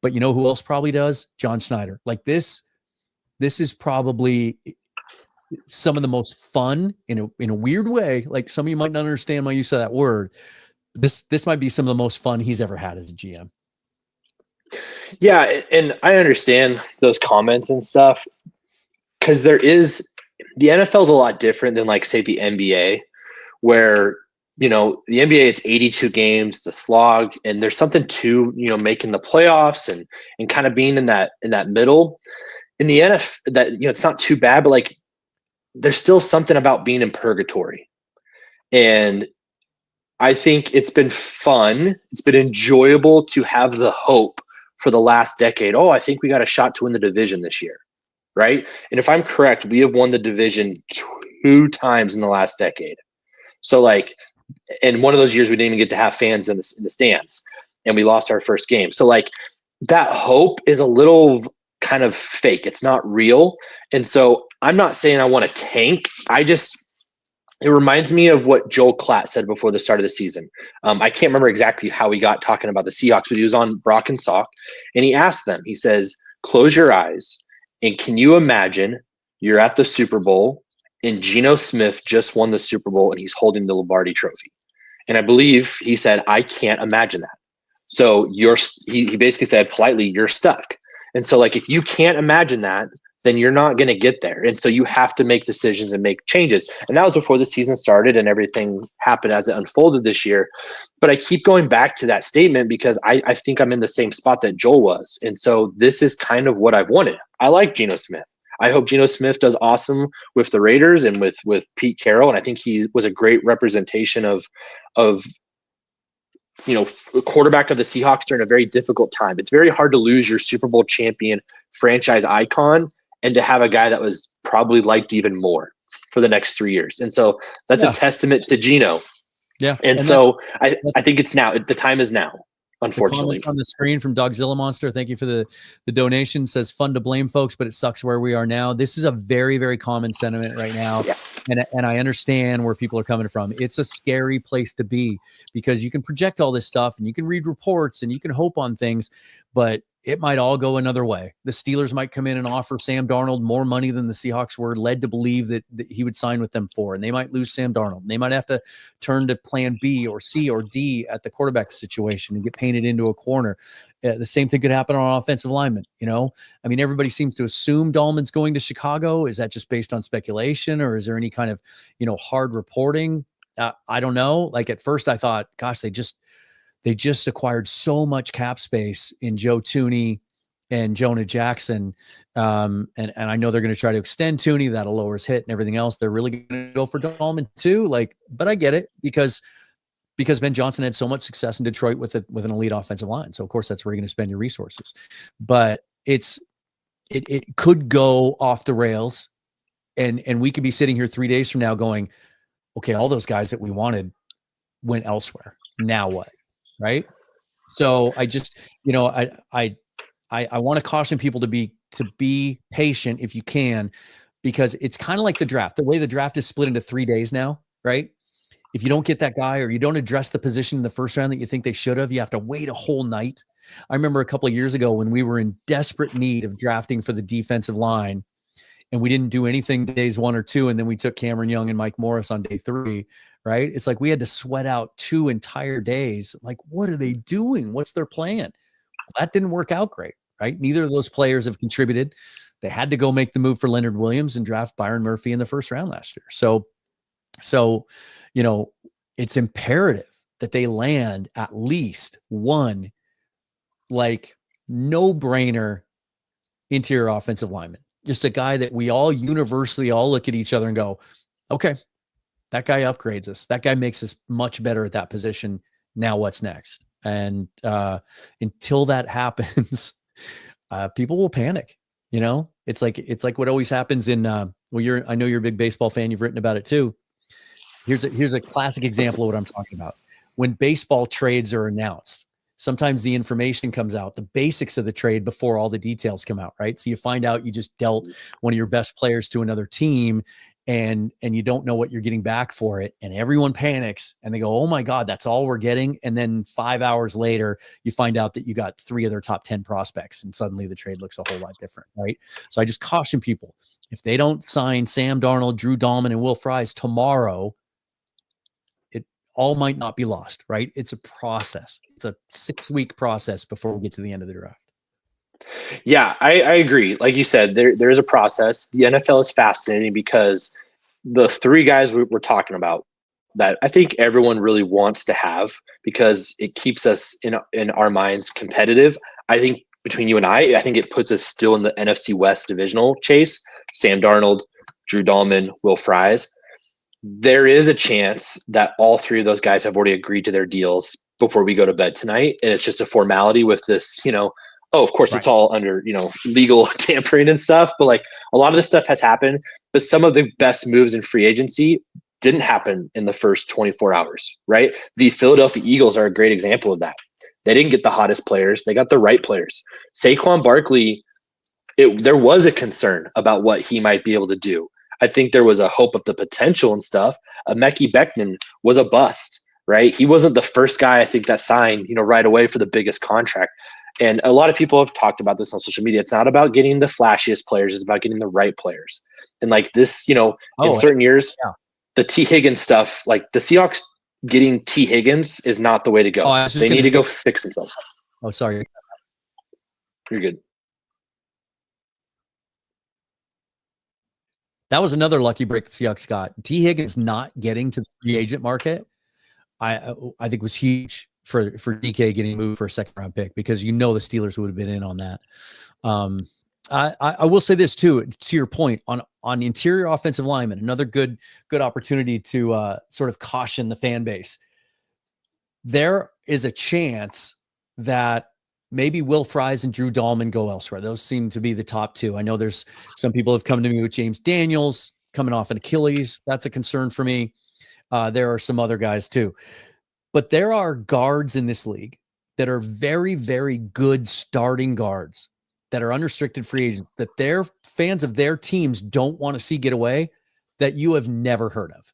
but you know who else probably does? John Schneider. Like, this is probably some of the most fun in a weird way. Like, some of you might not understand my use of that word. This might be some of the most fun he's ever had as a GM. Yeah, and I understand those comments and stuff because the NFL is a lot different than, like, say, the NBA, where, the NBA, it's 82 games, it's a slog, and there's something to, making the playoffs and kind of being in that middle. In the NFL, that, it's not too bad, but, like, there's still something about being in purgatory. And I think it's been fun. It's been enjoyable to have the hope for the last decade. Oh, I think we got a shot to win the division this year, right? And if I'm correct, we have won the division 2 times in the last decade. So, like, and one of those years we didn't even get to have fans in the stands, and we lost our first game. So, like, that hope is a little kind of fake. It's not real. And so I'm not saying I want to tank. It reminds me of what Joel Klatt said before the start of the season. I can't remember exactly how he got talking about the Seahawks, but he was on Brock and Salk, and he asked them, he says, close your eyes, and can you imagine you're at the Super Bowl and Geno Smith just won the Super Bowl and he's holding the Lombardi trophy? And I believe he said, I can't imagine that. So he basically said politely, you're stuck. And so, like, if you can't imagine that, then you're not going to get there. And so you have to make decisions and make changes. And that was before the season started and everything happened as it unfolded this year. But I keep going back to that statement because I think I'm in the same spot that Joel was. And so this is kind of what I've wanted. I like Geno Smith. I hope Geno Smith does awesome with the Raiders and with Pete Carroll. And I think he was a great representation of quarterback of the Seahawks during a very difficult time. It's very hard to lose your Super Bowl champion franchise icon and to have a guy that was probably liked even more for the next 3 years. And so that's a testament to Geno. Yeah. And so I think it's now. The time is now, unfortunately. On the screen from Dogzilla Monster. Thank you for the donation. Says fun to blame folks, but it sucks where we are now. This is a very, very common sentiment right now. Yeah. And I understand where people are coming from. It's a scary place to be because you can project all this stuff and you can read reports and you can hope on things, but it might all go another way. The Steelers might come in and offer Sam Darnold more money than the Seahawks were led to believe that he would sign with them for, and they might lose Sam Darnold. They might have to turn to plan B or C or D at the quarterback situation and get painted into a corner. The same thing could happen on offensive linemen. I mean, everybody seems to assume Dahlman's going to Chicago. Is that just based on speculation, or is there any kind of, hard reporting? I don't know. Like at first I thought, gosh, they just acquired so much cap space in Joe Thuney and Jonah Jackson. And I know they're going to try to extend Thuney. That'll lower his hit and everything else. They're really going to go for Dahlman too. But I get it because Ben Johnson had so much success in Detroit with an elite offensive line. So of course that's where you're going to spend your resources, but it could go off the rails, and we could be sitting here 3 days from now going, okay, all those guys that we wanted went elsewhere. Now what? Right. So I just, I want to caution people to be patient if you can, because it's kind of like the draft. The way the draft is split into 3 days now, right? If you don't get that guy or you don't address the position in the first round that you think they should have, you have to wait a whole night. I remember a couple of years ago when we were in desperate need of drafting for the defensive line, and we didn't do anything days 1 or 2, and then we took Cameron Young and Mike Morris on day 3, right? It's like we had to sweat out 2 entire days. Like, what are they doing? What's their plan? Well, that didn't work out great, right? Neither of those players have contributed. They had to go make the move for Leonard Williams and draft Byron Murphy in the first round last year. So it's imperative that they land at least one, like, no-brainer interior offensive lineman. Just a guy that we all universally all look at each other and go, okay, that guy upgrades us. That guy makes us much better at that position. Now what's next? And until that happens, people will panic. It's like what always happens in I know you're a big baseball fan. You've written about it too. Here's a classic example of what I'm talking about. When baseball trades are announced, sometimes the information comes out, the basics of the trade, before all the details come out, right? So you find out you just dealt one of your best players to another team, and you don't know what you're getting back for it. And everyone panics and they go, oh my God, that's all we're getting. And then 5 hours later, you find out that you got 3 of their top 10 prospects, and suddenly the trade looks a whole lot different, right? So I just caution people, if they don't sign Sam Darnold, Drew Dahlman, and Will Fries tomorrow, all might not be lost, right? It's a process. It's a 6-week process before we get to the end of the draft. Yeah, I agree. Like you said, there is a process. The NFL is fascinating because the 3 guys we're talking about that I think everyone really wants to have, because it keeps us in our minds competitive. I think between you and I think it puts us still in the NFC West divisional chase. Sam Darnold, Drew Dahlman, Will Fries. There is a chance that all 3 of those guys have already agreed to their deals before we go to bed tonight. And it's just a formality with this, of course, right. It's all under, legal tampering and stuff. But like, a lot of this stuff has happened. But some of the best moves in free agency didn't happen in the first 24 hours, right? The Philadelphia Eagles are a great example of that. They didn't get the hottest players. They got the right players. Saquon Barkley, there was a concern about what he might be able to do. I think there was a hope of the potential and stuff. Mekhi Becton was a bust, right? He wasn't the first guy I think that signed, right away for the biggest contract. And a lot of people have talked about this on social media. It's not about getting the flashiest players. It's about getting the right players. And like this, in certain years, the T. Higgins stuff, like the Seahawks getting T. Higgins is not the way to go. They need to go fix themselves. Oh, sorry. You're good. That was another lucky break the Seahawks got. T. Higgins not getting to the free agent market, I think was huge for DK getting moved for a 2nd-round pick, because the Steelers would have been in on that. I will say this too, to your point on interior offensive linemen, another good opportunity to sort of caution the fan base. There is a chance that maybe Will Fries and Drew Dahlman go elsewhere. Those seem to be the top 2. I know there's some people have come to me with James Daniels coming off an Achilles. That's a concern for me. There are some other guys too. But there are guards in this league that are very, very good starting guards that are unrestricted free agents, that their fans of their teams don't want to see get away, that you have never heard of.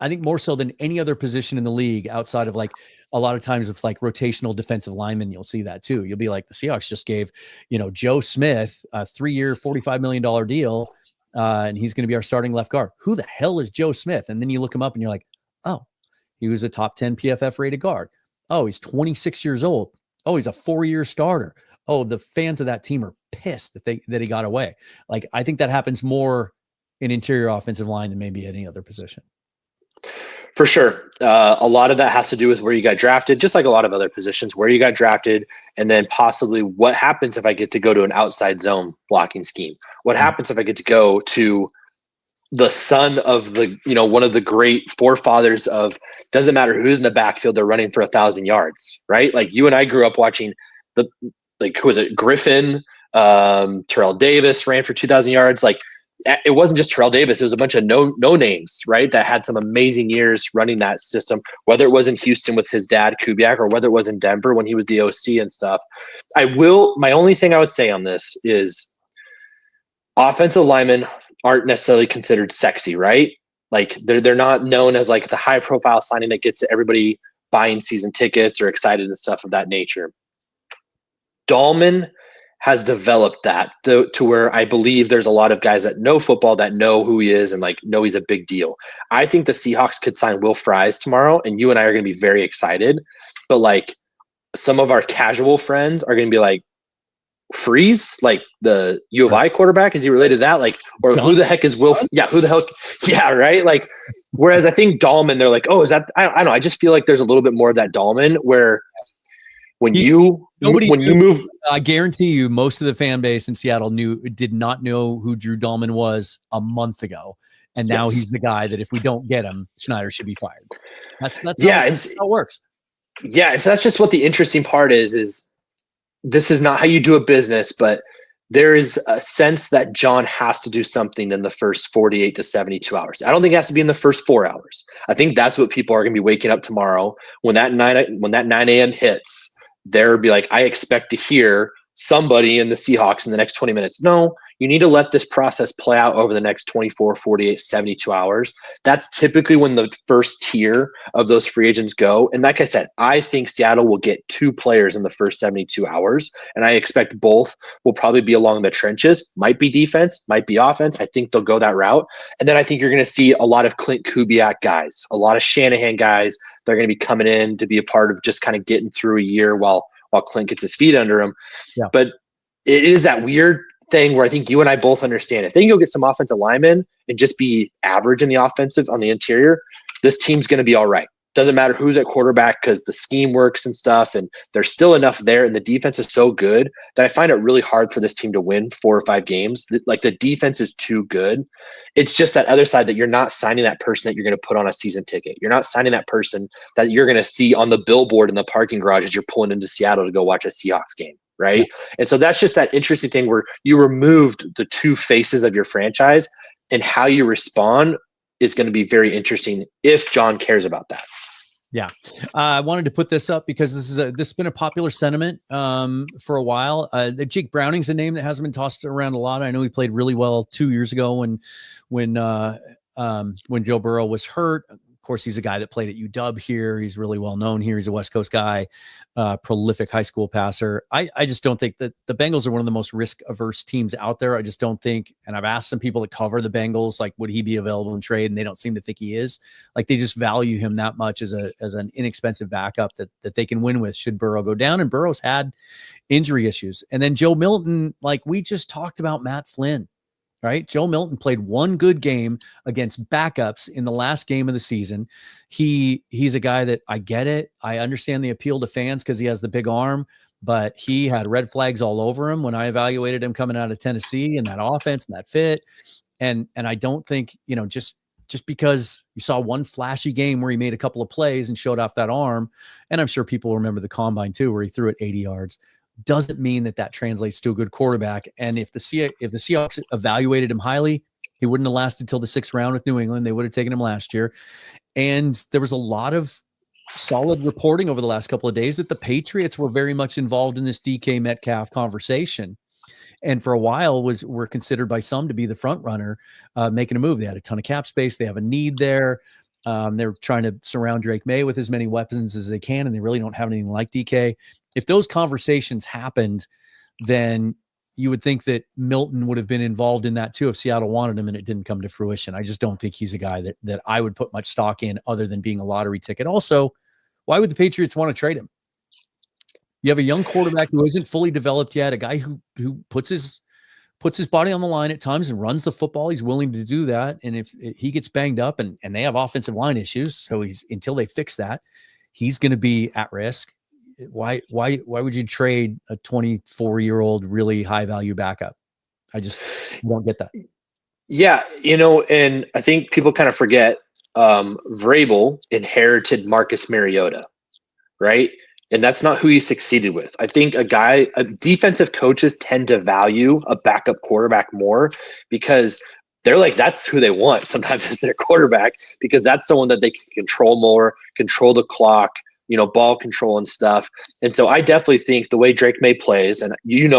I think more so than any other position in the league outside of like a lot of times with like rotational defensive linemen, you'll see that too. You'll be like, the Seahawks just gave, Joe Smith a 3-year, $45 million deal. And he's going to be our starting left guard. Who the hell is Joe Smith? And then you look him up and you're like, oh, he was a top 10 PFF rated guard. Oh, he's 26 years old. Oh, he's a 4-year starter. Oh, the fans of that team are pissed that he got away. Like, I think that happens more in interior offensive line than maybe any other position. For sure. A lot of that has to do with where you got drafted, just like a lot of other positions, where you got drafted, and then possibly what happens if I get to go to an outside zone blocking scheme? What happens if I get to go to the son of the, one of the great forefathers of, doesn't matter who's in the backfield, they're running for 1,000 yards, right? Like you and I grew up watching who was it? Griffin, Terrell Davis ran for 2,000 yards. Like, it wasn't just Terrell Davis. It was a bunch of no names, right? That had some amazing years running that system, whether it was in Houston with his dad, Kubiak, or whether it was in Denver when he was the OC and stuff. My only thing I would say on this is offensive linemen aren't necessarily considered sexy, right? Like they're not known as like the high profile signing that gets everybody buying season tickets or excited and stuff of that nature. Dahlman has developed that to where I believe there's a lot of guys that know football, that know who he is and like know he's a big deal. I think the Seahawks could sign Will Fries tomorrow, and you and I are going to be very excited. But like some of our casual friends are going to be like, Freeze, like the U of I quarterback, is he related to that? Like, or who the heck is Will? Yeah, who the hell? Yeah, right. Like, whereas I think Dahlman, they're like, oh, is that? I don't know. I just feel like there's a little bit more of that Dahlman where. When you move, I guarantee you, most of the fan base in Seattle did not know who Drew Dahlman was a month ago, and now he's the guy that if we don't get him, Schneider should be fired. That's how it works. Yeah, and so that's just what the interesting part is this is not how you do a business, but there is a sense that John has to do something in the first 48 to 72 hours. I don't think it has to be in the first 4 hours. I think that's what people are going to be waking up tomorrow when that 9 a.m. hits. They'll be like, I expect to hear somebody in the Seahawks in the next 20 minutes. No, you need to let this process play out over the next 24, 48, 72 hours. That's typically when the first tier of those free agents go. And like I said, I think Seattle will get 2 players in the first 72 hours. And I expect both will probably be along the trenches. Might be defense, might be offense. I think they'll go that route. And then I think you're going to see a lot of Clint Kubiak guys, a lot of Shanahan guys. They're going to be coming in to be a part of just kind of getting through a year while Clint gets his feet under him. Yeah. But it is that weird thing where I think you and I both understand. If they can go get some offensive linemen and just be average in the offensive on the interior, this team's going to be all right. Doesn't matter who's at quarterback because the scheme works and stuff, and there's still enough there, and the defense is so good that I find it really hard for this team to win 4 or 5 games. Like the defense is too good. It's just that other side that you're not signing that person that you're going to put on a season ticket. You're not signing that person that you're going to see on the billboard in the parking garage as you're pulling into Seattle to go watch a Seahawks game, right? Yeah. And so that's just that interesting thing where you removed the 2 faces of your franchise, and how you respond is going to be very interesting if John cares about that. Yeah. I wanted to put this up because this has been a popular sentiment for a while. Jake Browning's a name that hasn't been tossed around a lot. I know he played really well 2 years ago when Joe Burrow was hurt. Of course, he's a guy that played at UW here. He's really well known here. He's a West Coast guy, prolific high school passer. I just don't think that the Bengals are one of the most risk-averse teams out there. I just don't think, and I've asked some people that cover the Bengals, like, would he be available in trade? And they don't seem to think he is. Like, they just value him that much as an inexpensive backup that they can win with should Burrow go down. And Burrow's had injury issues. And then Joe Milton, like we just talked about Matt Flynn. Right? Joe Milton played 1 good game against backups in the last game of the season. He's a guy that I get it. I understand the appeal to fans because he has the big arm, but he had red flags all over him when I evaluated him coming out of Tennessee and that offense and that fit. And I don't think, just because you saw one flashy game where he made a couple of plays and showed off that arm, and I'm sure people remember the combine too, where he threw it 80 yards. Doesn't mean that translates to a good quarterback. And if the Seahawks evaluated him highly, he wouldn't have lasted till the 6th round with New England. They would have taken him last year. And there was a lot of solid reporting over the last couple of days that the Patriots were very much involved in this DK Metcalf conversation. And for a while were considered by some to be the front runner, making a move. They had a ton of cap space. They have a need there. They're trying to surround Drake May with as many weapons as they can, and they really don't have anything like DK. If those conversations happened, then you would think that Milton would have been involved in that too if Seattle wanted him and it didn't come to fruition. I just don't think he's a guy that I would put much stock in other than being a lottery ticket. Also, why would the Patriots want to trade him? You have a young quarterback who isn't fully developed yet, a guy who puts his body on the line at times and runs the football. He's willing to do that. And if he gets banged up and they have offensive line issues, so until they fix that, he's going to be at risk. Why would you trade a 24-year-old really high value backup? I just don't get that. Yeah. And I think people kind of forget Vrabel inherited Marcus Mariota, right? And that's not who he succeeded with. I think defensive coaches tend to value a backup quarterback more because they're like, that's who they want sometimes as their quarterback, because that's someone that they can control more, control the clock, ball control and stuff. And so I definitely think the way Drake May plays, and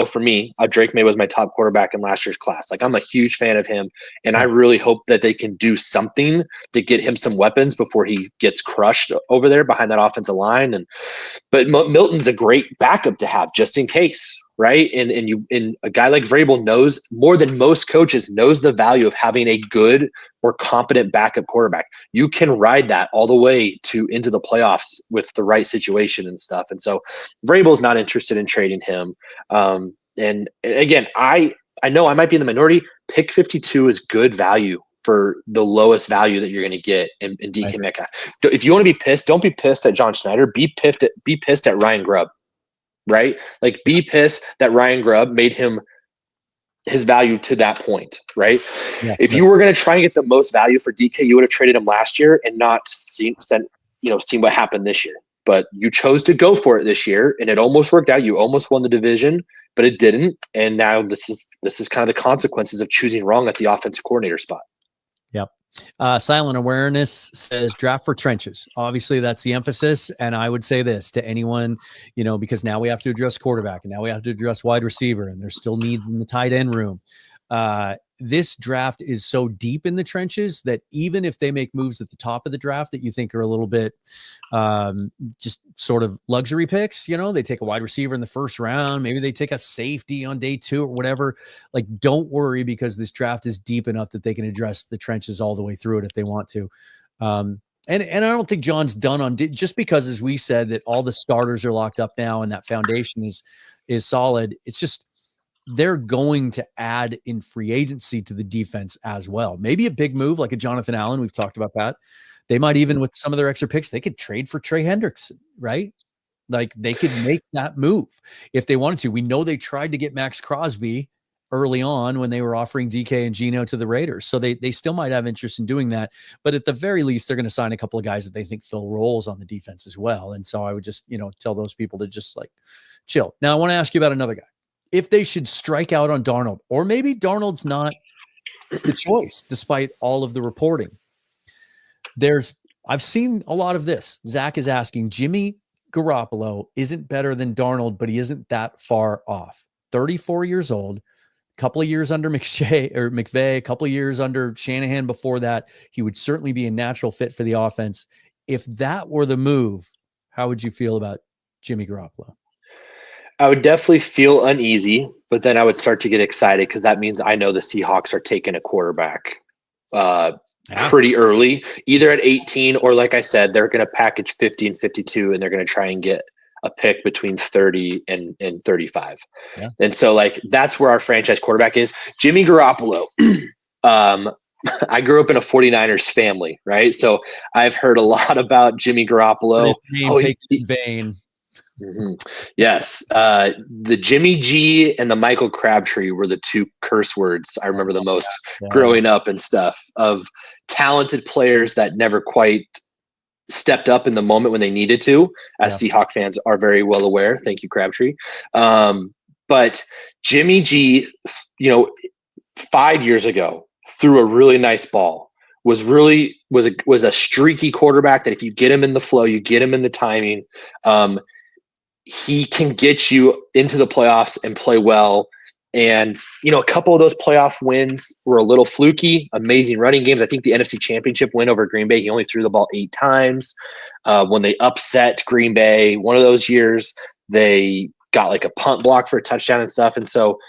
for me, Drake May was my top quarterback in last year's class. Like, I'm a huge fan of him, and I really hope that they can do something to get him some weapons before he gets crushed over there behind that offensive line. But Milton's a great backup to have just in case, right? And a guy like Vrabel knows more than most coaches, knows the value of having a good or competent backup quarterback. You can ride that all the way into the playoffs with the right situation and stuff. And so Vrabel's not interested in trading him. And again, I know I might be in the minority. Pick 52 is good value for the lowest value that you're going to get in DK Metcalf. If you want to be pissed, don't be pissed at John Schneider. Be pissed at Ryan Grubb, right? Like, be pissed that Ryan Grubb made him his value to that point, right? Yeah, if you were going to try and get the most value for DK, you would have traded him last year and not seen what happened this year. But you chose to go for it this year, and it almost worked out. You almost won the division, but it didn't. And now this is kind of the consequences of choosing wrong at the offensive coordinator spot. Yep. Silent Awareness says draft for trenches. Obviously, that's the emphasis. And I would say this to anyone, because now we have to address quarterback and now we have to address wide receiver, and there's still needs in the tight end room. This draft is so deep in the trenches that even if they make moves at the top of the draft that you think are a little bit just sort of luxury picks, they take a wide receiver in the first round, maybe they take a safety on day 2 or whatever, like, don't worry, because this draft is deep enough that they can address the trenches all the way through it if they want to. And I don't think John's done on just because, as we said, that all the starters are locked up now and that foundation is solid. It's just, they're going to add in free agency to the defense as well. Maybe a big move like a Jonathan Allen. We've talked about that. They might even, with some of their extra picks, they could trade for Trey Hendrickson, right? Like, they could make that move if they wanted to. We know they tried to get Max Crosby early on when they were offering DK and Geno to the Raiders. So they still might have interest in doing that. But at the very least, they're going to sign a couple of guys that they think fill roles on the defense as well. And so I would just, tell those people to just chill. Now, I want to ask you about another guy. If they should strike out on Darnold, or maybe Darnold's not the choice, despite all of the reporting. I've seen a lot of this. Zach is asking, Jimmy Garoppolo isn't better than Darnold, but he isn't that far off. 34 years old, a couple of years under McVay, a couple of years under Shanahan before that. He would certainly be a natural fit for the offense. If that were the move, how would you feel about Jimmy Garoppolo? I would definitely feel uneasy, but then I would start to get excited because that means I know the Seahawks are taking a quarterback pretty early, either at 18 or, like I said, they're going to package 50 and 52 and they're going to try and get a pick between 30 and 35. Yeah. And so, that's where our franchise quarterback is. Jimmy Garoppolo. I grew up in a 49ers family, right? So I've heard a lot about Jimmy Garoppolo. In vain. Mm-hmm. Yes. The Jimmy G and the Michael Crabtree were the two curse words I remember the most growing up and stuff, of talented players that never quite stepped up in the moment when they needed to, as Seahawk fans are very well aware. Thank you, Crabtree. But Jimmy G, 5 years ago, threw a really nice ball. Was a streaky quarterback that if you get him in the flow, you get him in the timing, he can get you into the playoffs and play well. And, a couple of those playoff wins were a little fluky, amazing running games. I think the NFC Championship win over Green Bay, he only threw the ball 8 times. When they upset Green Bay, one of those years, they got like a punt block for a touchdown and stuff. And so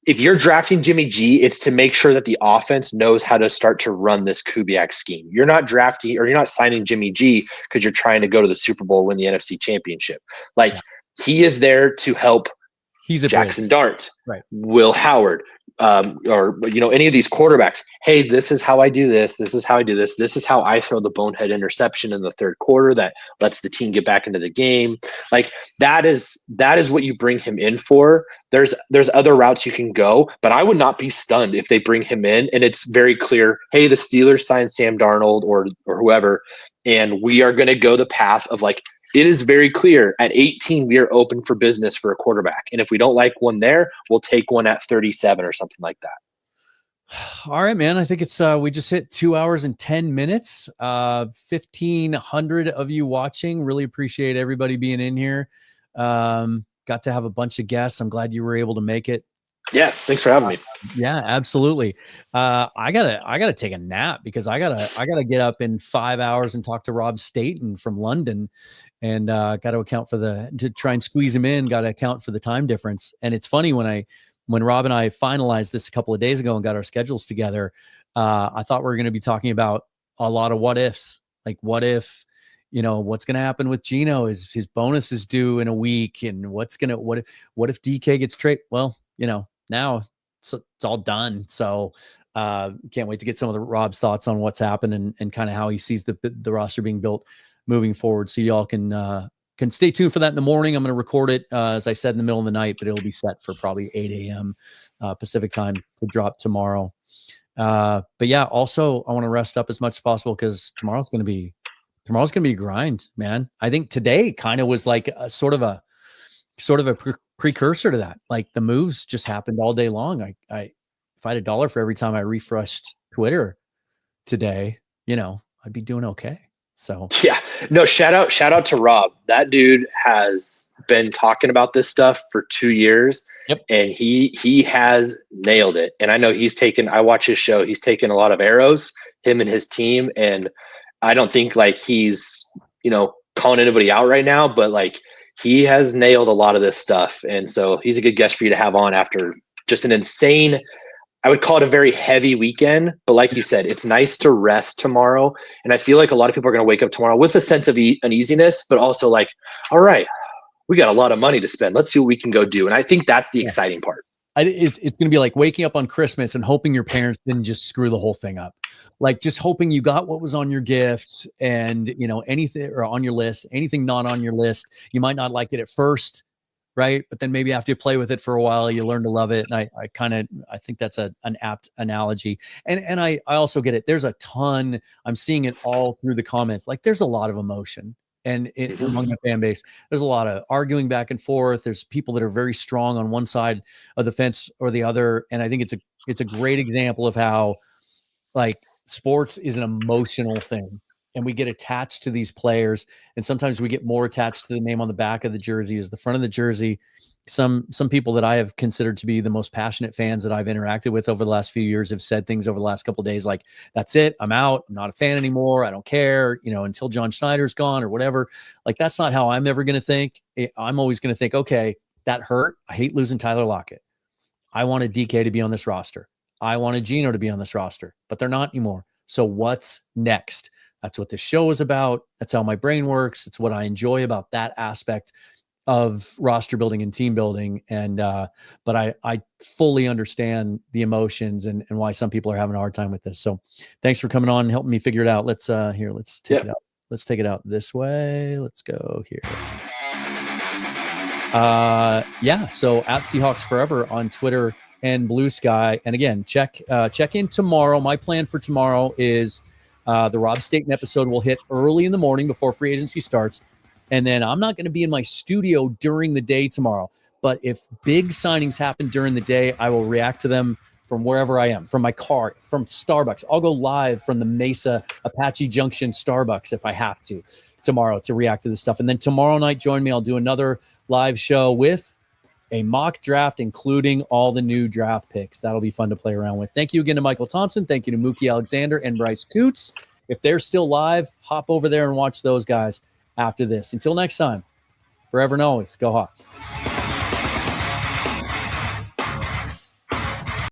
if you're drafting Jimmy G, it's to make sure that the offense knows how to start to run this Kubiak scheme. You're not drafting, or you're not signing Jimmy G because you're trying to go to the Super Bowl, win the NFC Championship. He is there to help. He's a Jackson Dart, right? Will Howard, or any of these quarterbacks. Hey, this is how I do this. This is how I do this. This is how I throw the bonehead interception in the third quarter that lets the team get back into the game. Like that is what you bring him in for. There's other routes you can go, but I would not be stunned if they bring him in and it's very clear. Hey, the Steelers signed Sam Darnold or whoever, and we are going to go the path of like. It is very clear at 18, we are open for business for a quarterback. And if we don't like one there, we'll take one at 37 or something like that. All right, man. I think it's, we just hit 2 hours and 10 minutes, 1,500 of you watching. Really appreciate everybody being in here. Got to have a bunch of guests. I'm glad you were able to make it. Yeah. Thanks for having me. Yeah, absolutely. I gotta take a nap because I gotta get up in 5 hours and talk to Rob Staten from London, and got to account for to try and squeeze him in. Got to account for the time difference. And it's funny when Rob and I finalized this a couple of days ago and got our schedules together, I thought we were going to be talking about a lot of what ifs, like what if. What's going to happen with Geno? Is his bonus is due in a week, and what if DK gets traded? Well, now it's all done. So can't wait to get some of Rob's thoughts on what's happened and kind of how he sees the roster being built moving forward. So y'all can stay tuned for that in the morning. I'm going to record it, as I said, in the middle of the night, but it'll be set for probably 8 a.m. Pacific time to drop tomorrow. But yeah, also I want to rest up as much as possible because tomorrow's going to be a grind, man. I think today kind of was like a sort of a precursor to that. Like the moves just happened all day long. If I had $1 for every time I refreshed Twitter today, I'd be doing okay. So yeah, no, shout out to Rob. That dude has been talking about this stuff for 2 years. Yep. And he has nailed it. And I know I watch his show. He's taken a lot of arrows, him and his team. And I don't think like he's, calling anybody out right now, but like, he has nailed a lot of this stuff. And so he's a good guest for you to have on after just an insane, I would call it a very heavy weekend. But like you said, it's nice to rest tomorrow. And I feel like a lot of people are going to wake up tomorrow with a sense of uneasiness, but also like, all right, we got a lot of money to spend. Let's see what we can go do. And I think that's the exciting part. It's going to be like waking up on Christmas and hoping your parents didn't just screw the whole thing up. Like just hoping you got what was on your gift and, anything or on your list, anything not on your list. You might not like it at first, right? But then maybe after you play with it for a while, you learn to love it. And I think that's an apt analogy. And I also get it. There's a ton, I'm seeing it all through the comments. Like there's a lot of emotion. And among the fan base, there's a lot of arguing back and forth. There's people that are very strong on one side of the fence or the other. And I think it's a great example of how like sports is an emotional thing. And we get attached to these players. And sometimes we get more attached to the name on the back of the jersey as the front of the jersey. Some people that I have considered to be the most passionate fans that I've interacted with over the last few years have said things over the last couple of days like, that's it, I'm out, I'm not a fan anymore, I don't care, until John Schneider's gone or whatever. Like that's not how I'm ever going to think. I'm always going to think, okay, that hurt. I hate losing Tyler Lockett. I wanted DK to be on this roster. I wanted Geno to be on this roster, but they're not anymore. So what's next? That's what this show is about. That's how my brain works. It's what I enjoy about that aspect of roster building and team building. And, but I fully understand the emotions and why some people are having a hard time with this. So thanks for coming on and helping me figure it out. Let's take it out. Let's take it out this way. Let's go here. So at Seahawks Forever on Twitter and Blue Sky. And again, check in tomorrow. My plan for tomorrow is, the Rob Staten episode will hit early in the morning before free agency starts. And then I'm not going to be in my studio during the day tomorrow. But if big signings happen during the day, I will react to them from wherever I am, from my car, from Starbucks. I'll go live from the Mesa Apache Junction Starbucks if I have to tomorrow to react to this stuff. And then tomorrow night, join me. I'll do another live show with a mock draft, including all the new draft picks. That'll be fun to play around with. Thank you again to Michael Thompson. Thank you to Mookie Alexander and Bryce Coutts. If they're still live, hop over there and watch those guys after this. Until next time, forever and always, go Hawks.